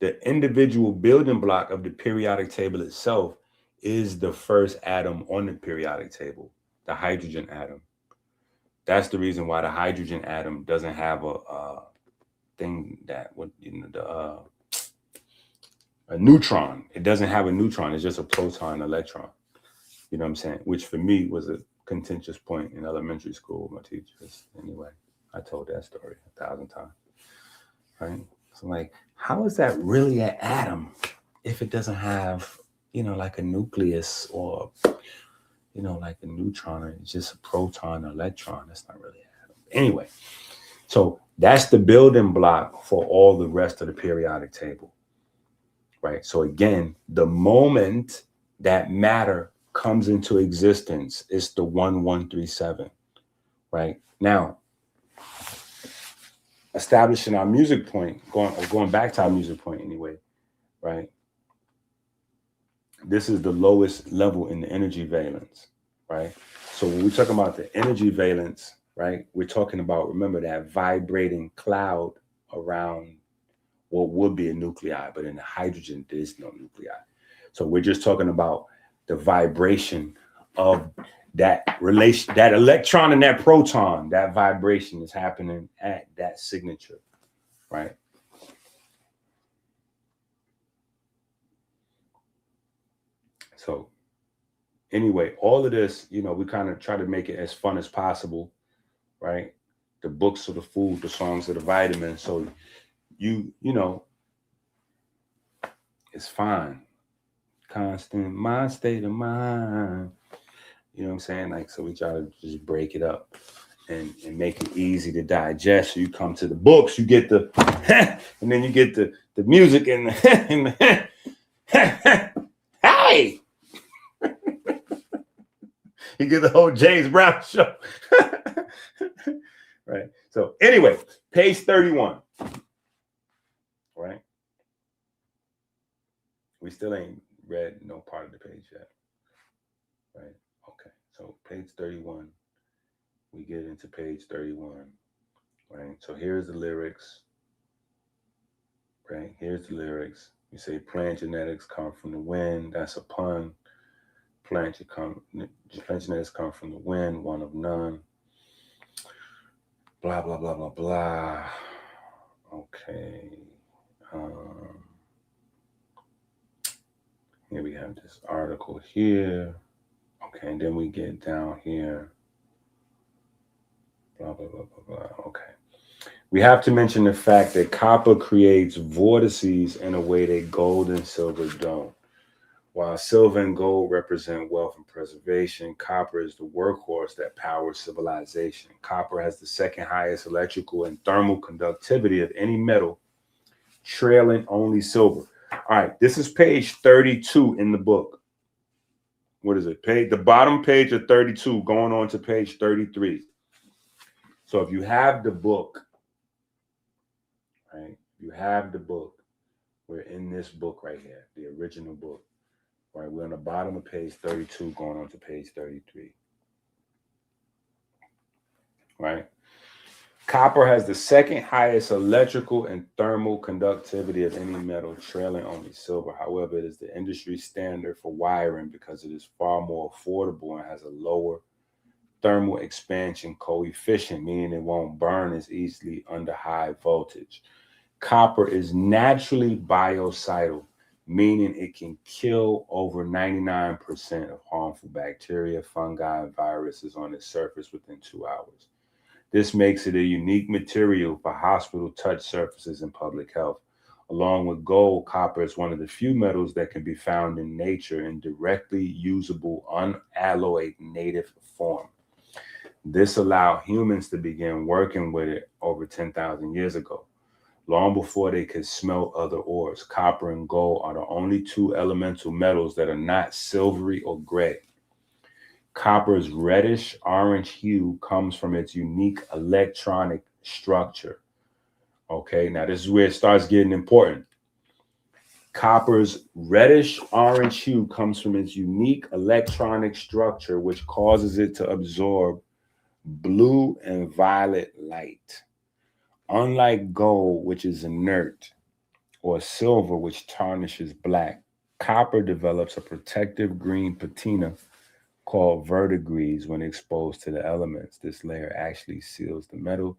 the individual building block of the periodic table itself is the first atom on the periodic table, the hydrogen atom. That's the reason why the hydrogen atom doesn't have a thing that would, a neutron. It doesn't have a neutron. It's just a proton electron. You know what I'm saying? Which for me was a contentious point in elementary school with my teachers. Anyway, I told that story 1,000 times, right? So like, how is that really an atom if it doesn't have, like a nucleus or, like a neutron? It's just a proton or electron. That's not really an atom. Anyway, so that's the building block for all the rest of the periodic table, right? So again, the moment that matter comes into existence, it's the 1/137, right? Now, establishing our music point, going back to our music point anyway, right? This is the lowest level in the energy valence, right? So when we talk about the energy valence, right, we're talking about, remember, that vibrating cloud around what would be a nuclei, but in the hydrogen, there's no nuclei. So we're just talking about the vibration of that relation, that electron and that proton, that vibration is happening at that signature, right? So anyway, all of this, you know, we kind of try to make it as fun as possible, right? The books are the food, the songs are the vitamins. So you know, it's fine. Constant mind, state of mind. You know what I'm saying? Like, so we try to just break it up and make it easy to digest. So you come to the books, you get the, and then you get the music and the, hey! You get the whole James Brown show. Right. So anyway, page 31. Right. We still ain't read no part of the page yet. Right. Okay. So page 31. We get into page 31. Right. So here's the lyrics. Right. Here's the lyrics. You say plant genetics come from the wind. That's a pun. Plant genetics come from the wind, one of none. Blah, blah, blah, blah, blah. Okay. Here we have this article here. Okay, and then we get down here. Blah, blah, blah, blah, blah. Okay. We have to mention the fact that copper creates vortices in a way that gold and silver don't. While silver and gold represent wealth and preservation, copper is the workhorse that powers civilization. Copper has the second highest electrical and thermal conductivity of any metal, trailing only silver. All right, this is page 32 in the book. What is it? The bottom page of 32 going on to page 33. So if you have the book, right? You have the book. We're in this book right here, the original book. Right, we're on the bottom of page 32 going on to page 33. Right? Copper has the second highest electrical and thermal conductivity of any metal, trailing only silver. However, it is the industry standard for wiring because it is far more affordable and has a lower thermal expansion coefficient, meaning it won't burn as easily under high voltage. Copper is naturally biocidal, meaning it can kill over 99% of harmful bacteria, fungi, and viruses on its surface within 2 hours. This makes it a unique material for hospital touch surfaces and public health. Along with gold, copper is one of the few metals that can be found in nature in directly usable, unalloyed native form. This allowed humans to begin working with it over 10,000 years ago. Long before they could smelt other ores, copper and gold are the only two elemental metals that are not silvery or gray. Copper's reddish orange hue comes from its unique electronic structure. Okay, now this is where it starts getting important. Copper's reddish orange hue comes from its unique electronic structure, which causes it to absorb blue and violet light. Unlike gold, which is inert, or silver, which tarnishes black, copper develops a protective green patina called verdigris when exposed to the elements. This layer actually seals the metal,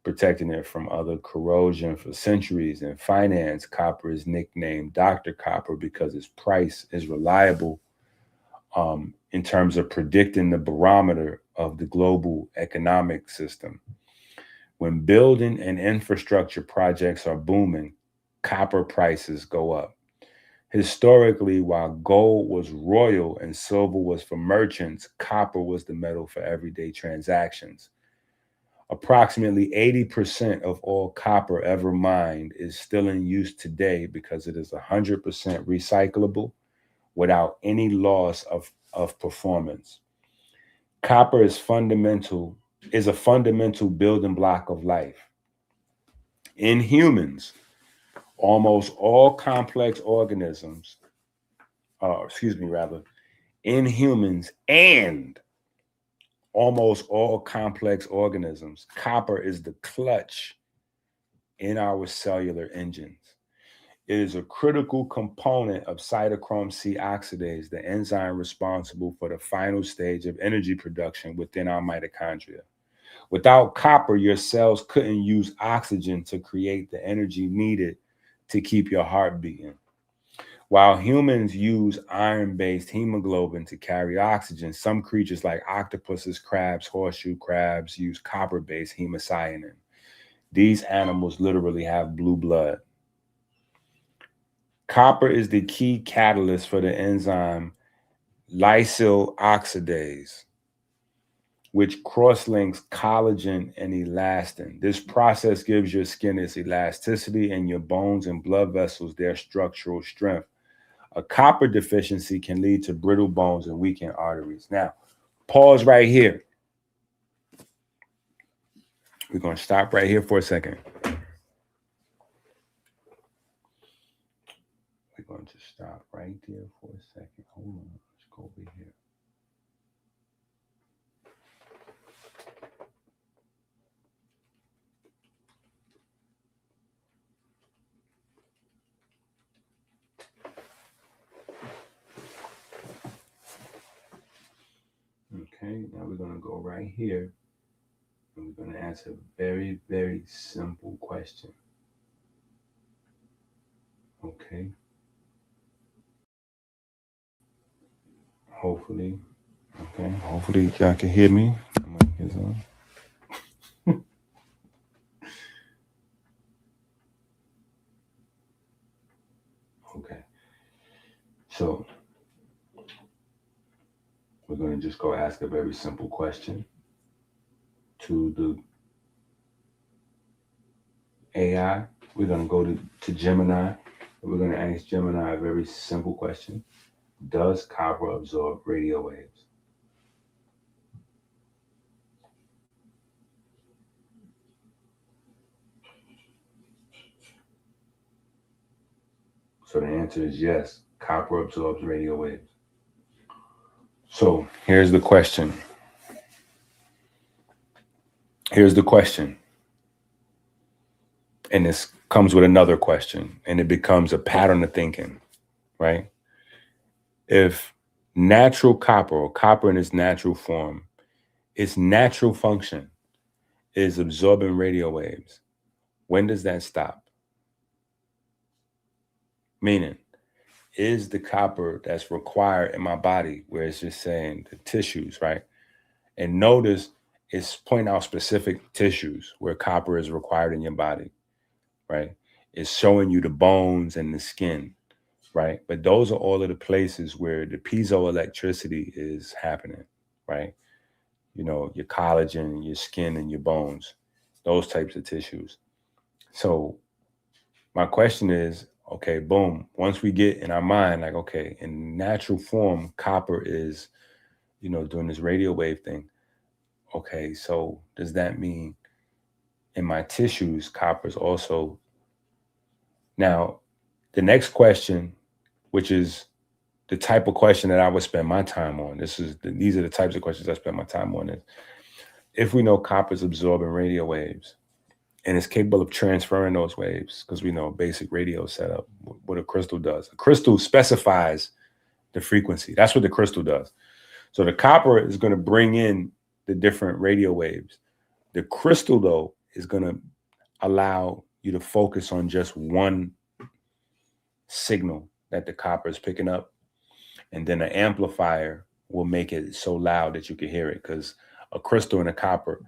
protecting it from other corrosion for centuries. In finance, copper is nicknamed Dr. Copper because its price is reliable in terms of predicting the barometer of the global economic system. When building and infrastructure projects are booming, copper prices go up. Historically, while gold was royal and silver was for merchants, copper was the metal for everyday transactions. Approximately 80% of all copper ever mined is still in use today because it is 100% recyclable without any loss of performance. Copper is a fundamental building block of life. In humans, almost all complex organisms, in humans and almost all complex organisms, copper is the clutch in our cellular engines. It is a critical component of cytochrome C oxidase, the enzyme responsible for the final stage of energy production within our mitochondria. Without copper, your cells couldn't use oxygen to create the energy needed to keep your heart beating. While humans use iron-based hemoglobin to carry oxygen, some creatures like octopuses, crabs, horseshoe crabs use copper-based hemocyanin. These animals literally have blue blood. Copper is the key catalyst for the enzyme lysyl oxidase, which cross-links collagen and elastin. This process gives your skin its elasticity and your bones and blood vessels their structural strength. A copper deficiency can lead to brittle bones and weakened arteries. Now, pause right here. We're going to stop right here for a second. We're going to stop right there for a second. Hold on. Let's go over here. Okay, now we're going to go right here and we're going to answer a very, very simple question. Okay. Hopefully y'all can hear me. My mic is on. Okay. So we're going to just go ask a very simple question to the AI. We're going to go to Gemini. We're going to ask Gemini a very simple question. Does copper absorb radio waves? So the answer is yes, copper absorbs radio waves. So here's the question. And this comes with another question, and it becomes a pattern of thinking, right? If natural copper, or copper in its natural form, its natural function is absorbing radio waves, when does that stop? Meaning, is the copper that's required in my body, where it's just saying the tissues, right? And notice it's pointing out specific tissues where copper is required in your body, right? It's showing you the bones and the skin, right? But those are all of the places where the piezoelectricity is happening, right? You know, your collagen, your skin, and your bones, those types of tissues. So my question is, okay, boom, once we get in our mind, like, okay, in natural form, copper is, doing this radio wave thing. Okay, so does that mean in my tissues, copper is also... Now, the next question, which is the type of question that I would spend my time on, these are the types of questions I spend my time on, is if we know copper is absorbing radio waves and is capable of transferring those waves, because we know basic radio setup, what a crystal does. A crystal specifies the frequency. That's what the crystal does. So the copper is going to bring in the different radio waves. The crystal, though, is going to allow you to focus on just one signal that the copper is picking up. And then an amplifier will make it so loud that you can hear it, because a crystal and a copper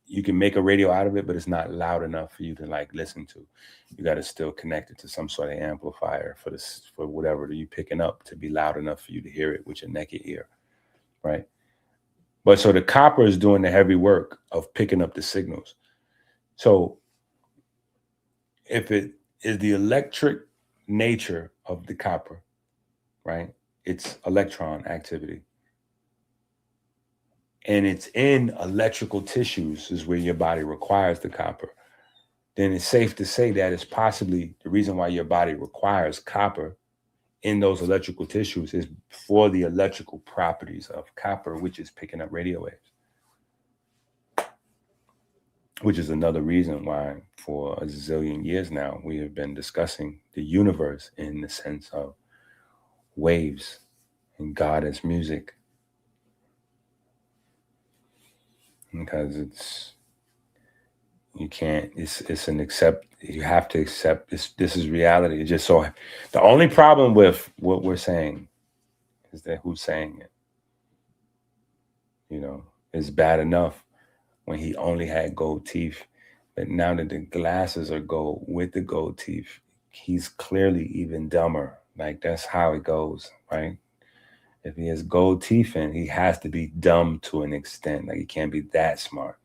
you can make a radio out of it, but it's not loud enough for you to like listen to. You got to still connect it to some sort of amplifier for whatever that you picking up to be loud enough for you to hear it with your naked ear, right? But so the copper is doing the heavy work of picking up the signals. So if it is the electric nature of the copper, right? It's electron activity. And it's in electrical tissues is where your body requires the copper. Then it's safe to say that it's possibly the reason why your body requires copper in those electrical tissues is for the electrical properties of copper, which is picking up radio waves. which is another reason why for a zillion years now, we have been discussing the universe in the sense of waves and God as music. Because you have to accept this is reality. It's just so, the only problem with what we're saying is that who's saying it. It's bad enough when he only had gold teeth, but now that the glasses are gold with the gold teeth, he's clearly even dumber. Like, that's how it goes, right? If he has gold teeth in, he has to be dumb to an extent. Like, he can't be that smart.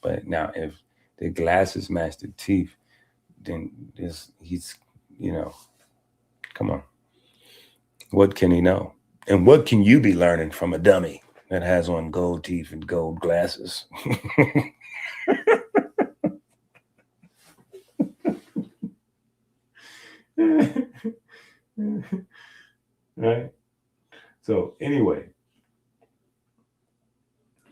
But now if the glasses match the teeth, then he's, come on. What can he know? And what can you be learning from a dummy that has on gold teeth and gold glasses? Right? So anyway,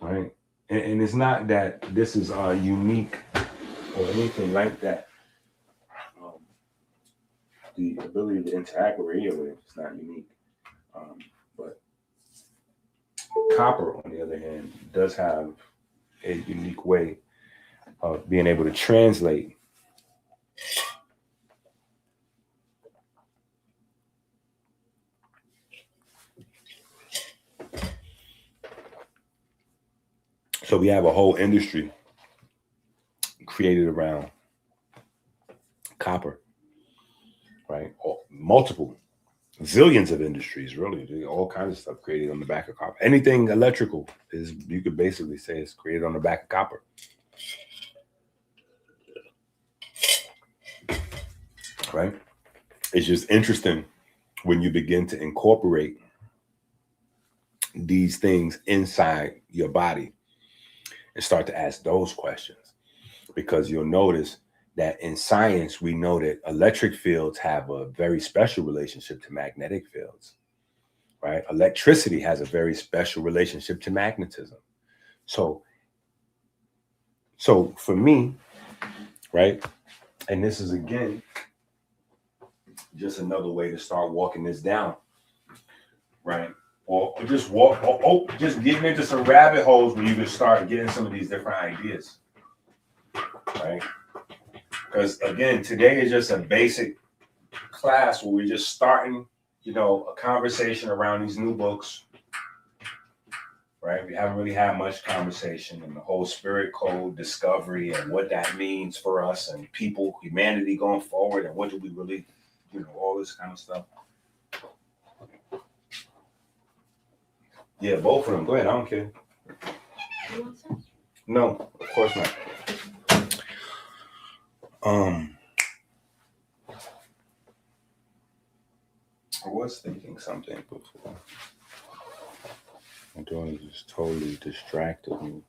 right? And it's not that this is unique or anything like that. The ability to interact with radio waves is not unique. But copper, on the other hand, does have a unique way of being able to translate So we have a whole industry created around copper, right? Multiple, zillions of industries, really. All kinds of stuff created on the back of copper. Anything electrical is, you could basically say, it's created on the back of copper. Right? It's just interesting when you begin to incorporate these things inside your body and start to ask those questions, because you'll notice that in science, we know that electric fields have a very special relationship to magnetic fields, right? Electricity has a very special relationship to magnetism. So for me, right, and this is, again, just another way to start walking this down, right? Or just just getting into some rabbit holes where you can start getting some of these different ideas, right? Because again, today is just a basic class where we're just starting, a conversation around these new books, right? We haven't really had much conversation in the whole spirit code discovery and what that means for us and people, humanity going forward, and what do we really, all this kind of stuff. Yeah, both of them. Go ahead. I don't care. You want some? No, of course not. I was thinking something before. My daughter just totally distracted me.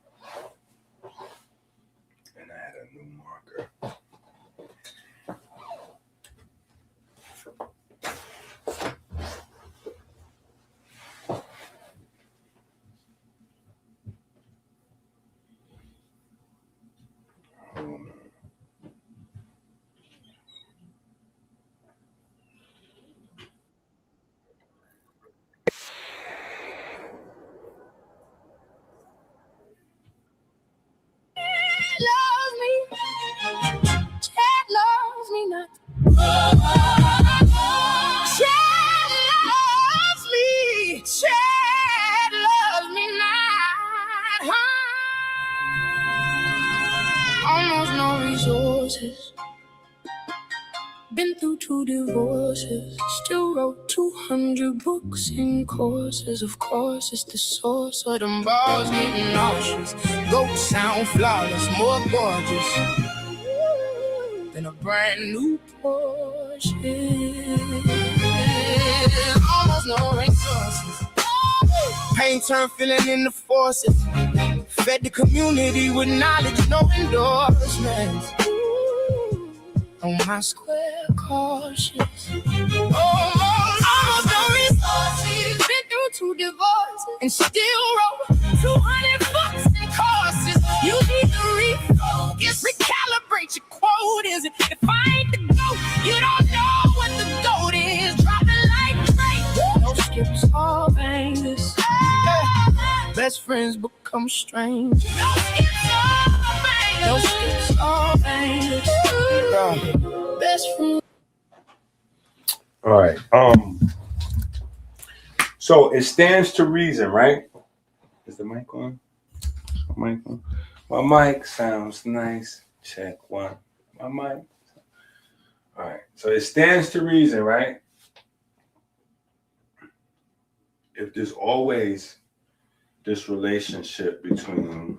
And I had a new marker. Almost no resources. Been through 2 divorces. Still wrote 200 books and courses. Of course, it's the source of them balls getting nauseous. Goats sound flawless, more gorgeous than a brand new Porsche. Almost no resources. Pain turned feeling into forces. Fed the community with knowledge, no endorsements. On my square cautious. Almost no resources. Been through 2 divorces and still wrote 200 books and courses. You need to refocus. quote is it? If I ain't the GOAT, you don't know what the GOAT is. Drop it like Drake. No skips or bangers. Best friends become strangers. No skips or bangers. No skips or bangers. Best friends. All right. So it stands to reason, right? Is the mic on? My mic on? My mic sounds nice. Check one. My mic. All right. So it stands to reason, right? If there's always this relationship between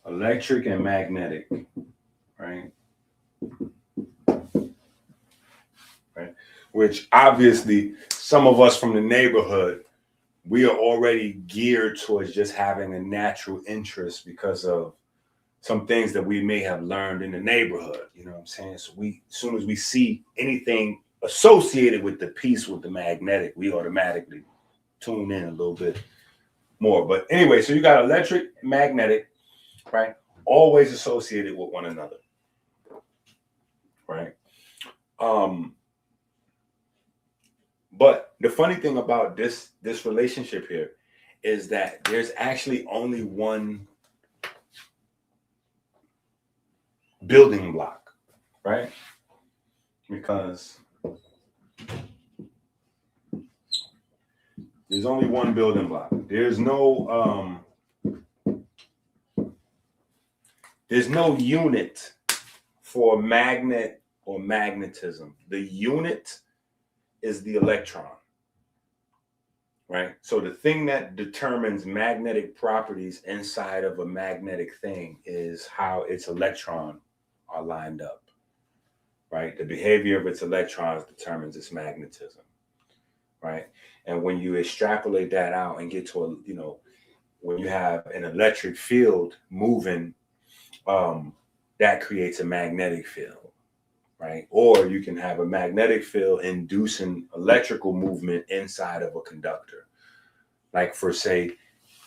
electric and magnetic, right? Right. Which obviously some of us from the neighborhood, we are already geared towards just having a natural interest because of some things that we may have learned in the neighborhood. You know what I'm saying? So as soon as we see anything associated with the piece with the magnetic, we automatically tune in a little bit more. But anyway, so you got electric and magnetic, right? Always associated with one another, right? But the funny thing about this relationship here is that there's actually only one building block, right? Because there's only one building block. There's no unit for magnet or magnetism. The unit is the electron, right? So the thing that determines magnetic properties inside of a magnetic thing is how its electrons are lined up, right? The behavior of its electrons determines its magnetism, right? And when you extrapolate that out and get to when you have an electric field moving, that creates a magnetic field, right? Or you can have a magnetic field inducing electrical movement inside of a conductor. Like for, say,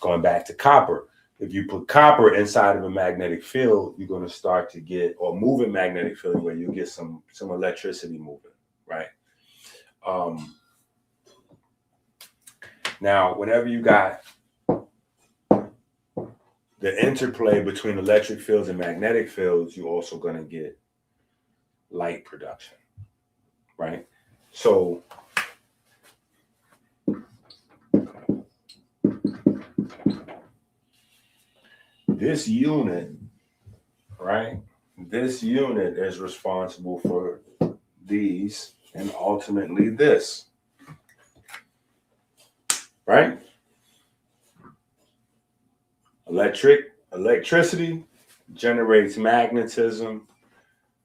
going back to copper, if you put copper inside of a magnetic field, you're going to start to get, or moving magnetic field where you get some electricity moving, right? Now, whenever you got the interplay between electric fields and magnetic fields, you're also going to get light production, right? So this unit, right? This unit is responsible for these and ultimately this, right? Electricity generates magnetism.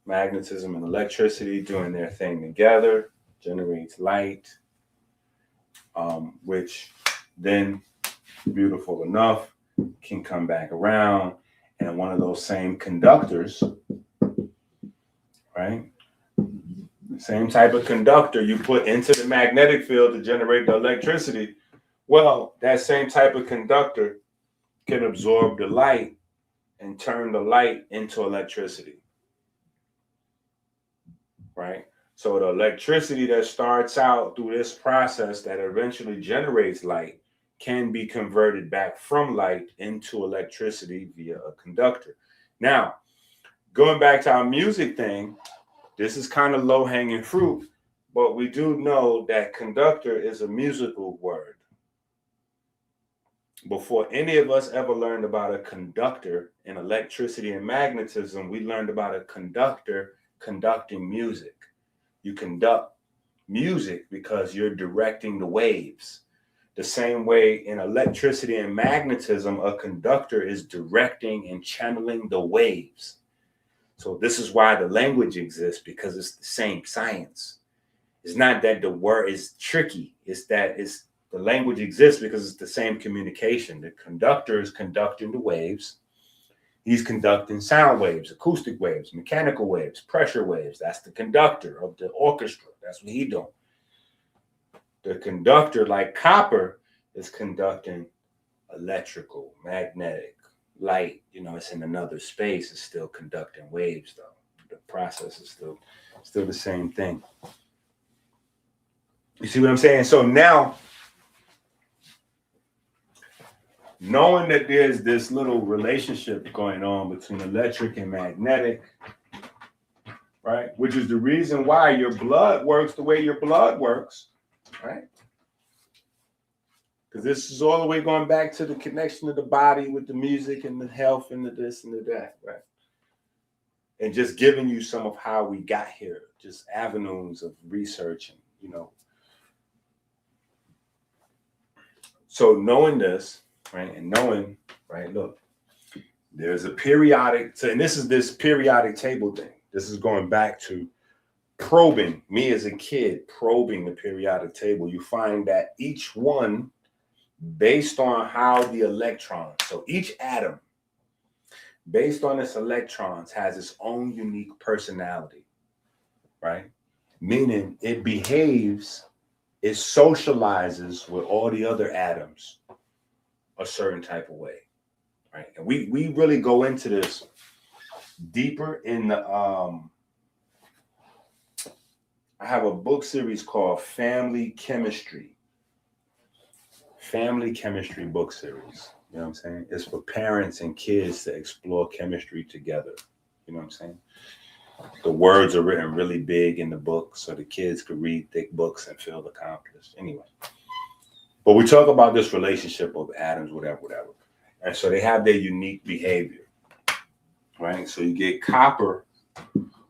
Magnetism and electricity doing their thing together generates light, which then, beautiful enough, can come back around, and one of those same conductors, right? The same type of conductor you put into the magnetic field to generate the electricity. Well, that same type of conductor can absorb the light and turn the light into electricity, right? So the electricity that starts out through this process that eventually generates light can be converted back from light into electricity via a conductor. Now, going back to our music thing, this is kind of low-hanging fruit, but we do know that conductor is a musical word. Before any of us ever learned about a conductor in electricity and magnetism, we learned about a conductor conducting music. You conduct music because you're directing the waves. The same way in electricity and magnetism, a conductor is directing and channeling the waves. So this is why the language exists, because it's the same science. It's not that the word is tricky. It's that the language exists because it's the same communication. The conductor is conducting the waves. He's conducting sound waves, acoustic waves, mechanical waves, pressure waves. That's the conductor of the orchestra. That's what he's doing. The conductor, like copper, is conducting electrical, magnetic, light, it's in another space. It's still conducting waves, though. The process is still the same thing. You see what I'm saying? So now, knowing that there's this little relationship going on between electric and magnetic, right? Which is the reason why your blood works the way your blood works, right? Because this is all the way going back to the connection of the body with the music and the health and the this and the that, right? And just giving you some of how we got here, just avenues of research and, So knowing this, right, and knowing, right, look, there's a periodic, and this is this periodic table thing. This is going back to probing, me as a kid, probing the periodic table. You find that each one, based on how the electrons, so each atom, based on its electrons, has its own unique personality, right? Meaning it behaves, it socializes with all the other atoms a certain type of way, right? And we really go into this deeper in the I have a book series called Family Chemistry book series. You know what I'm saying? It's for parents and kids to explore chemistry together. You know what I'm saying? The words are written really big in the book so the kids could read thick books and feel accomplished. Anyway, but we talk about this relationship of atoms, whatever. And so they have their unique behavior, right? So you get copper,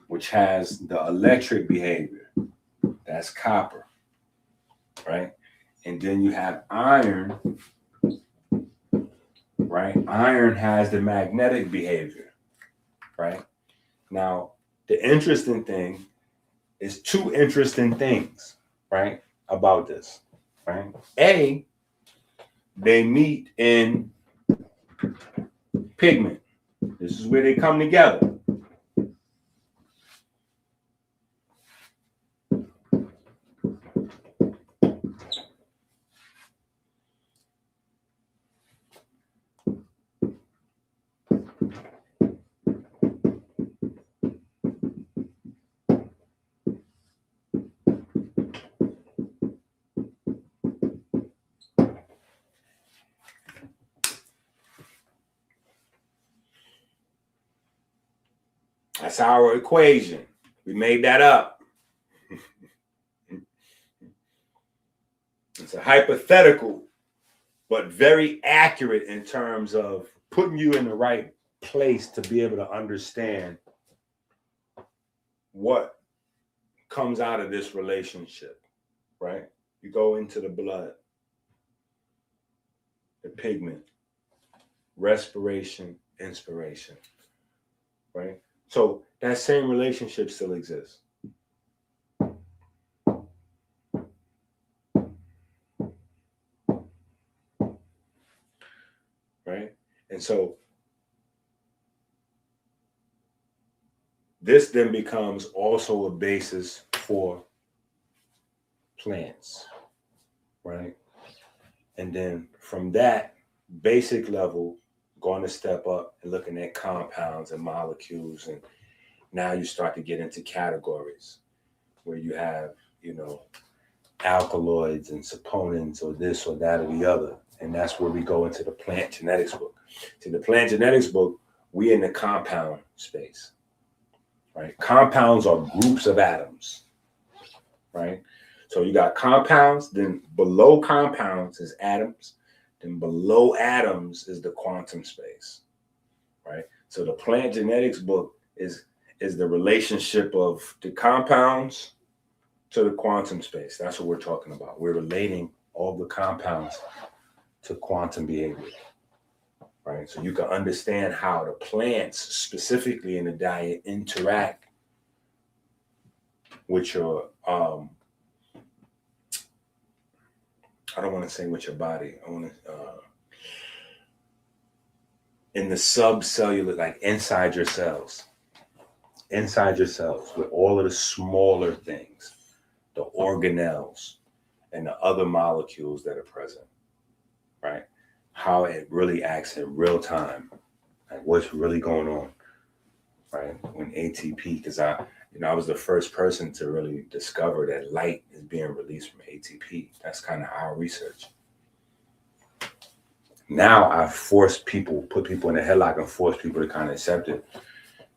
which has the electric behavior. That's copper, right? And then you have iron, right? Iron has the magnetic behavior, right? Now, the interesting thing is two interesting things, right, about this, right? A, they meet in pigment. This is where they come together. That's our equation. We made that up. It's a hypothetical, but very accurate in terms of putting you in the right place to be able to understand what comes out of this relationship, right? You go into the blood, the pigment, respiration, inspiration, right? So that same relationship still exists. Right? And so this then becomes also a basis for plants, right? And then from that basic level, going to step up and looking at compounds and molecules. And now you start to get into categories where you have, alkaloids and saponins or this or that or the other. And that's where we go into the plant genetics book. See, the plant genetics book, we in the compound space, right? Compounds are groups of atoms, right? So you got compounds, then below compounds is atoms, then below atoms is the quantum space, right? So the plant genetics book is the relationship of the compounds to the quantum space. That's what we're talking about. We're relating all the compounds to quantum behavior, right? So you can understand how the plants, specifically in the diet, interact with your, I don't want to say with your body. I want to, in the subcellular, like inside your cells, with all of the smaller things, the organelles and the other molecules that are present, right? How it really acts in real time, Like what's really going on, right? When ATP, because I was the first person to really discover that light is being released from ATP. That's kind of our research. Now I've put people in a headlock and forced people to kind of accept it.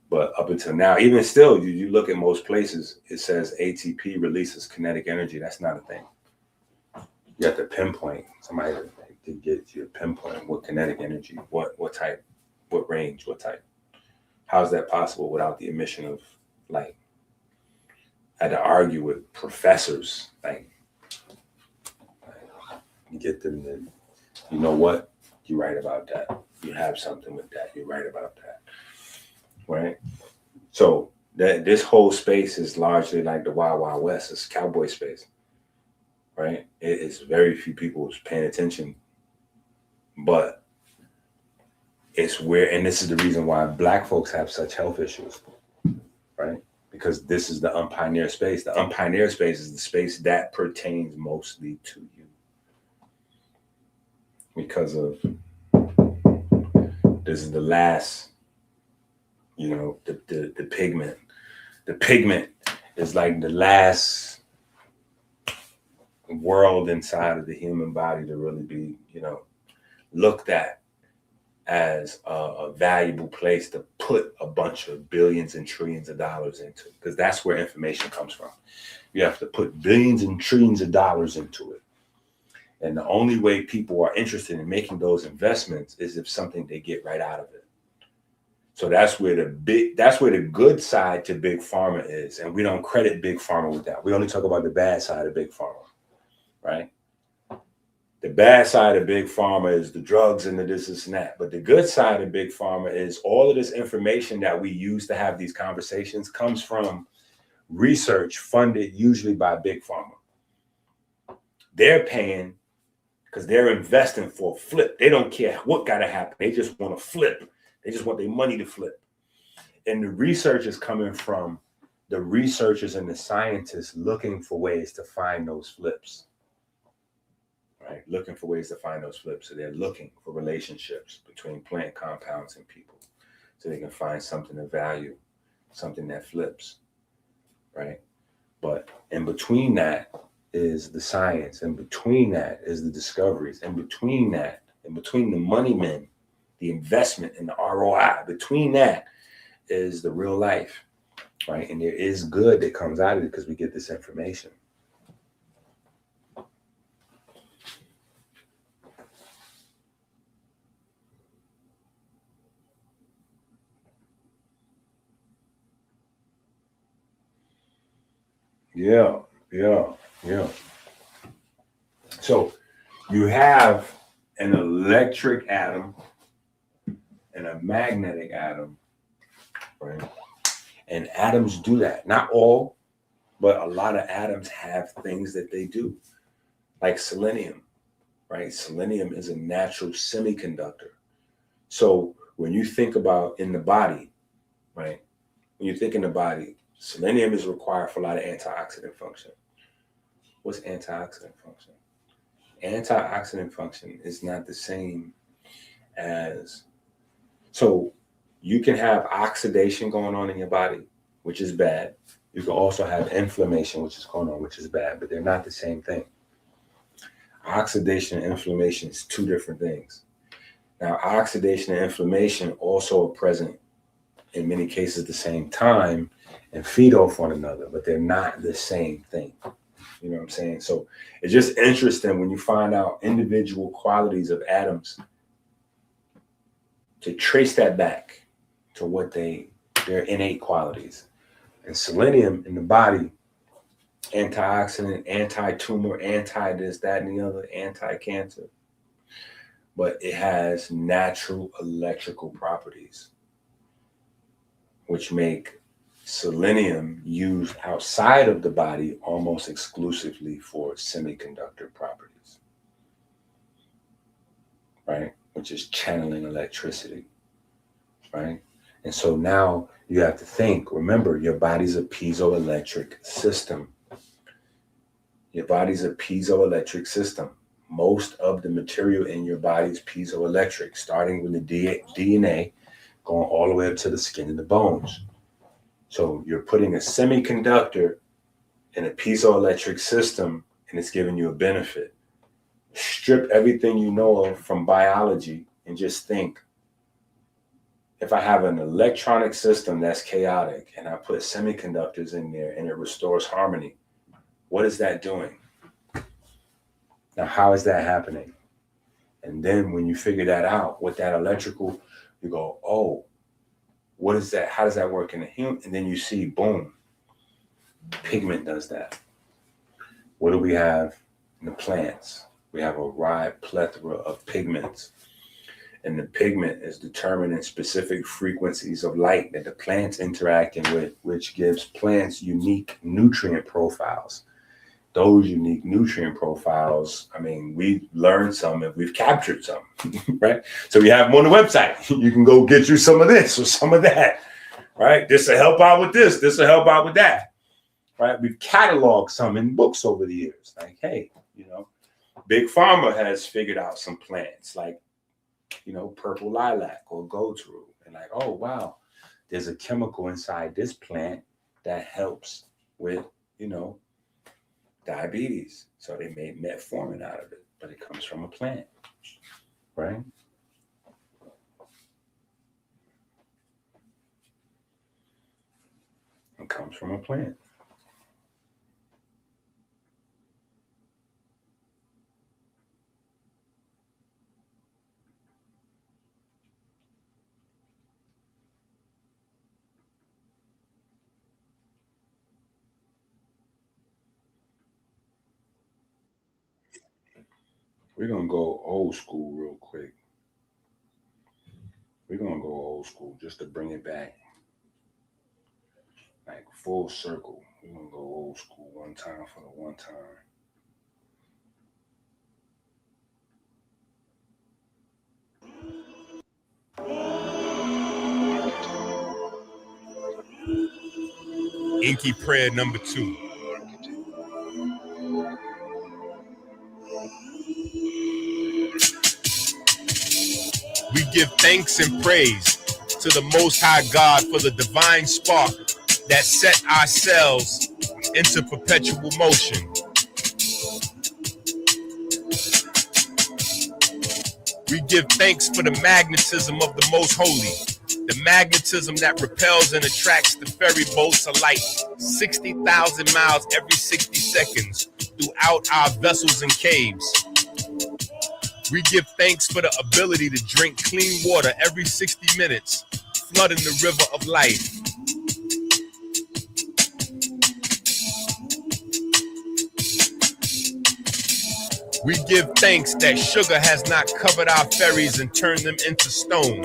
But up until now, even still, you look at most places, it says ATP releases kinetic energy. That's not a thing. You have to pinpoint somebody to get you to pinpoint what kinetic energy, what type, what range, what type. How's that possible without the emission of light? I had to argue with professors, like you get them to, you know what? You're right about that. You have something with that. You're right about that. Right? So this whole space is largely like the Wild Wild West. It's cowboy space. Right? It's very few people who's paying attention. But it's where, and this is the reason why Black folks have such health issues. Right? Because this is the unpioneered space. The unpioneered space is the space that pertains mostly to you. Because of this is the last, the pigment. The pigment is like the last world inside of the human body to really be, looked at as a valuable place to put a bunch of billions and trillions of dollars into, because that's where information comes from. You have to put billions and trillions of dollars into it. And the only way people are interested in making those investments is if something they get right out of it. So that's where the good side to big pharma is. And we don't credit big pharma with that. We only talk about the bad side of big pharma, right? The bad side of big pharma is the drugs and the this and that. But the good side of big pharma is all of this information that we use to have these conversations comes from research funded usually by big pharma. They're paying because they're investing for a flip. They don't care what got to happen. They just want to flip. They just want their money to flip. And the research is coming from the researchers and the scientists looking for ways to find those flips. Right? Looking for ways to find those flips. So they're looking for relationships between plant compounds and people so they can find something of value, something that flips. Right? But in between that is the science. In between that is the discoveries. In between that, in between the money men, the investment and the ROI, between that is the real life. Right? And there is good that comes out of it because we get this information. Yeah. So you have an electric atom and a magnetic atom, right? And atoms do that. Not all, but a lot of atoms have things that they do, like selenium, right? Selenium is a natural semiconductor. So when you think about in the body, right? When you think in the body, selenium is required for a lot of antioxidant function. What's antioxidant function? Antioxidant function is not the same as, so you can have oxidation going on in your body, which is bad. You can also have inflammation, which is going on, which is bad, but they're not the same thing. Oxidation and inflammation is two different things. Now, oxidation and inflammation also are present in many cases at the same time and feed off one another, but they're not the same thing. You know what I'm saying? So it's just interesting when you find out individual qualities of atoms to trace that back to what their innate qualities. And selenium in the body, antioxidant, anti-tumor, anti-this, that, and the other, anti-cancer. But it has natural electrical properties, which make selenium used outside of the body almost exclusively for semiconductor properties, right? Which is channeling electricity, right? And so now you have to think, remember, your body's a piezoelectric system. Your body's a piezoelectric system. Most of the material in your body is piezoelectric, starting with the DNA going all the way up to the skin and the bones. So you're putting a semiconductor in a piezoelectric system, and it's giving you a benefit. Strip everything you know of from biology and just think, if I have an electronic system that's chaotic and I put semiconductors in there and it restores harmony, what is that doing? Now, how is that happening? And then when you figure that out with that electrical, you go, oh, what is that? How does that work in a human? And then you see, boom, pigment does that. What do we have in the plants? We have a wide plethora of pigments. And the pigment is determining specific frequencies of light that the plant's interacting with, which gives plants unique nutrient profiles. Those unique nutrient profiles, I mean, we've learned some and we've captured some, right? So we have them on the website. You can go get you some of this or some of that, right? This will help out with this. This will help out with that, right? We've cataloged some in books over the years. Like, hey, you know, Big Pharma has figured out some plants like, you know, purple lilac or goat's root. And like, oh, wow, there's a chemical inside this plant that helps with, you know, diabetes. So they made metformin out of it, but it comes from a plant, right? It comes from a plant. We're going to go old school real quick. We're going to go old school just to bring it back. Like full circle. We're going to go old school one time for the one time. Inky prayer number 2. We give thanks and praise to the Most High God for the divine spark that set ourselves into perpetual motion. We give thanks for the magnetism of the Most Holy, the magnetism that repels and attracts the ferry boats of light 60,000 miles every 60 seconds throughout our vessels and caves. We give thanks for the ability to drink clean water every 60 minutes, flooding the river of life. We give thanks that sugar has not covered our ferries and turned them into stone.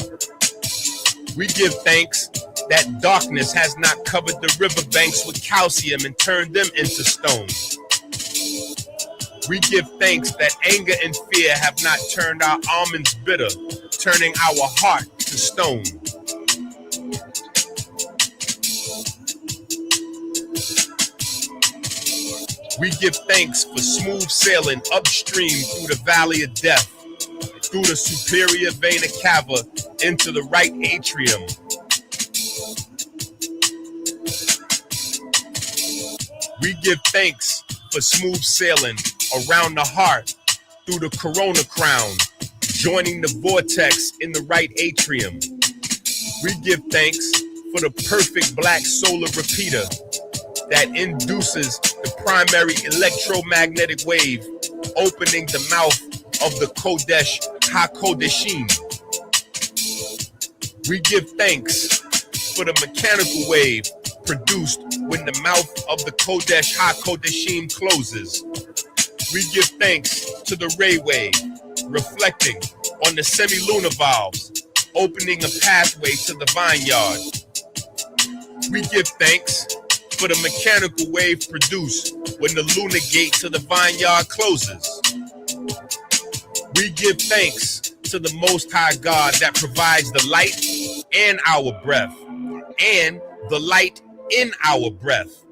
We give thanks that darkness has not covered the riverbanks with calcium and turned them into stone. We give thanks that anger and fear have not turned our almonds bitter, turning our heart to stone. We give thanks for smooth sailing upstream through the valley of death, through the superior vena cava into the right atrium. We give thanks for smooth sailing around the heart through the corona crown, joining the vortex in the right atrium. We give thanks for the perfect black solar repeater that induces the primary electromagnetic wave, opening the mouth of the Kodesh HaKodeshim. We give thanks for the mechanical wave produced when the mouth of the Kodesh HaKodeshim closes. We give thanks to the ray wave, reflecting on the semi-lunar valves, opening a pathway to the vineyard. We give thanks for the mechanical wave produced when the lunar gate to the vineyard closes. We give thanks to the Most High God that provides the light and our breath, and the light in our breath.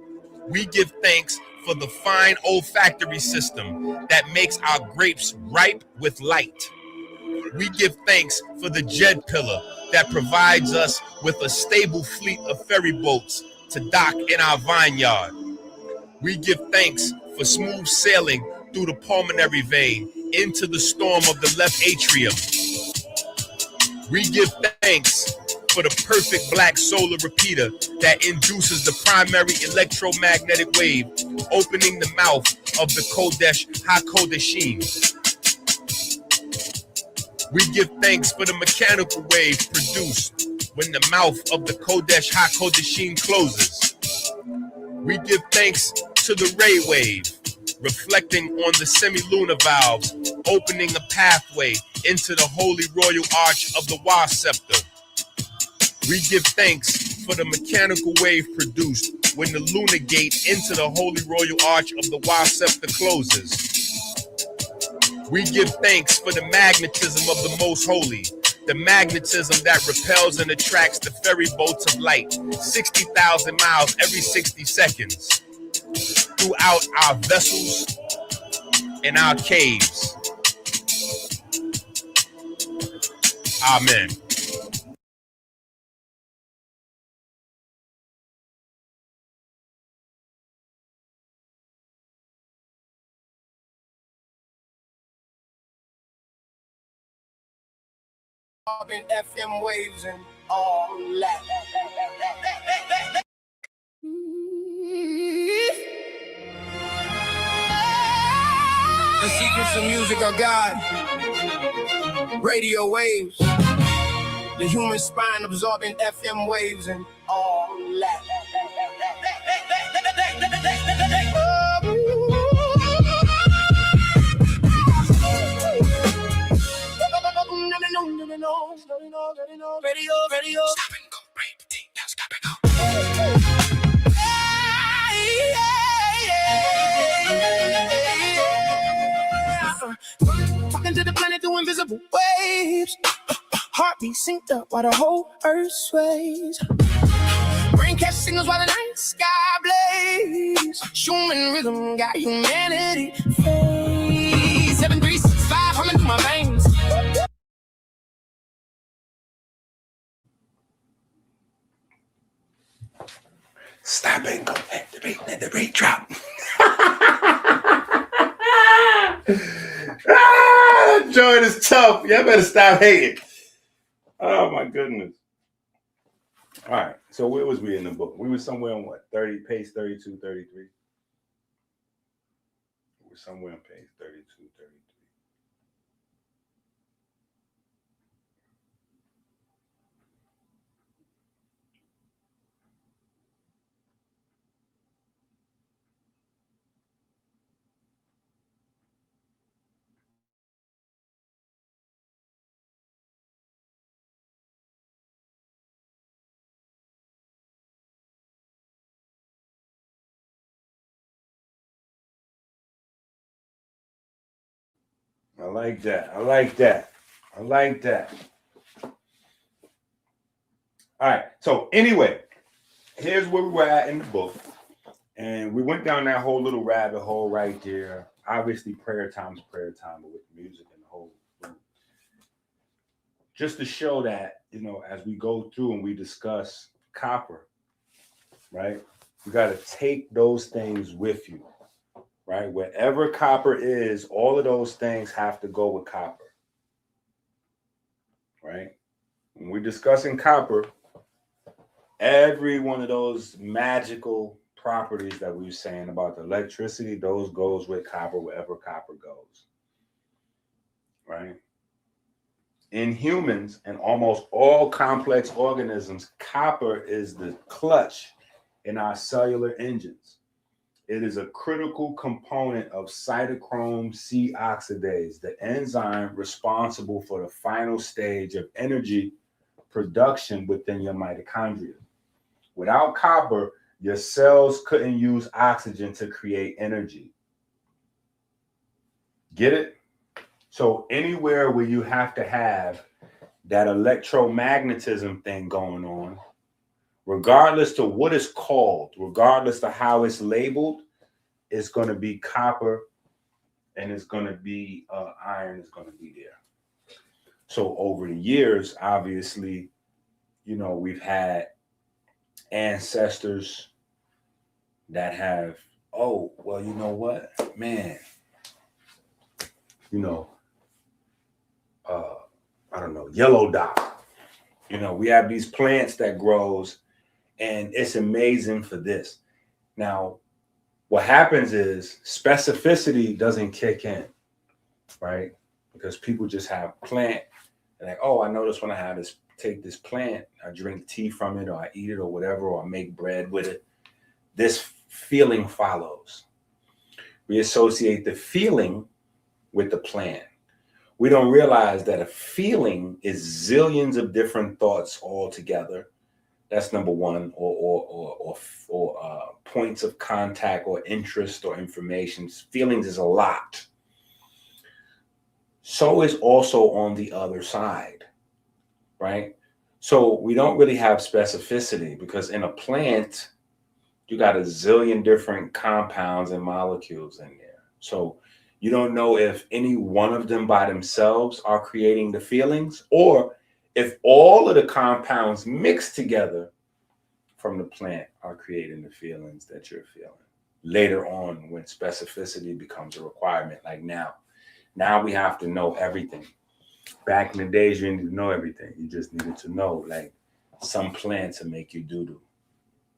We give thanks for the fine olfactory system that makes our grapes ripe with light. We give thanks for the Jed Pillar that provides us with a stable fleet of ferry boats to dock in our vineyard. We give thanks for smooth sailing through the pulmonary vein into the storm of the left atrium. We give thanks for the perfect black solar repeater that induces the primary electromagnetic wave, opening the mouth of the Kodesh HaKodeshim. We give thanks for the mechanical wave produced when the mouth of the Kodesh HaKodeshim closes. We give thanks to the ray wave, reflecting on the semi-lunar valves, opening a pathway into the holy royal arch of the Wa scepter. We give thanks for the mechanical wave produced when the lunar gate into the holy royal arch of the Wa scepter closes. We give thanks for the magnetism of the most holy, the magnetism that repels and attracts the ferry boats of light 60,000 miles every 60 seconds throughout our vessels and our caves. Amen. FM waves and all that. The secrets of music are God. Radio waves. The human spine absorbing FM waves and all that. Radio. Stop and go, break the tape down, stop and go. Talking to the planet through invisible waves. Heartbeat synced up while the whole earth sways. Brain catch signals while the night sky blaze. Human rhythm got humanity phase. 7, 3, 6, 5 humming through my veins. Stop it, go let the beat drop. Joint is tough. Y'all better stop hating. Oh my goodness. All right. So where was we in the book? We were somewhere on what? Page 32, 33. We were somewhere on page 32, 33. I like that. All right. So anyway, here's where we were at in the book. And we went down that whole little rabbit hole right there. Obviously, prayer time is prayer time, but with music and the whole thing. Just to show that, as we go through and we discuss copper, right? You got to take those things with you. Right? Wherever copper is, all of those things have to go with copper. Right? When we're discussing copper, every one of those magical properties that we were saying about the electricity, those goes with copper wherever copper goes. Right? In humans and almost all complex organisms, copper is the clutch in our cellular engines. It is a critical component of cytochrome C oxidase, the enzyme responsible for the final stage of energy production within your mitochondria. Without copper, your cells couldn't use oxygen to create energy. Get it? So anywhere where you have to have that electromagnetism thing going on, regardless to what it's called, regardless to how it's labeled, it's going to be copper and it's going to be iron is going to be there. So over the years, obviously, we've had ancestors that have, oh, well, you know what, man, I don't know, yellow dot. We have these plants that grows, and it's amazing for this. Now, what happens is specificity doesn't kick in, right? Because people just have plant, and like, oh, I notice when I take this plant, I drink tea from it, or I eat it, or whatever, or I make bread with it. This feeling follows. We associate the feeling with the plant. We don't realize that a feeling is zillions of different thoughts all together. That's number one, or points of contact or interest or information. Feelings is a lot. So is also on the other side, right? So we don't really have specificity because in a plant, you got a zillion different compounds and molecules in there. So you don't know if any one of them by themselves are creating the feelings, or if all of the compounds mixed together from the plant are creating the feelings that you're feeling. Later on, when specificity becomes a requirement, like now we have to know everything. Back in the days, you didn't need to know everything. You just needed to know, like, some plants will make you doo-doo.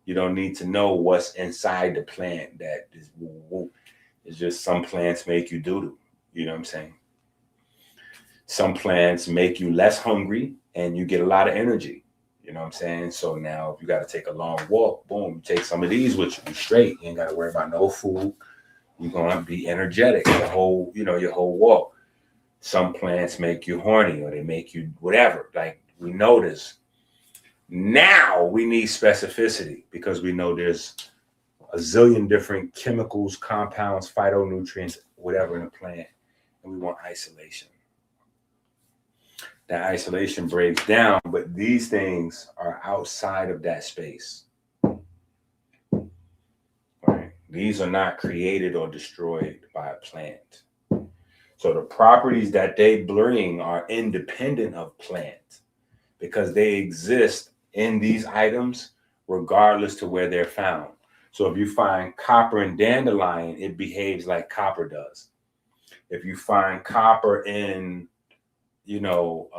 You don't need to know what's inside the plant that is woo-woo. It's just some plants make you doo-doo. You know what I'm saying? Some plants make you less hungry and you get a lot of energy. You know what I'm saying? So now if you got to take a long walk, boom, you take some of these with you. You're straight. You ain't got to worry about no food. You're going to be energetic your whole walk. Some plants make you horny, or they make you whatever. Like, we notice. Now we need specificity because we know there's a zillion different chemicals, compounds, phytonutrients, whatever in a plant, and we want isolation. That isolation breaks down, but these things are outside of that space. Right? These are not created or destroyed by a plant. So the properties that they bring are independent of plant because they exist in these items regardless to where they're found. So if you find copper in dandelion, it behaves like copper does. If you find copper in, I don't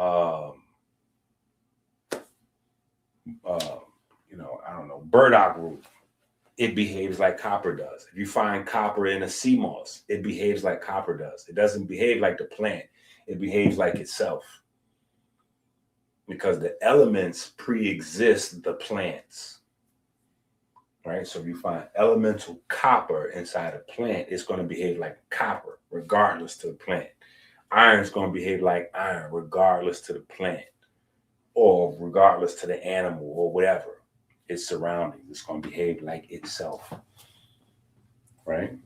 know, burdock root, it behaves like copper does. If you find copper in a sea moss, it behaves like copper does. It doesn't behave like the plant. It behaves like itself. Because the elements pre-exist the plants. Right? So if you find elemental copper inside a plant, it's going to behave like copper, regardless to the plant. Iron is going to behave like iron, regardless to the plant, or regardless to the animal, or whatever its surroundings. It's going to behave like itself. Right?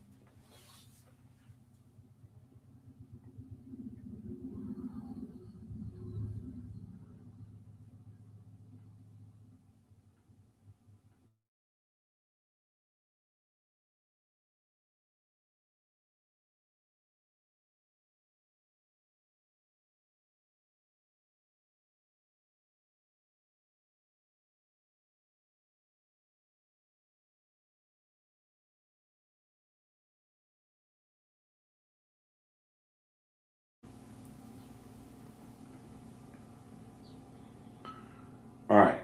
All right.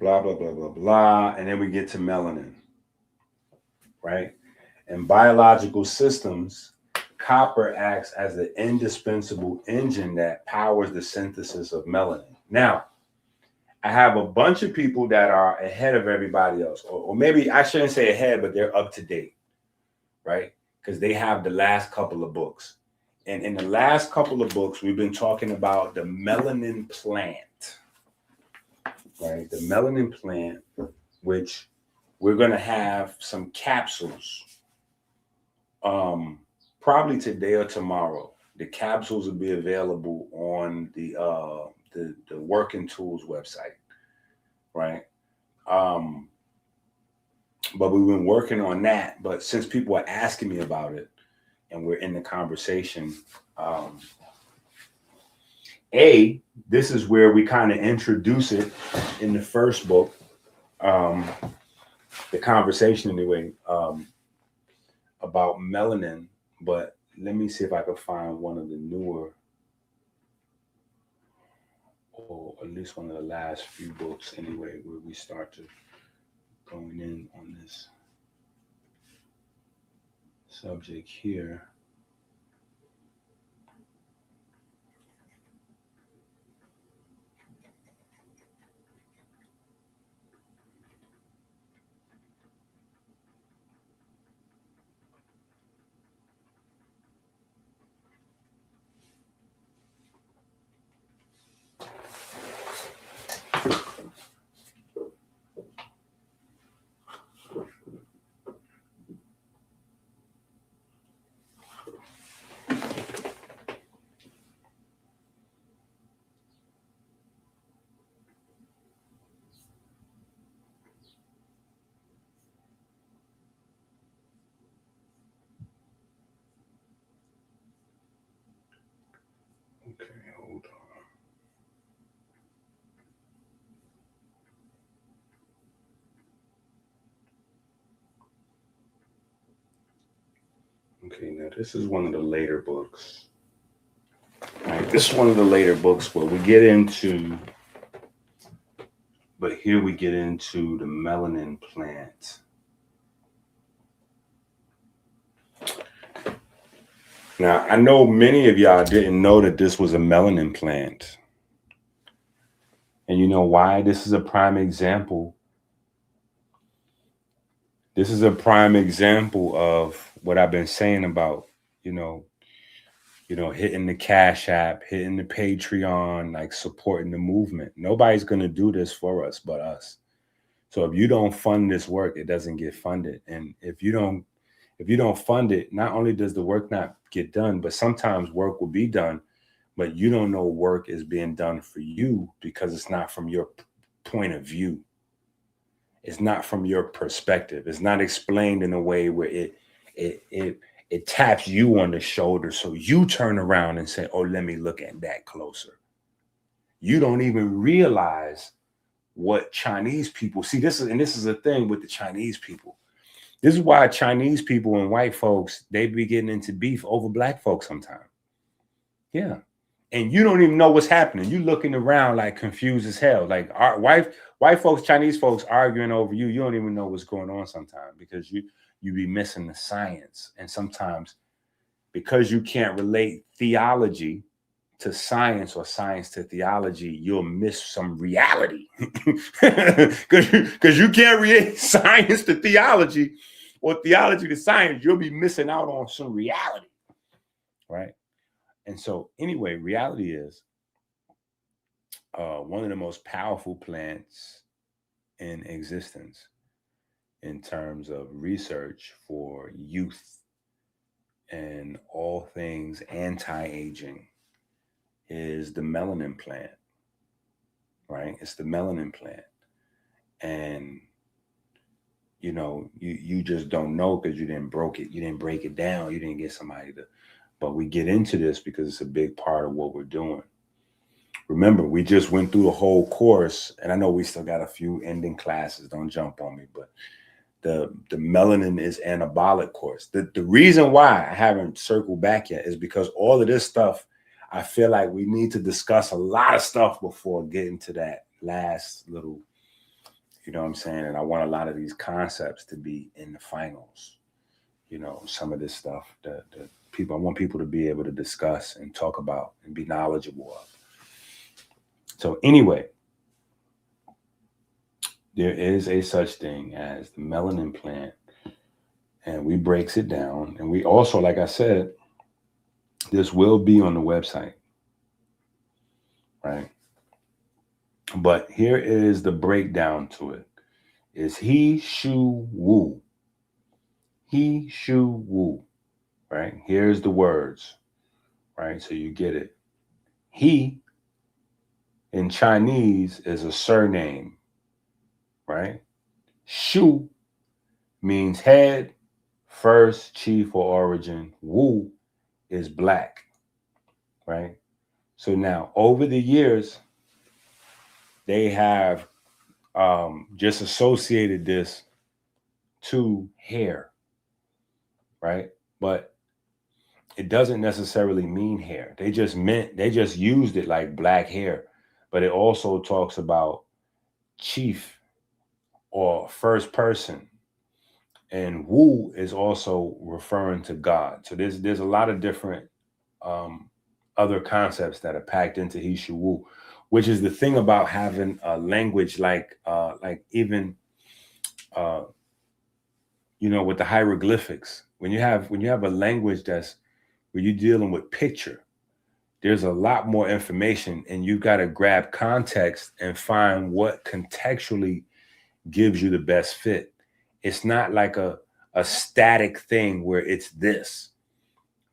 Blah, blah, blah, blah, blah. And then we get to melanin. Right? In biological systems, copper acts as the indispensable engine that powers the synthesis of melanin. Now, I have a bunch of people that are ahead of everybody else, or maybe I shouldn't say ahead, but they're up to date, right? Because they have the last couple of books. And in the last couple of books, we've been talking about the melanin plant, right? The melanin plant, which we're going to have some capsules, probably today or tomorrow. The capsules will be available on the Working Tools website, right? But we've been working on that. But since people are asking me about it, and we're in the conversation, this is where we kind of introduce it in the first book, the conversation anyway, about melanin. But let me see if I can find one of the newer, or at least one of the last few books anyway, where we start to going in on this subject here. Okay, hold on. Okay, now this is one of the later books. Right, this is one of the later books where we get into, but here we get into the melanin plant. Now, I know many of y'all didn't know that this was a melanin plant. And you know why? This is a prime example. This is a prime example of what I've been saying about, hitting the Cash App, hitting the Patreon, like supporting the movement. Nobody's going to do this for us but us. So if you don't fund this work, it doesn't get funded. And if you don't fund it, not only does the work not get done, but sometimes work will be done, but you don't know work is being done for you because it's not from your point of view. It's not from your perspective. It's not explained in a way where it taps you on the shoulder. So you turn around and say, oh, let me look at that closer. You don't even realize what Chinese people see. This is a thing with the Chinese people. This is why Chinese people and white folks, they be getting into beef over black folks sometimes. Yeah. And you don't even know what's happening. You looking around like confused as hell. Like our white folks, Chinese folks arguing over you. You don't even know what's going on sometimes because you be missing the science. And sometimes because you can't relate theology to science or science to theology, you'll miss some reality. Because you can't relate science to theology or theology to science, you'll be missing out on some reality, right? And so anyway, reality is one of the most powerful plants in existence in terms of research for youth and all things anti-aging is the melanin plant, right? It's the melanin plant. And, you just don't know because you didn't break it down. You didn't get somebody to, but we get into this because it's a big part of what we're doing. Remember, we just went through the whole course, and I know we still got a few ending classes. Don't jump on me, but the melanin is anabolic course. The reason why I haven't circled back yet is because all of this stuff, I feel like we need to discuss a lot of stuff before getting to that last little, you know what I'm saying? And I want a lot of these concepts to be in the finals. Some of this stuff that I want people to be able to discuss and talk about and be knowledgeable of. So anyway, there is a such thing as the melanin plant, and we breaks it down. And we also, like I said, this will be on the website, right? But here is the breakdown to it. Is he, shu, wu. He, shu, wu, right? Here's the words, right? So you get it. He in Chinese is a surname, right? Shu means head, first, chief, or origin. Wu is black, right? So now over the years, they have just associated this to hair, right? But it doesn't necessarily mean hair. They just used it like black hair, but it also talks about chief or first person. And Wu is also referring to God. So there's a lot of different other concepts that are packed into Hishu Wu, which is the thing about having a language like even with the hieroglyphics. When you have a language that's where you're dealing with picture, there's a lot more information, and you got to grab context and find what contextually gives you the best fit. It's not like a static thing where it's this.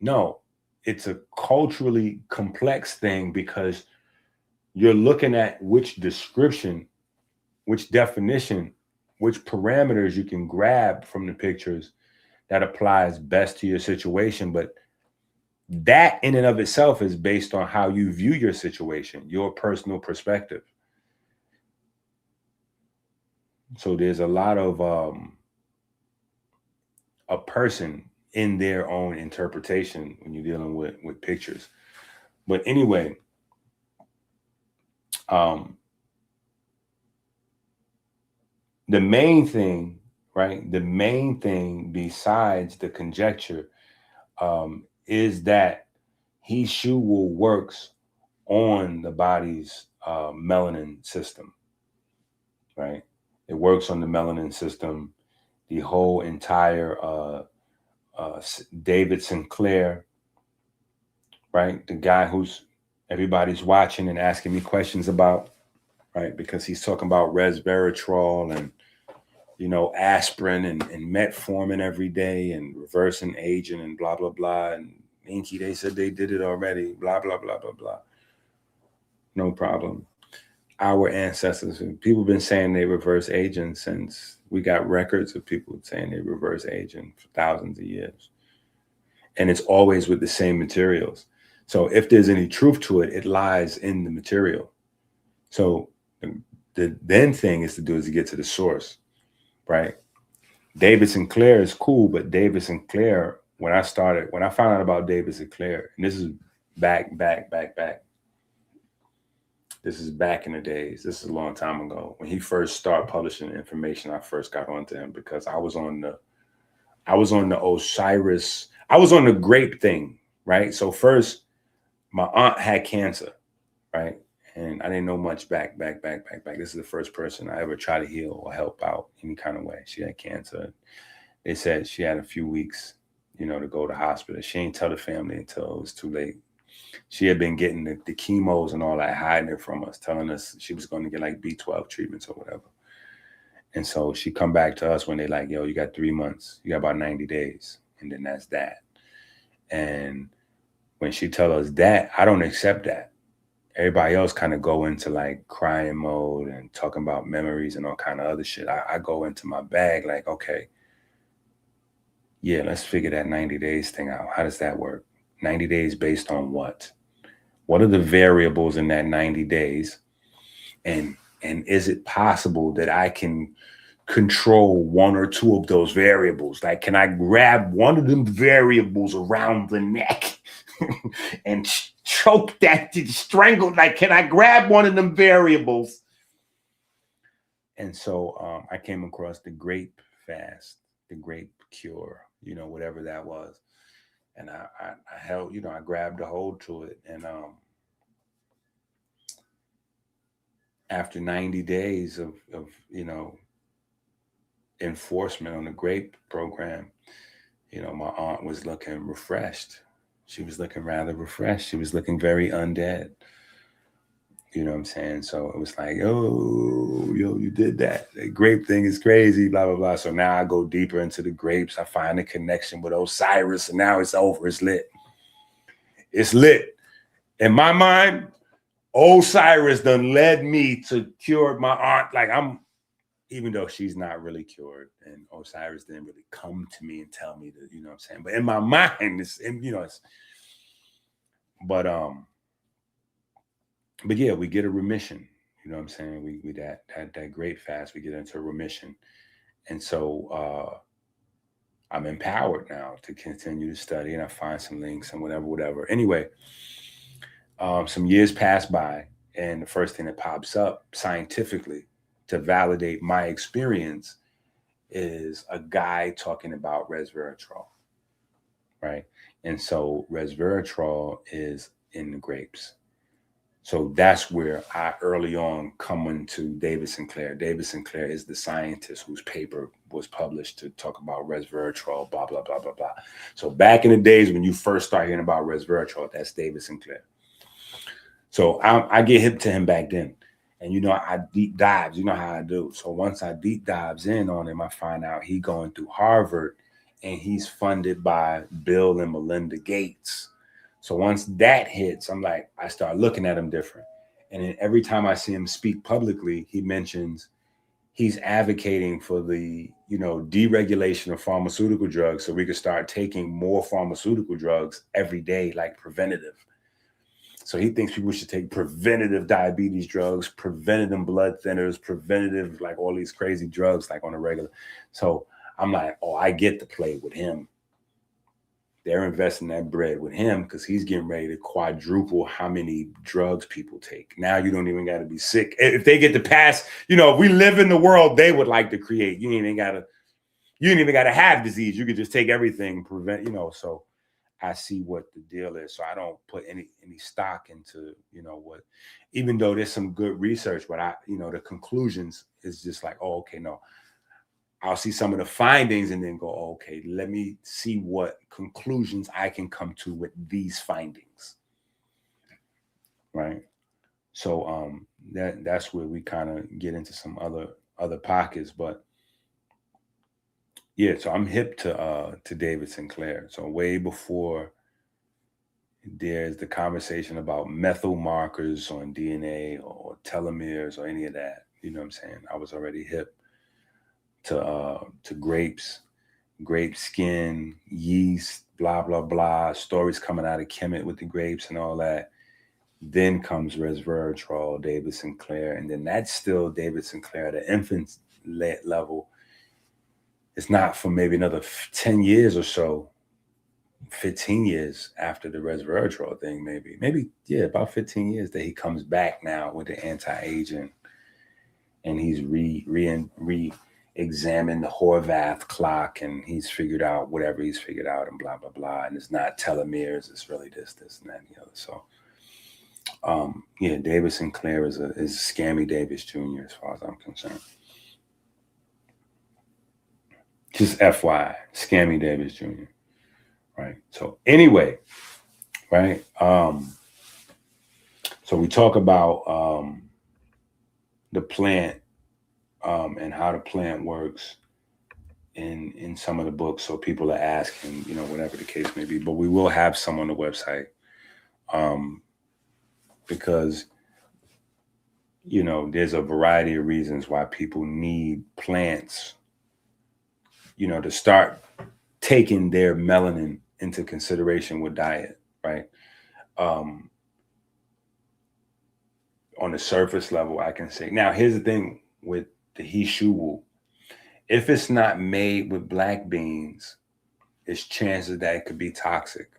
No, it's a culturally complex thing because you're looking at which description, which definition, which parameters you can grab from the pictures that applies best to your situation. But that in and of itself is based on how you view your situation, your personal perspective. So there's a lot of a person in their own interpretation when you're dealing with pictures. But anyway, the main thing, right? The main thing besides the conjecture is that Hishu Wu works on the body's melanin system, right? It works on the melanin system. The whole entire David Sinclair, right? The guy who's everybody's watching and asking me questions about, right? Because he's talking about resveratrol and aspirin and metformin every day and reversing aging and blah blah blah. And Inky, they said they did it already. Blah blah blah blah blah. No problem. Our ancestors, people have been saying they reverse aging since we got records of people saying they reverse aging for thousands of years. And it's always with the same materials. So if there's any truth to it, it lies in the material. So the then thing is to get to the source, right? David Sinclair is cool, but David Sinclair, when I found out about David Sinclair, and this is back. This is back in the days. This is a long time ago. When he first started publishing information, I first got onto him because I was on the Osiris. I was on the grape thing, right? So first, my aunt had cancer, right? And I didn't know much back. This is the first person I ever try to heal or help out any kind of way. She had cancer. They said she had a few weeks, to go to hospital. She ain't tell the family until it was too late. She had been getting the chemos and all that, hiding it from us, telling us she was going to get like B12 treatments or whatever. And so she come back to us when they like, yo, you got 3 months, you got about 90 days. And then that's that. And when she tell us that, I don't accept that. Everybody else kind of go into like crying mode and talking about memories and all kind of other shit. I go into my bag like, okay, yeah, let's figure that 90 days thing out. How does that work? 90 days based on what? What are the variables in that 90 days? And is it possible that I can control one or two of those variables? Like, can I grab one of them variables around the neck and choke that, strangle? Like, can I grab one of them variables? And so I came across the grape fast, the grape cure, whatever that was. And I held, I grabbed a hold to it. And after 90 days of enforcement on the grape program, my aunt was looking refreshed. She was looking rather refreshed. She was looking very undead. You know what I'm saying? So it was like, oh, yo, you did that. The grape thing is crazy, blah, blah, blah. So now I go deeper into the grapes. I find a connection with Osiris, and now it's over. It's lit. It's lit. In my mind, Osiris done led me to cure my aunt. Like, even though she's not really cured, and Osiris didn't really come to me and tell me that, you know what I'm saying? But in my mind, but but yeah, we get a remission. You know what I'm saying? We that great fast, we get into a remission. And so I'm empowered now to continue to study, and I find some links and whatever. Anyway, some years pass by, and the first thing that pops up scientifically to validate my experience is a guy talking about resveratrol, right? And so resveratrol is in the grapes. So that's where I early on come into David Sinclair. David Sinclair is the scientist whose paper was published to talk about resveratrol, blah, blah, blah, blah, blah. So back in the days when you first start hearing about resveratrol, that's David Sinclair. So I get hip to him back then. And, you know, I deep dives, you know how I do. So once I deep dives in on him, I find out he going through Harvard and he's funded by Bill and Melinda Gates. So once that hits, I'm like, I start looking at him different. And then every time I see him speak publicly, he mentions he's advocating for the, you know, deregulation of pharmaceutical drugs so we could start taking more pharmaceutical drugs every day, like preventative. So he thinks people should take preventative diabetes drugs, preventative blood thinners, preventative, like all these crazy drugs, like on a regular. So I'm like, oh, I get to play with him. They're investing that bread with him because he's getting ready to quadruple how many drugs people take. Now you don't even got to be sick. If they get to pass, you know, we live in the world they would like to create. You ain't even got to have disease. You could just take everything, prevent, you know. So I see what the deal is. So I don't put any stock into, you know, what, even though there's some good research, but the conclusions is just like, oh, okay, no. I'll see some of the findings and then go, oh, okay, let me see what conclusions I can come to with these findings. Right. So that's where we kind of get into some other pockets. But yeah, so I'm hip to David Sinclair. So way before there's the conversation about methyl markers on DNA or telomeres or any of that, you know what I'm saying? I was already hip to grapes, grape skin, yeast, blah, blah, blah, stories coming out of Kemet with the grapes and all that. Then comes resveratrol, David Sinclair, and then that's still David Sinclair at an infant level. It's not for maybe another 10 years or so, 15 years after the resveratrol thing, maybe, yeah, about 15 years that he comes back now with the anti-aging, and he's re-examined the Horvath clock, and he's figured out whatever he's figured out, and blah, blah, blah, and it's not telomeres, it's really this, and that, and the other. So, yeah, David Sinclair is Scammy Davis Jr. as far as I'm concerned. Just FYI, Scammy Davis Jr. Right. So anyway, right. So we talk about the plant and how the plant works in some of the books. So people are asking, you know, whatever the case may be. But we will have some on the website because, you know, there's a variety of reasons why people need plants, you know, to start taking their melanin into consideration with diet, right? On the surface level, I can say. Now, here's the thing with the hishuwu. If it's not made with black beans, there's chances that it could be toxic.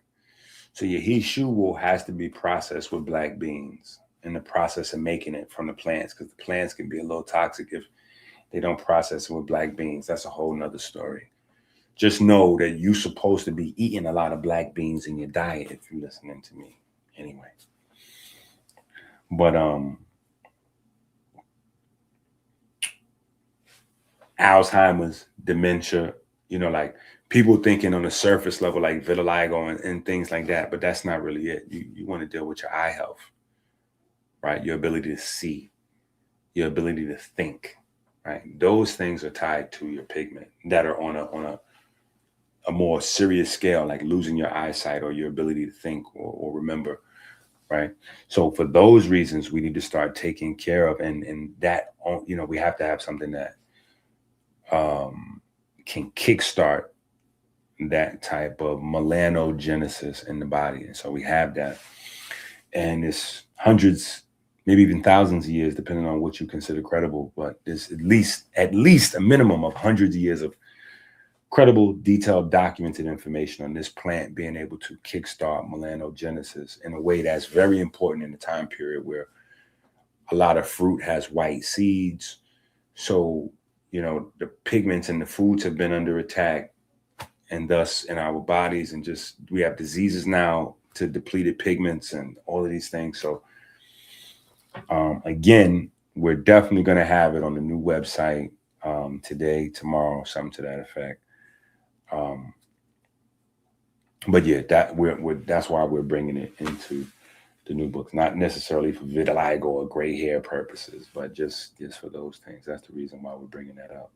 So your hishuwu has to be processed with black beans in the process of making it from the plants, because the plants can be a little toxic if they don't process it with black beans. That's a whole nother story. Just know that you're supposed to be eating a lot of black beans in your diet if you're listening to me anyway. But Alzheimer's, dementia, you know, like people thinking on the surface level, like vitiligo and things like that, but that's not really it. You want to deal with your eye health, right? Your ability to see, your ability to think, right? Those things are tied to your pigment that are on a more serious scale, like losing your eyesight or your ability to think or remember, right? So for those reasons, we need to start taking care of, and that, you know, we have to have something that can kickstart that type of melanogenesis in the body. And so we have that, and it's hundreds maybe even thousands of years, depending on what you consider credible. But there's at least a minimum of hundreds of years of credible, detailed, documented information on this plant being able to kickstart melanogenesis in a way that's very important in the time period where a lot of fruit has white seeds. So, you know, the pigments in the foods have been under attack, and thus in our bodies, and just we have diseases now to depleted pigments and all of these things. So again, we're definitely going to have it on the new website today, tomorrow, something to that effect. But yeah, that's why we're bringing it into the new books, not necessarily for vitiligo or gray hair purposes, but just for those things. That's the reason why we're bringing that up.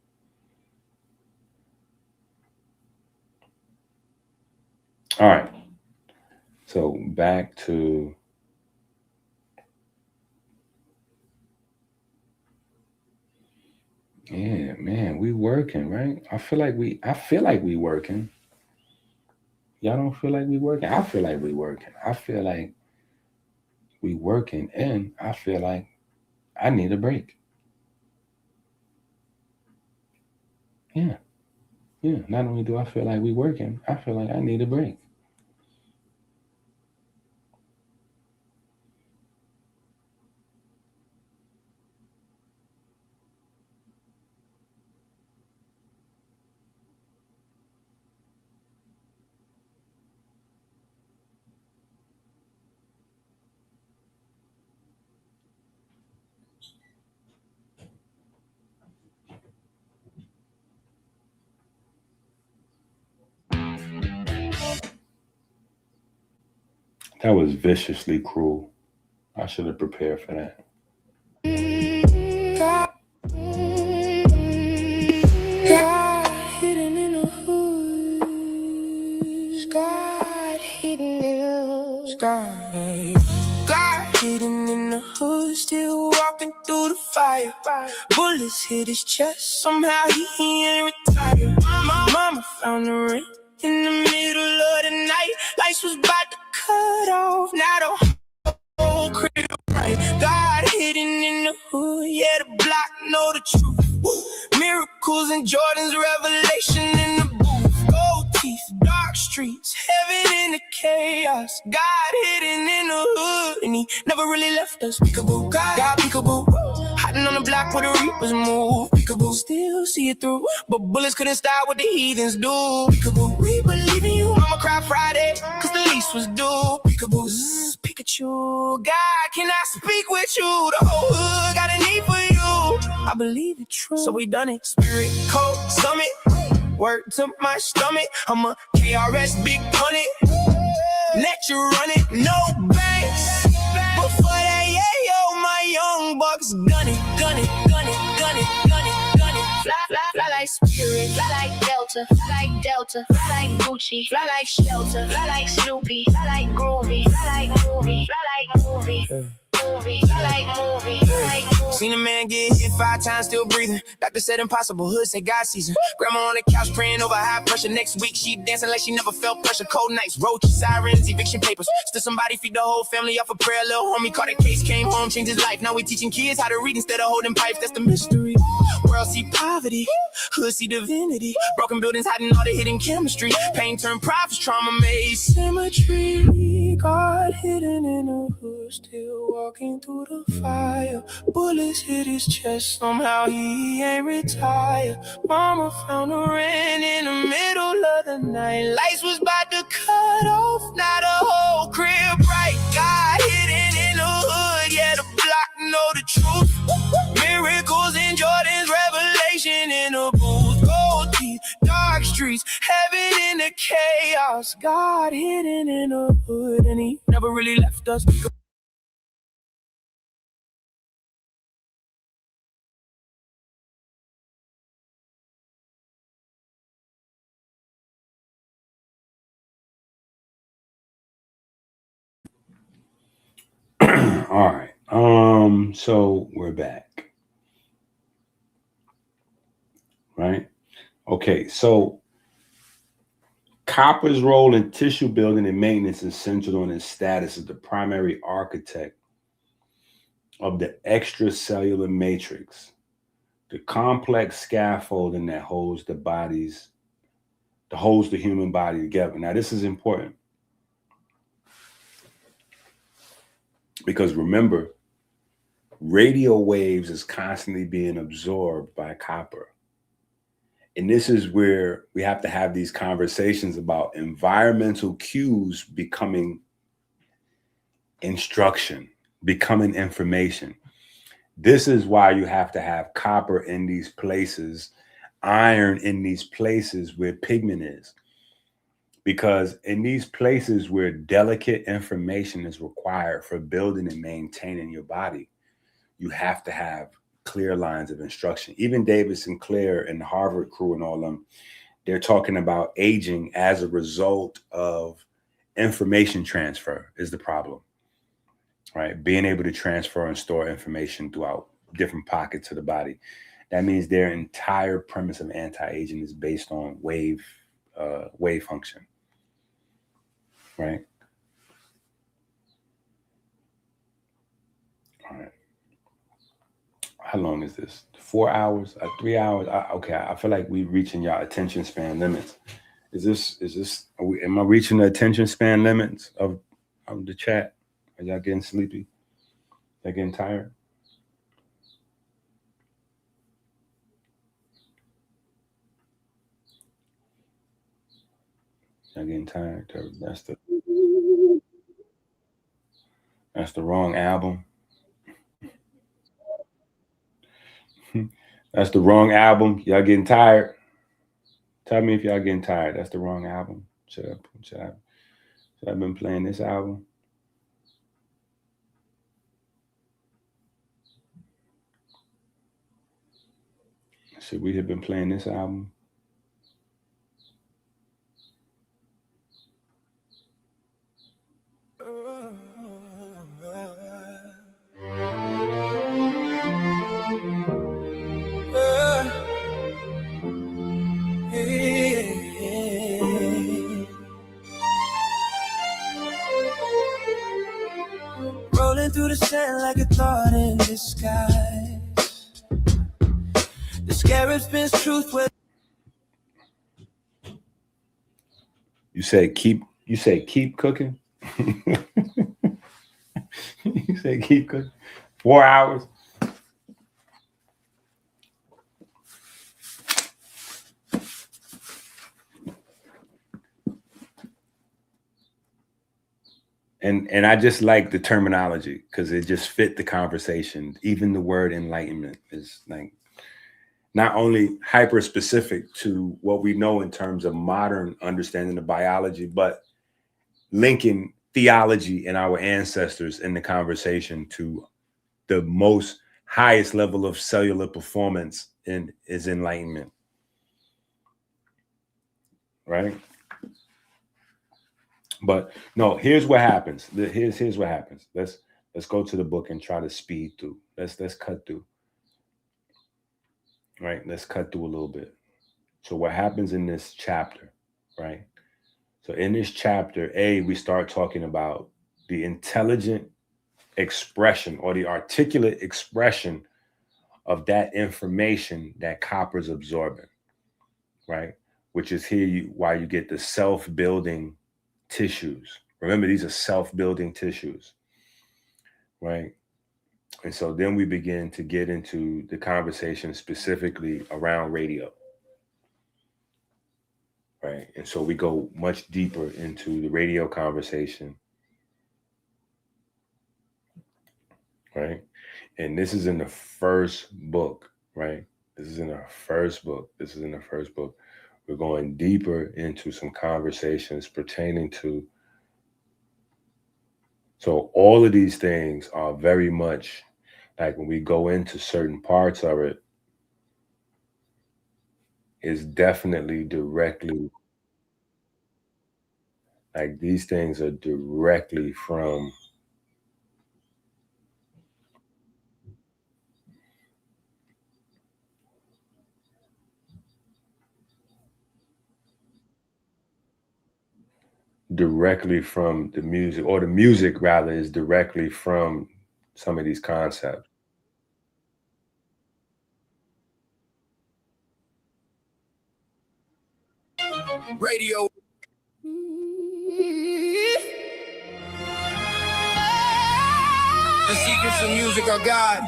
All right. So back to yeah, man, we working, right? I feel like we working. Y'all don't feel like we working? I feel like we working. I feel like we working, and I feel like I need a break. Yeah. Yeah. Not only do I feel like we working, I feel like I need a break. That was viciously cruel. I should have prepared for that. Hidden in the hood. God hidden in the sky. God hidden in the hood, still walking through the fire. Bullets hit his chest, somehow he ain't retired. Mama found the ring in the middle of the night. Lights was about to cut off, now the whole crib right. God hidden in the hood, yeah, the block know the truth. Miracles and Jordan's revelation in the booth. Gold teeth, dark streets, heaven in the chaos. God hidden in the hood, and he never really left us. Peekaboo, God peekaboo. Hiding on the block where the reapers move. Peekaboo, still see it through, but bullets couldn't stop what the heathens do. Peekaboo, we believe in you. Mama cried Friday, cause the lease was due. Peekaboo, zzz, Pikachu. God, can I speak with you? The whole hood got a need for you. I believe it true, so we done it. Spirit, cold, summit. Word to my stomach. I'm a KRS big punnet. Let you run it, no banks. Before that, yeah, yo, my young bucks gun it, gun it, gun it, gun it, gun it, gun it. Fly, fly, fly like Spirit, fly like Delta, fly like Delta, fly like Gucci, fly like Shelter, fly like Snoopy, fly like Groovy, fly like Movie, fly like Movie. Seen a man get hit 5 times, still breathing. Doctor said impossible, hood said God season. Grandma on the couch praying over high pressure. Next week she dancing like she never felt pressure. Cold nights, roaches, sirens, eviction papers. Still somebody feed the whole family off a prayer. Little homie caught a case, came home, changed his life. Now we teaching kids how to read instead of holding pipes. That's the mystery. World see poverty, hood see divinity. Broken buildings hiding all the hidden chemistry. Pain turned prophets, trauma made symmetry. God hidden in the hood, still walking through the fire. Bullets hit his chest, somehow he ain't retired. Mama found a ring in the middle of the night. Lights was about to cut off, now the whole crib bright. God hidden in the hood, yeah, the block know the truth. Miracles in Jordan's revelation in the booth. Gold teeth, dark streets, heaven in the chaos. God hidden in the hood, and he never really left us. All right. So we're back. Right? Okay, so copper's role in tissue building and maintenance is centered on its status as the primary architect of the extracellular matrix, the complex scaffolding that holds the human body together. Now, this is important because remember, radio waves is constantly being absorbed by copper. And this is where we have to have these conversations about environmental cues becoming instruction, becoming information. This is why you have to have copper in these places, iron in these places where pigment is. Because in these places where delicate information is required for building and maintaining your body, you have to have clear lines of instruction. Even David Sinclair and the Harvard crew and all them, they're talking about aging as a result of information transfer is the problem, right? Being able to transfer and store information throughout different pockets of the body. That means their entire premise of anti-aging is based on wave function, right? All right. How long is this? 4 hours? 3 hours? Okay, I feel like we're reaching y'all attention span limits. Am I reaching the attention span limits of the chat? Are y'all getting sleepy? Y'all getting tired? Y'all getting tired? That's the wrong album. That's the wrong album. Y'all getting tired? Tell me if y'all getting tired. That's the wrong album. Should I have been playing this album? Should we have been playing this album? Rolling through the sand like a thought in disguise. The scarab spins truth with. You say keep cooking. You say keep cooking. 4 hours. And I just like the terminology because it just fit the conversation. Even the word enlightenment is like not only hyper specific to what we know in terms of modern understanding of biology, but linking theology and our ancestors in the conversation to the most highest level of cellular performance is enlightenment, right? But no, here's what happens. Here's what happens. Let's go to the book and try to speed through. Let's cut through. Right? Let's cut through a little bit. So what happens in this chapter, right? So in this chapter, we start talking about the intelligent expression or the articulate expression of that information that copper's absorbing, right? Which is why you get the self-building tissues. Remember, these are self-building tissues, right? And so then we begin to get into the conversation specifically around radio, right? And so we go much deeper into the radio conversation, right? And this is in the first book, right? This is in the first book. We're going deeper into some conversations pertaining to. So all of these things are very much like when we go into certain parts of it, is definitely directly, like these things are directly from the music, or the music rather is directly from some of these concepts. Radio. The secrets of music are God.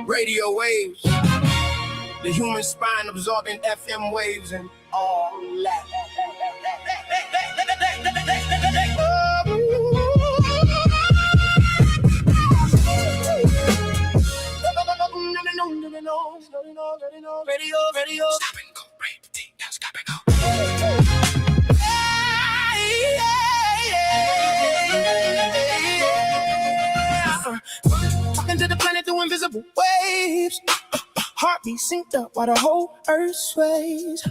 Radio waves. The human spine absorbing FM waves and all that. Radio. Stop and go, break. Stop and go. Talking to the planet through invisible waves. Heartbeat synced up while the whole earth sways.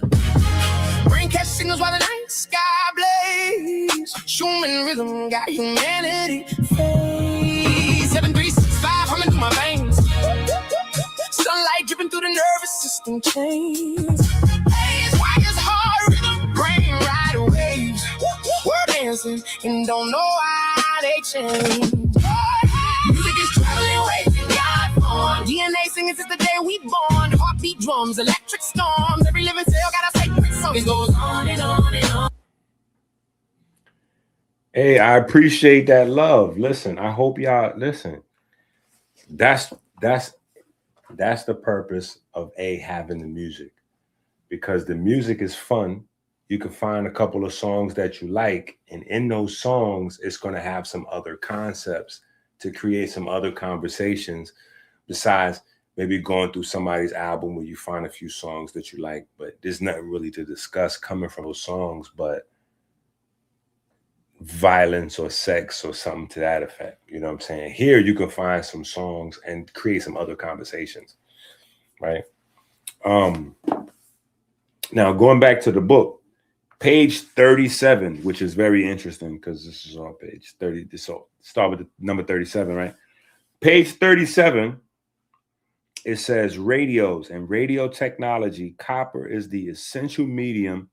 Brain catch signals while the night sky blaze. Human rhythm got humanity phase. 7, 3, 6, 5, humming through my veins. Sunlight dripping through the nervous system chains. Hey, it's why it's hard rhythm, brain ride waves. We're dancing and don't know why they change. Music is traveling waves in God form. DNA singing since the day we born. Heartbeat drums, electric storms. Every living cell got a sacred song. It goes on and on and on. Hey, I appreciate that love. Listen, I hope y'all listen. That's the purpose of having the music, because the music is fun. You can find a couple of songs that you like, and in those songs, it's going to have some other concepts to create some other conversations besides maybe going through somebody's album where you find a few songs that you like, but there's nothing really to discuss coming from those songs, but violence or sex or something to that effect. You know what I'm saying? Here you can find some songs and create some other conversations, right? Now going back to the book, page 37, which is very interesting because this is on page 30. So start with the number 37, right? Page 37, it says radios and radio technology. Copper is the essential medium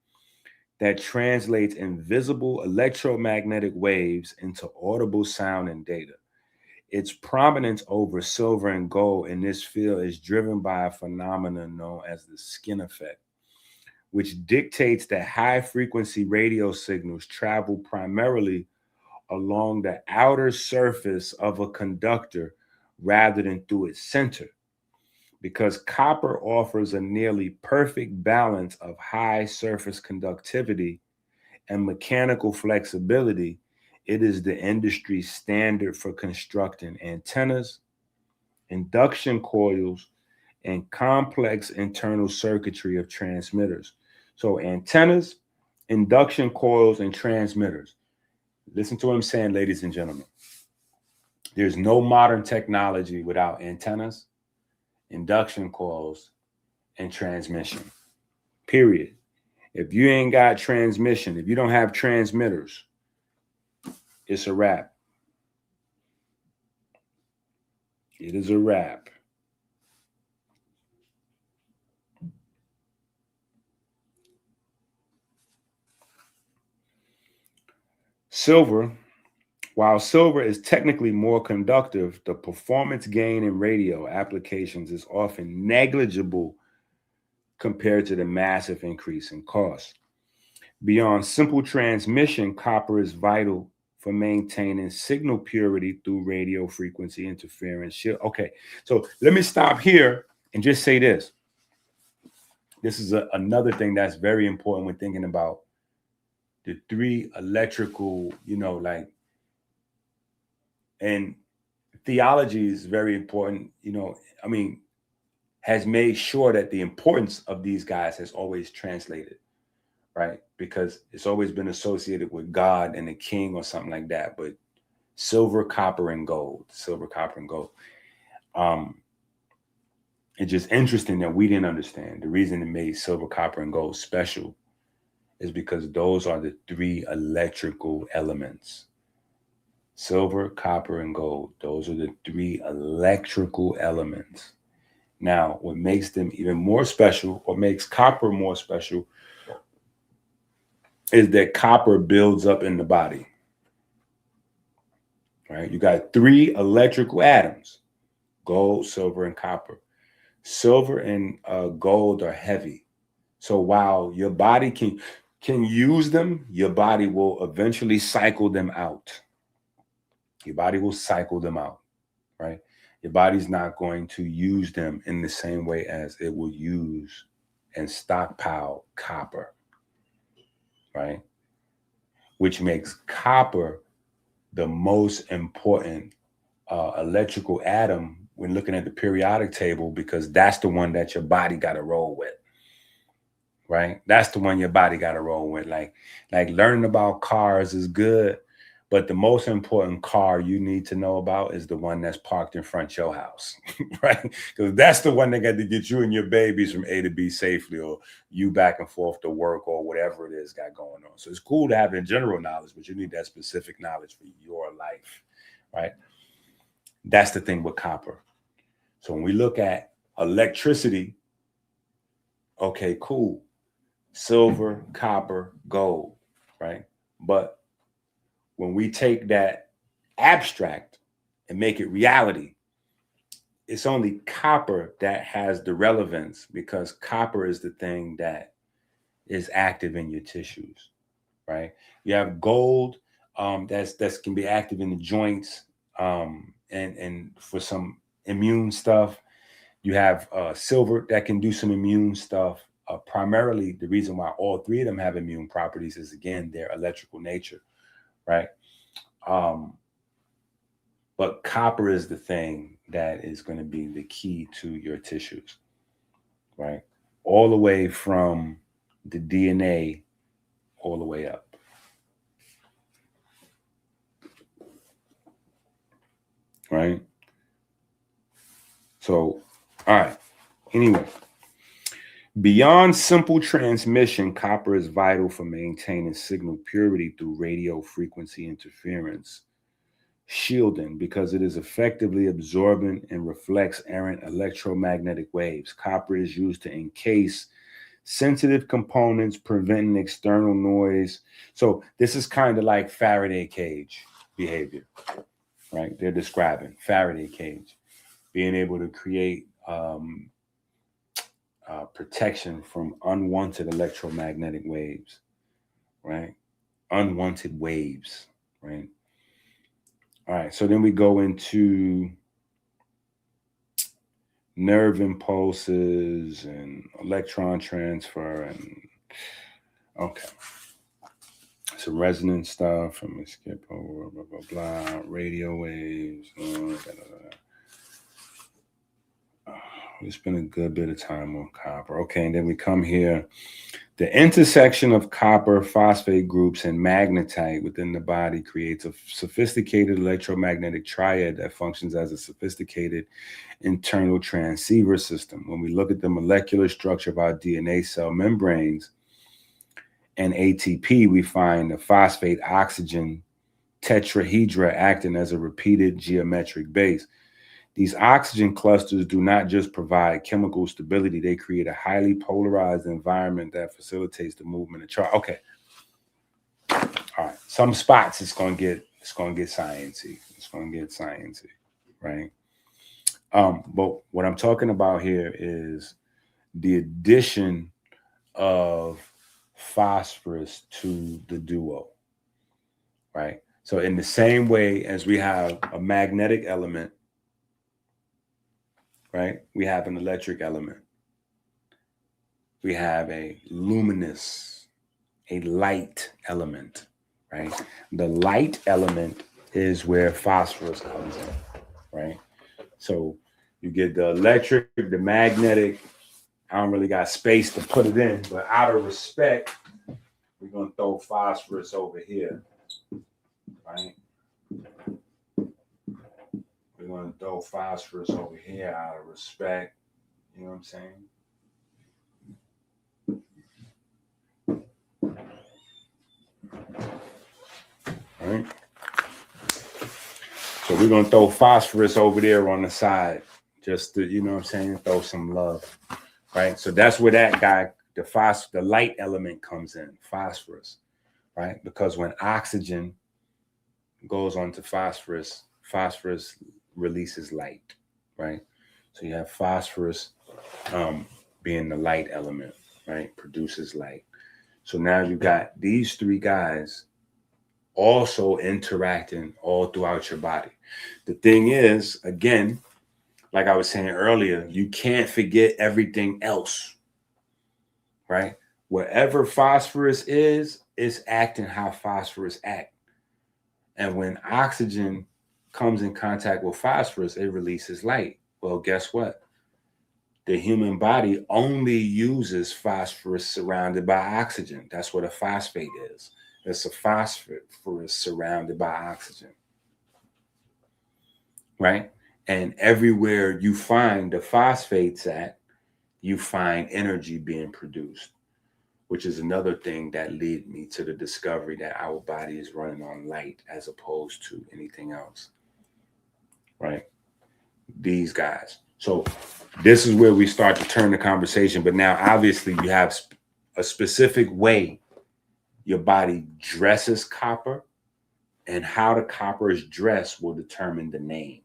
that translates invisible electromagnetic waves into audible sound and data. Its prominence over silver and gold in this field is driven by a phenomenon known as the skin effect, which dictates that high-frequency radio signals travel primarily along the outer surface of a conductor rather than through its center. Because copper offers a nearly perfect balance of high surface conductivity and mechanical flexibility, it is the industry standard for constructing antennas, induction coils, and complex internal circuitry of transmitters. So antennas, induction coils, and transmitters. Listen to what I'm saying, ladies and gentlemen. There's no modern technology without antennas, induction coils, and transmission, period. If you ain't got transmission, if you don't have transmitters, it's a wrap. It is a wrap. Silver, while silver is technically more conductive, the performance gain in radio applications is often negligible compared to the massive increase in cost. Beyond simple transmission, copper is vital for maintaining signal purity through radio frequency interference. Okay, so let me stop here and just say this. This is another thing that's very important when thinking about the 3 electrical, and theology is very important, has made sure that the importance of these guys has always translated, right? Because it's always been associated with God and the king or something like that. But silver, copper, and gold. It's just interesting that we didn't understand. The reason it made silver, copper, and gold special is because those are the 3 electrical elements. Silver, copper, and gold. Those are the 3 electrical elements. Now, what makes them even more special, or makes copper more special, is that copper builds up in the body. right? You got 3 electrical atoms: gold, silver, and copper. Silver and gold are heavy. So while your body can use them, your body will eventually cycle them out. Your body will cycle them out, right? Your body's not going to use them in the same way as it will use and stockpile copper, right? Which makes copper the most important electrical atom when looking at the periodic table, because that's the one that your body got to roll with, right? That's the one your body got to roll with. Like learning about cars is good, but the most important car you need to know about is the one that's parked in front of your house, right? Because that's the one that got to get you and your babies from A to B safely, or you back and forth to work, or whatever it is got going on. So it's cool to have the general knowledge, but you need that specific knowledge for your life, right? That's the thing with copper. So when we look at electricity, okay, cool. Silver, copper, gold, right? But when we take that abstract and make it reality, it's only copper that has the relevance, because copper is the thing that is active in your tissues, right? You have gold that's can be active in the joints, and for some immune stuff. You have silver that can do some immune stuff. Primarily, the reason why all 3 of them have immune properties is, again, their electrical nature, right? But copper is the thing that is going to be the key to your tissues, right? All the way from the DNA all the way up. Right? So, all right. Anyway, beyond simple transmission, copper is vital for maintaining signal purity through radio frequency interference shielding, because it is effectively absorbent and reflects errant electromagnetic waves. Copper is used to encase sensitive components, preventing external noise. So this is kind of like Faraday cage behavior, right? They're describing Faraday cage, being able to create protection from unwanted electromagnetic waves, right? Unwanted waves, right? All right, so then we go into nerve impulses and electron transfer, and okay, some resonance stuff from the Kheper, blah, blah, blah, radio waves. We spent a good bit of time on copper. Okay, and then we come here. The intersection of copper, phosphate groups, and magnetite within the body creates a sophisticated electromagnetic triad that functions as a sophisticated internal transceiver system. When we look at the molecular structure of our DNA cell membranes and ATP, we find the phosphate oxygen tetrahedra acting as a repeated geometric base. These oxygen clusters do not just provide chemical stability, they create a highly polarized environment that facilitates the movement of charge. Okay. All right. Some spots it's gonna get sciencey. It's gonna get sciencey, right? But what I'm talking about here is the addition of phosphorus to the duo, right? So in the same way as we have a magnetic element, right? We have an electric element. We have a luminous, a light element, right? The light element is where phosphorus comes in, right? So you get the electric, the magnetic. I don't really got space to put it in, but out of respect, we're going to throw phosphorus over here, right? We're going to throw phosphorus over here out of respect. You know what I'm saying? All right. So we're going to throw phosphorus over there on the side, just to, you know what I'm saying, throw some love, right? So that's where that guy, the light element comes in, phosphorus, right? Because when oxygen goes on to phosphorus. Phosphorus releases light, right? So you have phosphorus being the light element, right? Produces light. So now you got these three guys also interacting all throughout your body. The thing is, again, like I was saying earlier, you can't forget everything else, right? Wherever phosphorus is, it's acting how phosphorus acts. And when oxygen comes in contact with phosphorus, it releases light. Well, guess what? The human body only uses phosphorus surrounded by oxygen. That's what a phosphate is. It's a phosphorus surrounded by oxygen, right? And everywhere you find the phosphates at, you find energy being produced, which is another thing that led me to the discovery that our body is running on light as opposed to anything else, right? These guys. So this is where we start to turn the conversation. But now, obviously, you have a specific way your body dresses copper, and how the copper is dressed will determine the name.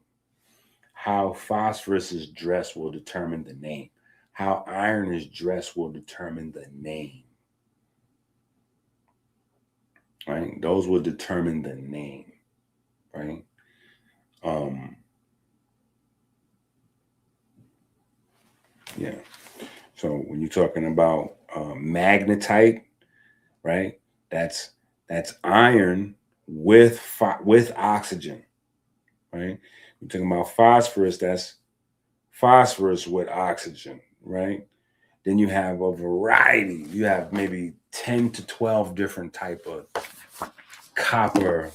How phosphorus is dressed will determine the name. How iron is dressed will determine the name. Right? Those will determine the name, right? Yeah. So when you're talking about magnetite, right? That's iron with oxygen, right? You're talking about phosphorus. That's phosphorus with oxygen, right? Then you have a variety. You have maybe 10 to 12 different type of copper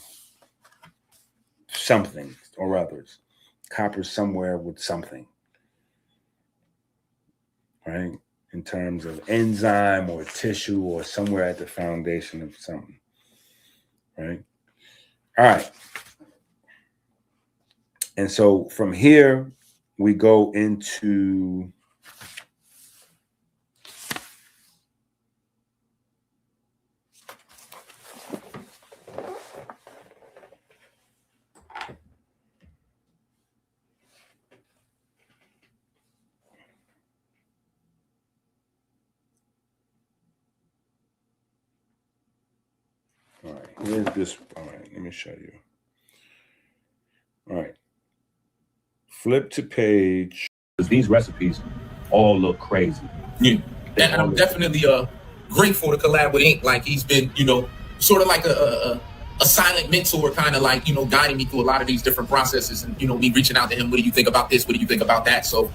something or others. Copper somewhere with something, right? In terms of enzyme or tissue or somewhere at the foundation of something, right? All right. And so from here, we go into all right, here's this. All right, let me show you. All right. Flip to page. These recipes all look crazy. Yeah. And I'm definitely grateful to collab with Ink. Like he's been, sort of like a silent mentor, kind of like, guiding me through a lot of these different processes and, me reaching out to him. What do you think about this? What do you think about that? So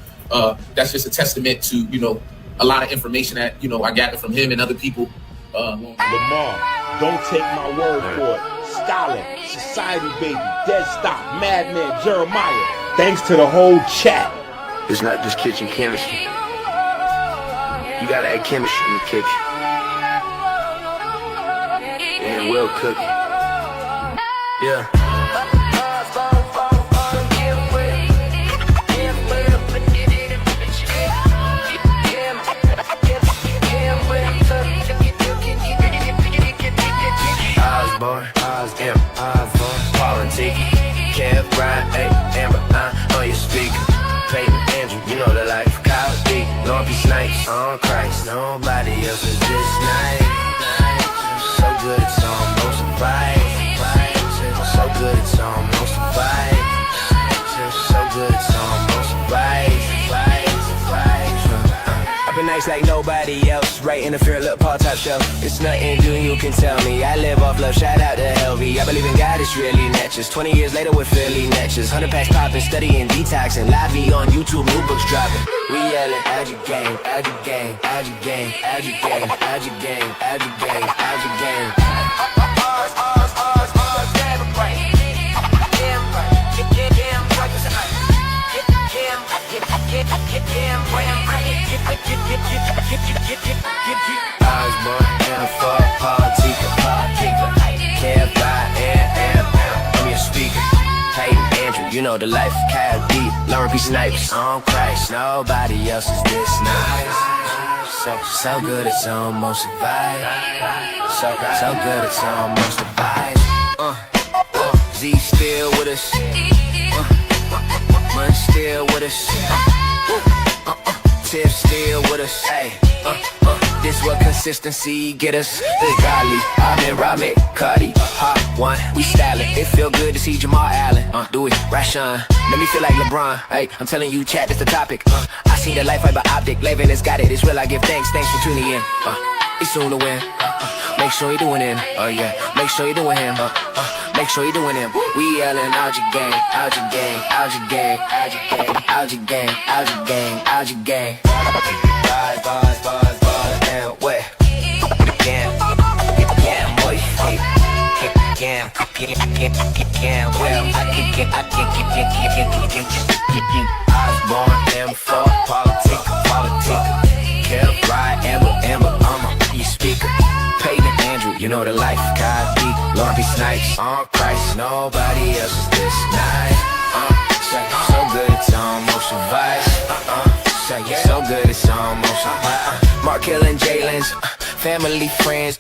that's just a testament to, a lot of information that, I gathered from him and other people. Lamar, don't take my word for it. Stalin, Society Baby, Dead Stop, Madman, Jeremiah. Thanks to the whole chat. It's not just kitchen chemistry. You gotta add chemistry in the kitchen. And well cooking. Yeah. Osborne, Politic, Kheper, Amber, on your speaker. Peyton, Andrew, you know the life. Kyle D, Lord be snipes on Christ. Nobody else is this nice. So good it's almost a bite. So good it's almost a bite. So good it's almost a bite. I've been nice like nobody else. Right in the fear, look, Paul top shelf. It's nothing new, you can tell me. I live off love, shout out to Helvy. I believe in God, it's really natchez. 20 years later, we're Philly natchez. 100 packs popping, studying, detoxing. Live on YouTube, new books dropping. We yelling, add your game, add your game, add your game, add your game, add your game, add your game, add your game. Osborne, Amber, Politica, Kheper, I'm your speaker. Peyton, Andrew, you know the life. Kyle D, Lauren B. Snipes on Christ. Nobody else is this nice. So good it's almost a vibe. So good it's almost a vibe. Z still with us. Mun still with us. Tiff still with us. Hey, this what consistency get us. Golly, I'm in Robert, Cuddy, Hot One. We stylin'. It feel good to see Jamal Allen. Do it, Rashawn. Let me feel like LeBron. Hey, I'm telling you, chat, that's the topic. I see the life fiber optic. Level has got it. It's real. I give thanks for tuning in. It's soon to win. Make sure you're doing him. Oh yeah. Make sure you're doing him. Make sure you're doing him. We yelling out your gang, out your gang, out your gang, out your gang, out your gang, out your gang, out your gang. Bars, bars, bars, bars, and what? Damn, damn, boy, hey, damn, well, I was born M4, politic, Kheper, ride, Amber, you speaker. Peyton Andrew, you know the life. God B, Lord B Snipes, on Christ, nobody else is this nice. So good it's on motion vibes. So good it's on motion. Mark Hill and Jalen's, family friends.